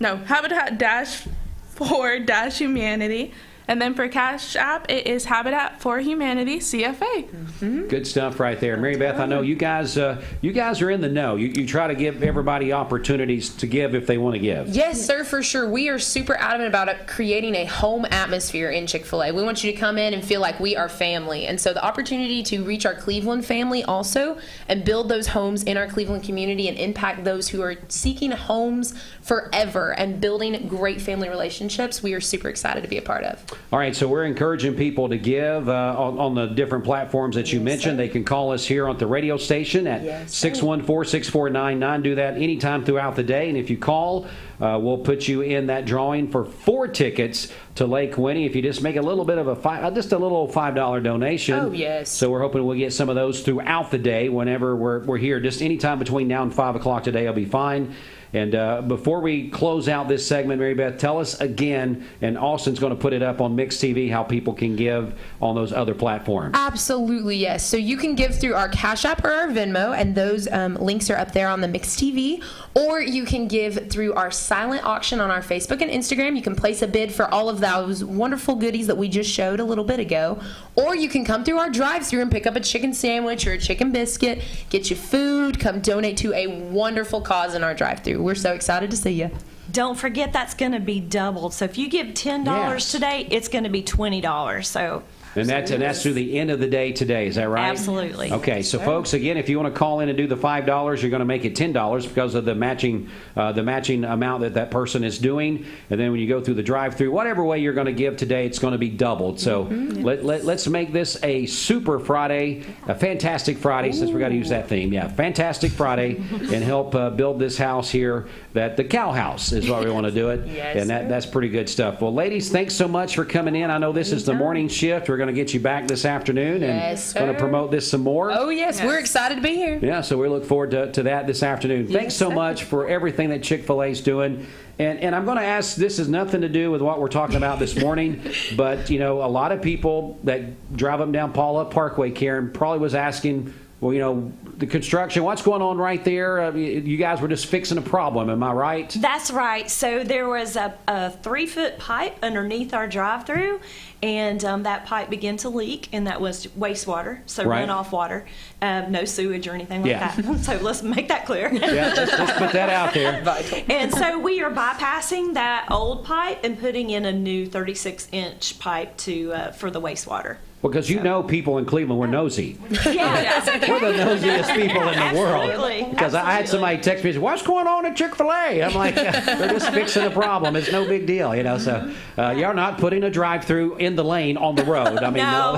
No, Habitat-for-Humanity. And then for Cash App, it is Habitat for Humanity CFA. Mm-hmm. Good stuff right there. Mary Beth, I know you guys are in the know. You try to give everybody opportunities to give if they want to give. Yes, sir, for sure. We are super adamant about creating a home atmosphere in Chick-fil-A. We want you to come in and feel like we are family. And so the opportunity to reach our Cleveland family also and build those homes in our Cleveland community and impact those who are seeking homes forever and building great family relationships, we are super excited to be a part of. All right, so we're encouraging people to give on the different platforms that you mentioned. They can call us here on the radio station at 614-6499. Do that anytime throughout the day. And if you call, we'll put you in that drawing for 4 tickets to Lake Winnie if you just make a little bit of just a little $5 donation. Oh, yes. So we're hoping we'll get some of those throughout the day whenever we're here. Just anytime between now and 5 o'clock today will be fine. And before we close out this segment, Mary Beth, tell us again, and Austin's going to put it up on Mix TV, how people can give on those other platforms. Absolutely, yes. So you can give through our Cash App or our Venmo, and those links are up there on the Mix TV. Or you can give through our silent auction on our Facebook and Instagram. You can place a bid for all of those wonderful goodies that we just showed a little bit ago. Or you can come through our drive-thru and pick up a chicken sandwich or a chicken biscuit, get you food, come donate to a wonderful cause in our drive-thru. We're so excited to see you. Don't forget that's going to be doubled. So if you give $10 today, it's going to be $20. So. And that's through the end of the day today. Is that right? Absolutely. Okay, so folks, again, if you want to call in and do the $5, you're going to make it $10 because of the matching amount that person is doing. And then when you go through the drive-thru, whatever way you're going to give today, it's going to be doubled. So let's make this a super Friday, a fantastic Friday, since we're going to use that theme. Yeah, fantastic Friday, and help build this house here. That the Cow House is what we want to do it. Yes, and that's pretty good stuff. Well, ladies, thanks so much for coming in. I know this is the morning shift. We're going to get you back this afternoon and going to promote this some more. Oh, yes. We're excited to be here. Yeah, so we look forward to that this afternoon. Thanks so much for everything that Chick-fil-A is doing. And I'm going to ask, this has nothing to do with what we're talking about this morning, but, a lot of people that drive up and down Paula Parkway, Karen, probably was asking, well, the construction, what's going on right there? You guys were just fixing a problem, am I right? That's right. So there was a 3-foot pipe underneath our drive-thru, and that pipe began to leak, and that was wastewater, so runoff water, no sewage or anything like that. So let's make that clear. Yeah, let's put that out there. And so we are bypassing that old pipe and putting in a new 36-inch pipe for the wastewater. Because people in Cleveland were nosy. Yeah. We're the nosiest people in the world. Absolutely. Because I had somebody text me and say, what's going on at Chick-fil-A? I'm like, they're just fixing a problem. It's no big deal, So you're not putting a drive-through in the lane on the road. I mean, no.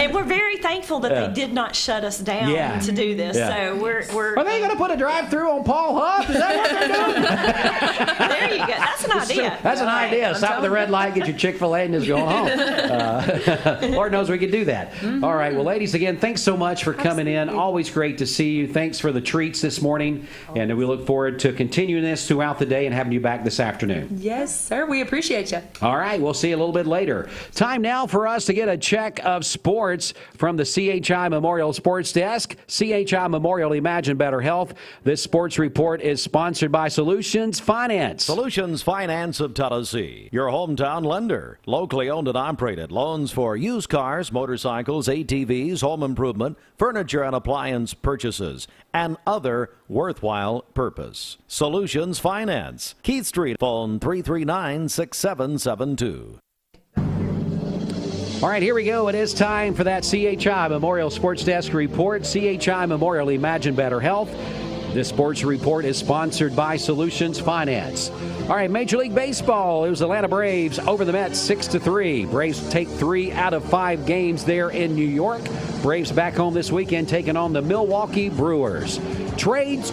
And we're very thankful that they did not shut us down to do this. So we're Are they going to put a drive-through on Paul Huff? Is that what they're doing? There you go. That's an idea. That's an idea. Stop at the red light, get your Chick-fil-A, and just go home. Lord knows we could do that. All right. Well, ladies, again, thanks so much for coming in. Always great to see you. Thanks for the treats this morning. And we look forward to continuing this throughout the day and having you back this afternoon. Yes, sir. We appreciate you. All right. We'll see you a little bit later. Time now for us to get a check of sports from the CHI Memorial Sports Desk. CHI Memorial, Imagine Better Health. This sports report is sponsored by Solutions Finance. Solutions Finance of Tennessee, your hometown lender. Locally owned and operated. Loans for used cars, motorcycles, ATVs, home improvement, furniture and appliance purchases, and other worthwhile purpose. Solutions Finance. Keith Street, phone 339-6772. All right, here we go. It is time for that CHI Memorial Sports Desk report. CHI Memorial, Imagine Better Health. This sports report is sponsored by Solutions Finance. All right, Major League Baseball. It was Atlanta Braves over the Mets 6-3. Braves take 3 out of 5 games there in New York. Braves back home this weekend taking on the Milwaukee Brewers. Trades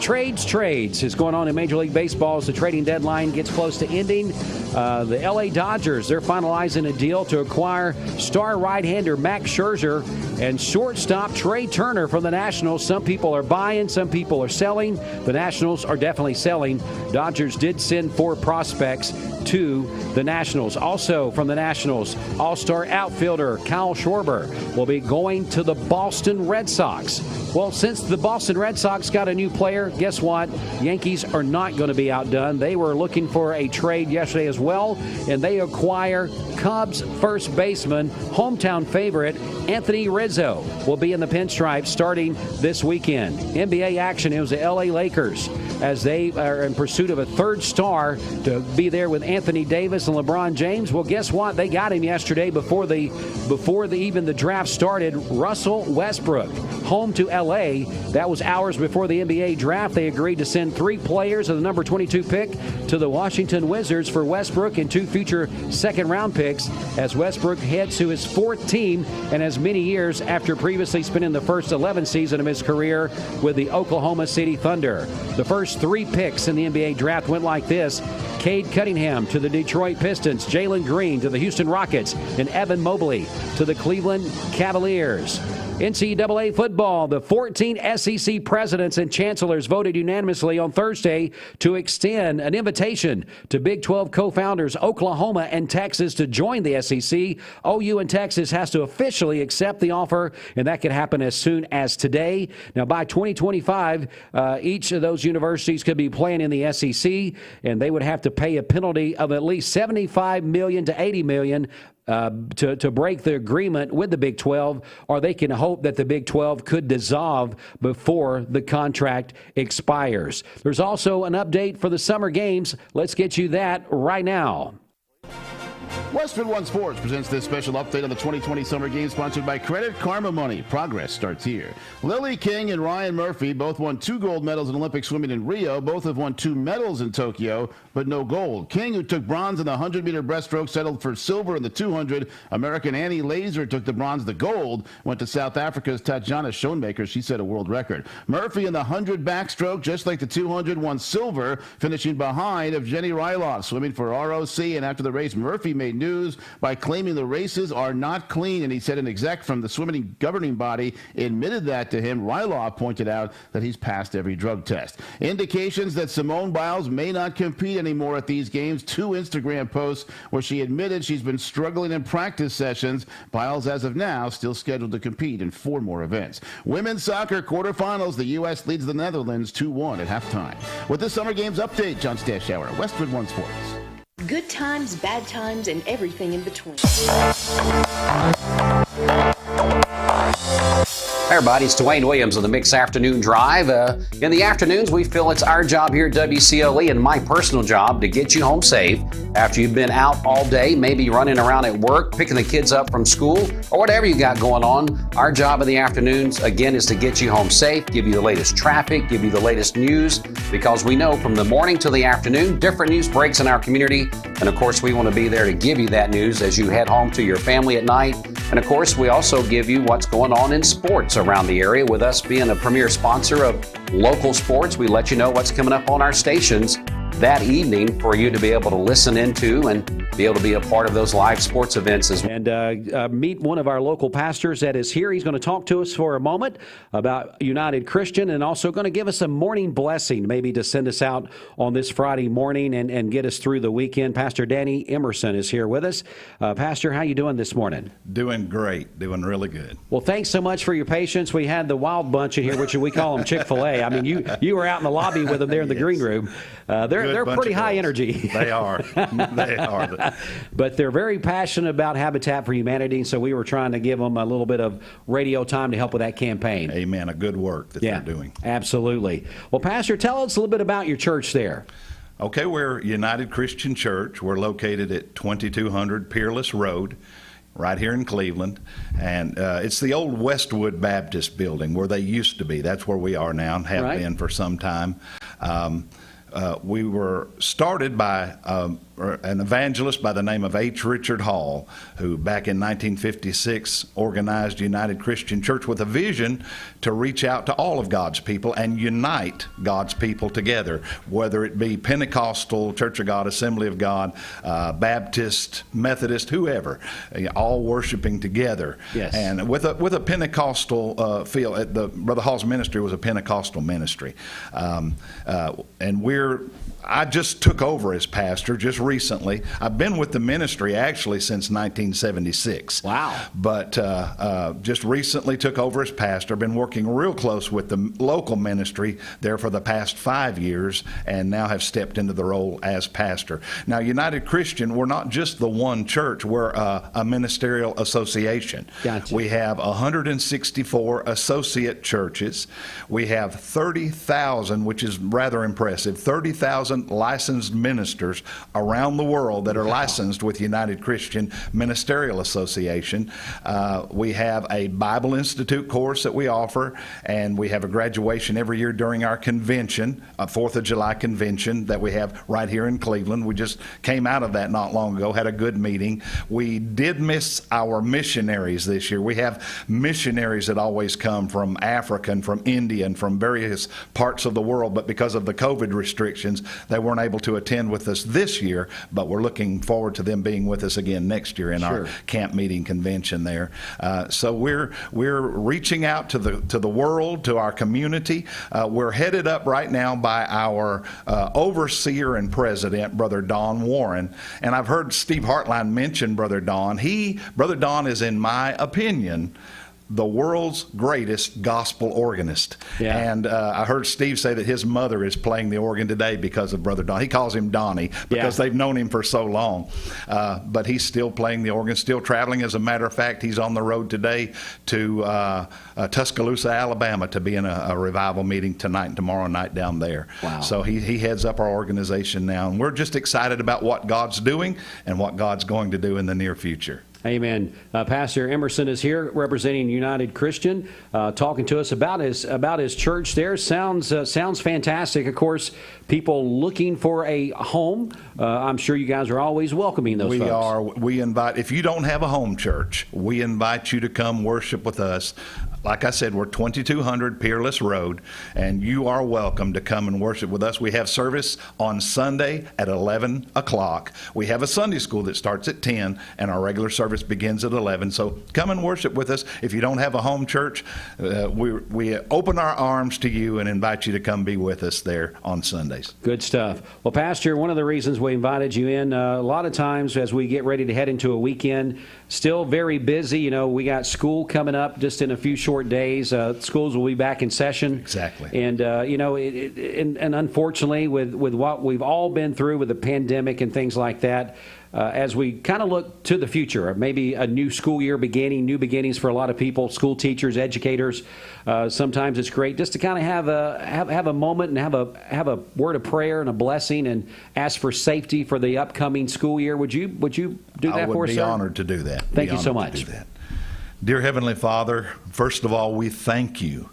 is going on in Major League Baseball as the trading deadline gets close to ending. The LA Dodgers, they're finalizing a deal to acquire star right-hander Max Scherzer and shortstop Trey Turner from the Nationals. Some people are buying, some people are selling. The Nationals are definitely selling. Dodgers did send 4 prospects to the Nationals. Also from the Nationals, all-star outfielder Kyle Schwarber will be going to the Boston Red Sox. Well, since the Boston Red Sox got a new player, guess what? Yankees are not going to be outdone. They were looking for a trade yesterday as well, and they acquire Cubs first baseman, hometown favorite, Anthony Rizzo will be in the pinstripes starting this weekend. NBA action, it was the LA Lakers as they are in pursuit of a third star to be there with Anthony Davis and LeBron James. Well, guess what? They got him yesterday before even the draft started. Russell Westbrook, home to LA. That was hours before the NBA draft. They agreed to send 3 players of the number 22 pick to the Washington Wizards for Westbrook and 2 future second-round picks as Westbrook heads to his 4th team and has many years after previously spending the first 11 season of his career with the Oklahoma City Thunder. The first 3 picks in the NBA draft went like this. Cade Cunningham to the Detroit Pistons, Jalen Green to the Houston Rockets, and Evan Mobley to the Cleveland Cavaliers. NCAA football, the 14 SEC presidents and chancellors voted unanimously on Thursday to extend an invitation to Big 12 co-founders Oklahoma and Texas to join the SEC. OU and Texas has to officially accept the offer, and that could happen as soon as today. Now, by 2025, each of those universities could be playing in the SEC, and they would have to pay a penalty of at least $75 million to $80 million to break the agreement with the Big 12, or they can hope that the Big 12 could dissolve before the contract expires. There's also an update for the summer games. Let's get you that right now. Westwood One Sports presents this special update on the 2020 Summer Games sponsored by Credit Karma Money. Progress starts here. Lily King and Ryan Murphy both won 2 gold medals in Olympic swimming in Rio. Both have won 2 medals in Tokyo, but no gold. King, who took bronze in the 100-meter breaststroke, settled for silver in the 200. American Annie Laser took the bronze. The gold went to South Africa's Tatjana Schoenmaker. She set a world record. Murphy in the 100 backstroke, just like the 200, won silver, finishing behind of Jenny Ryloff, swimming for ROC. And after the race, Murphy made news by claiming the races are not clean, and he said an exec from the swimming governing body admitted that to him. Ryloff pointed out that he's passed every drug test. Indications that Simone Biles may not compete anymore at these games. 2 Instagram posts where she admitted she's been struggling in practice sessions. Biles, as of now, still scheduled to compete in 4 more events. Women's soccer quarterfinals. The U.S. leads the Netherlands 2-1 at halftime. With the Summer Games update, John Stashower, Westwood One Sports. Good times, bad times, and everything in between. Hey everybody, it's Dwayne Williams of the Mix Afternoon Drive. In the afternoons, we feel it's our job here at WCLE and my personal job to get you home safe after you've been out all day, maybe running around at work, picking the kids up from school, or whatever you got going on. Our job in the afternoons, again, is to get you home safe, give you the latest traffic, give you the latest news, because we know from the morning to the afternoon, different news breaks in our community. And of course, we want to be there to give you that news as you head home to your family at night And of course, we also give you what's going on in sports around the area. With us being a premier sponsor of local sports, we let you know what's coming up on our stations that evening for you to be able to listen into and be able to be a part of those live sports events as well. And meet one of our local pastors that is here. He's going to talk to us for a moment about United Christian and also going to give us a morning blessing, maybe to send us out on this Friday morning and get us through the weekend. Pastor Danny Emerson is here with us. Pastor, how you doing this morning? Doing great. Doing really good. Well, thanks so much for your patience. We had the wild bunch in here, which we call them Chick-Fil-A. I mean, you were out in the lobby with them there in the green room. They're pretty high energy. They are. They are. But they're very passionate about Habitat for Humanity, so we were trying to give them a little bit of radio time to help with that campaign. Amen. A good work that they're doing. Absolutely. Well, Pastor, tell us a little bit about your church there. Okay, we're United Christian Church. We're located at 2200 Peerless Road, right here in Cleveland. And it's the old Westwood Baptist building where they used to be. That's where we are now and have been for some time. We were started by an evangelist by the name of H. Richard Hall, who back in 1956 organized United Christian Church with a vision to reach out to all of God's people and unite God's people together, whether it be Pentecostal, Church of God, Assembly of God, Baptist, Methodist, whoever, all worshiping together. Yes. And with a Pentecostal feel, Brother Hall's ministry was a Pentecostal ministry. And I just took over as pastor just recently. I've been with the ministry actually since 1976. Wow. But just recently took over as pastor. Been working real close with the local ministry there for the past 5 years and now have stepped into the role as pastor. Now, United Christian, we're not just the one church. We're a ministerial association. Gotcha. We have 164 associate churches. We have 30,000, which is rather impressive, 30,000 licensed ministers around the world that are licensed with United Christian Ministerial Association. We have a Bible Institute course that we offer, and we have a graduation every year during our convention, a 4th of July convention that we have right here in Cleveland. We just came out of that not long ago, had a good meeting. We did miss our missionaries this year. We have missionaries that always come from Africa and from India and from various parts of the world, but because of the COVID restrictions, they weren't able to attend with us this year, but we're looking forward to them being with us again next year in our camp meeting convention there. So we're reaching out to the world, to our community. We're headed up right now by our overseer and president, Brother Don Warren. And I've heard Steve Hartline mention Brother Don. Brother Don is, in my opinion, the world's greatest gospel organist. Yeah. And I heard Steve say that his mother is playing the organ today because of Brother Don. He calls him Donnie because they've known him for so long. But he's still playing the organ, still traveling. As a matter of fact, he's on the road today to Tuscaloosa, Alabama to be in a revival meeting tonight and tomorrow night down there. Wow. So he heads up our organization now. And we're just excited about what God's doing and what God's going to do in the near future. Amen. Pastor Emerson is here representing United Christian, talking to us about his church there. Sounds fantastic. Of course, people looking for a home, I'm sure you guys are always welcoming those folks. We invite, if you don't have a home church, we invite you to come worship with us. Like I said, we're 2200 Peerless Road, and you are welcome to come and worship with us. We have service on Sunday at 11 o'clock. We have a Sunday school that starts at 10, and our regular service begins at 11. So come and worship with us. If you don't have a home church, we open our arms to you and invite you to come be with us there on Sundays. Good stuff. Well, Pastor, one of the reasons we invited you in, a lot of times as we get ready to head into a weekend, still very busy. You know, we got school coming up just in a few short days. Schools will be back in session. Exactly. And, you know, and unfortunately, with what we've all been through with the pandemic and things like that, as we kind of look to the future, maybe a new school year beginning, new beginnings for a lot of people, school teachers, educators. Sometimes it's great just to kind of have a moment and have a word of prayer and a blessing and ask for safety for the upcoming school year. Would you do that for us, sir? I would be honored to do that. Thank you so much. Dear Heavenly Father, first of all, we thank you.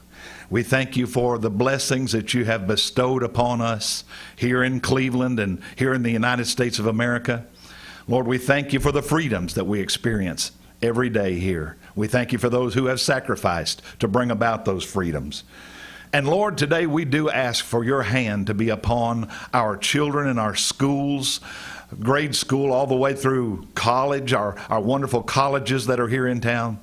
We thank you for the blessings that you have bestowed upon us here in Cleveland and here in the United States of America. Lord, we thank you for the freedoms that we experience every day here. We thank you for those who have sacrificed to bring about those freedoms. And Lord, today we do ask for your hand to be upon our children in our schools, grade school all the way through college, our wonderful colleges that are here in town.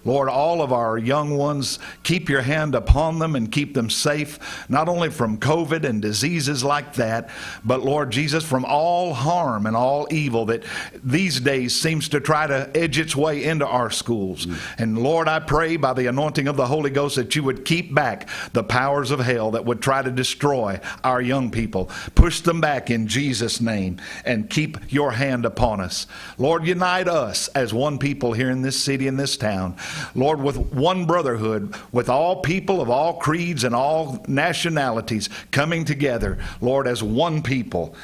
Lord, all of our young ones, keep your hand upon them and keep them safe, not only from COVID and diseases like that, but Lord Jesus, from all harm and all evil that these days seems to try to edge its way into our schools. And Lord, I pray by the anointing of the Holy Ghost that you would keep back the powers of hell that would try to destroy our young people. Push them back in Jesus' name and keep your hand upon us. Lord, unite us as one people here in this city, in this town. Lord, with one brotherhood, with all people of all creeds and all nationalities coming together, Lord, as one people.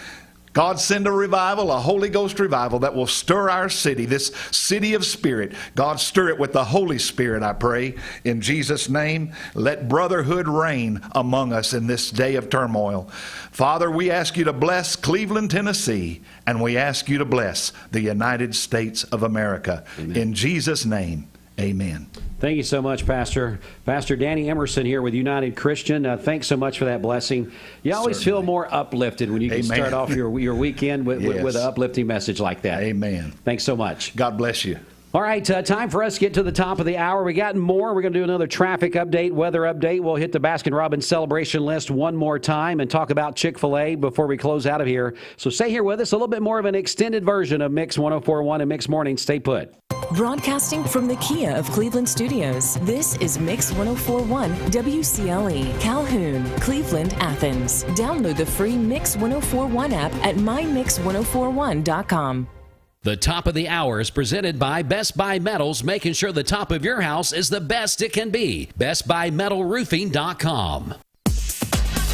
God, send a revival, a Holy Ghost revival that will stir our city, this city of spirit. God, stir it with the Holy Spirit, I pray. In Jesus' name, let brotherhood reign among us in this day of turmoil. Father, we ask you to bless Cleveland, Tennessee, and we ask you to bless the United States of America. Amen. In Jesus' name. Amen. Thank you so much, Pastor. Pastor Danny Emerson here with United Christian. Thanks so much for that blessing. You always feel more uplifted when you can start off your weekend with an uplifting message like that. Amen. Thanks so much. God bless you. All right, time for us to get to the top of the hour. We got more. We're going to do another traffic update, weather update. We'll hit the Baskin-Robbins celebration list one more time and talk about Chick-Fil-A before we close out of here. So stay here with us. A little bit more of an extended version of Mix 104.1 and Mix Morning. Stay put. Broadcasting from the Kia of Cleveland Studios, this is Mix 104.1 WCLE, Calhoun, Cleveland, Athens. Download the free Mix 104.1 app at mymix1041.com. The top of the hour is presented by Best Buy Metals, making sure the top of your house is the best it can be. BestBuyMetalRoofing.com.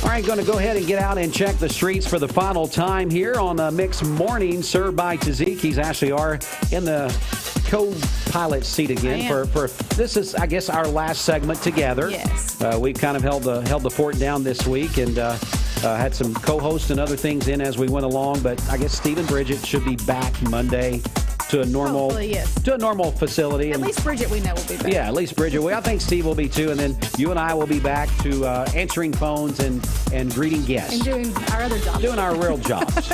All right, going to go ahead and get out and check the streets for the final time here on Mix Morning, served by Tzatziki's. Ashley R. in the co-pilot seat again for this is, I guess, our last segment together. Yes. We kind of held the fort down this week and had some co-hosts and other things in as we went along. But I guess Steve and Bridget should be back Monday to a normal facility. At least Bridget we know will be back. Yeah, at least Bridget. I think Steve will be too, and then you and I will be back to answering phones and greeting guests. And doing our other jobs. Doing our real jobs.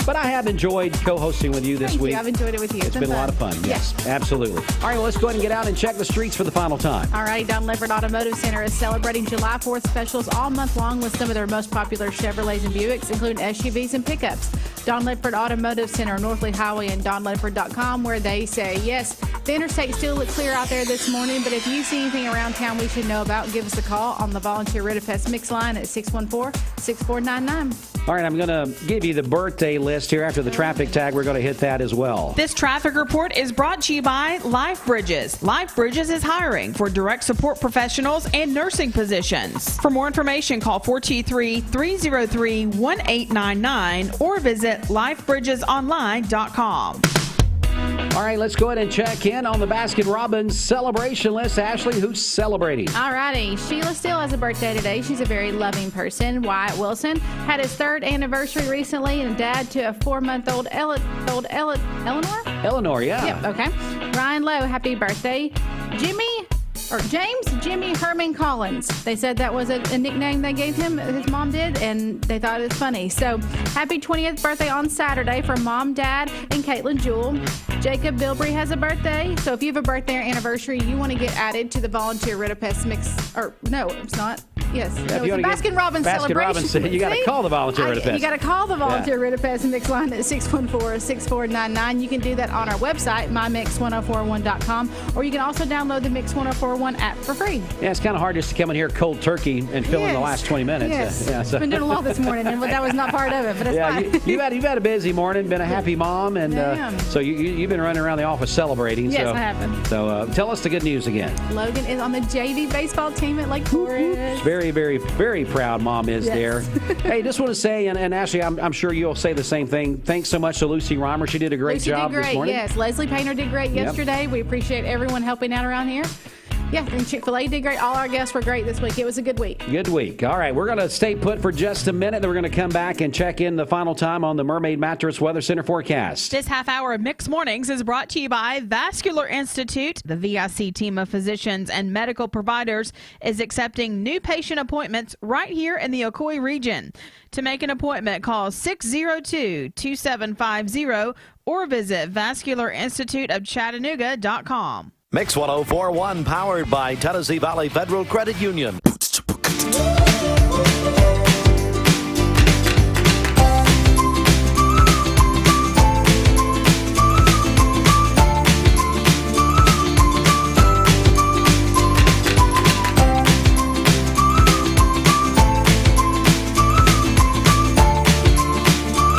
But I have enjoyed co-hosting with you this week. I've enjoyed it with you. It's been a lot of fun. Yes, absolutely. All right, well, let's go ahead and get out and check the streets for the final time. All right, Don Leopard Automotive Center is celebrating July 4th specials all month long with some of their most popular Chevrolets and Buicks, including SUVs and pickups. Don Leopard Automotive Center, North Lee Highway, and DonLeopard.com, where they say, yes, the interstate still looks clear out there this morning, but if you see anything around town we should know about, give us a call on the Volunteer Ridafest Mix line at 614-6499. All right, I'm going to give you the birthday list here after the traffic tag. We're going to hit that as well. This traffic report is brought to you by Life Bridges. Life Bridges is hiring for direct support professionals and nursing positions. For more information, call 423-303-1899 or visit lifebridgesonline.com. All right, let's go ahead and check in on the Baskin-Robbins celebration list. Ashley, who's celebrating? All righty. Sheila Steele has a birthday today. She's a very loving person. Wyatt Wilson had his 3rd anniversary recently and dad to a 4-month-old Eleanor? Eleanor, yeah. Yep, okay. Ryan Lowe, happy birthday. James Jimmy Herman Collins. They said that was a nickname they gave him, his mom did, and they thought it was funny. So, happy 20th birthday on Saturday from Mom, Dad, and Caitlin Jewell. Jacob Bilbrey has a birthday. So, if you have a birthday or anniversary, you want to get added to the Volunteer Ridafest Mix. Or, no, it's not. Yes. Yeah, no, it's the Baskin-Robbins celebration. You got to call the Volunteer Ridafest. You got to call the Volunteer Ridafest Mix line at 614-6499. You can do that on our website, mymix1041.com, or you can also download the Mix 1041 app for free. Yeah, it's kind of hard just to come in here cold turkey and fill in the last 20 minutes. Yes. So. Been doing a lot this morning, and that was not part of it, but it's fine. You've had a busy morning, been a happy mom, and so you've been running around the office celebrating. Yes, I have been. So tell us the good news again. Logan is on the JV baseball team at Lake Forest. Very, very, very proud mom is there. Hey, just want to say, and Ashley, I'm sure you'll say the same thing. Thanks so much to Lucy Reimer. She did a great job this morning. Yes, Leslie Painter did great yesterday. We appreciate everyone helping out around here. Yeah, and Chick-Fil-A did great. All our guests were great this week. It was a good week. Good week. All right, we're going to stay put for just a minute. Then we're going to come back and check in the final time on the Mermaid Mattress Weather Center forecast. This half hour of Mixed Mornings is brought to you by Vascular Institute. The VIC team of physicians and medical providers is accepting new patient appointments right here in the Ocoee region. To make an appointment, call 602-2750 or visit vascularinstituteofchattanooga.com. Mix 104.1 powered by Tennessee Valley Federal Credit Union.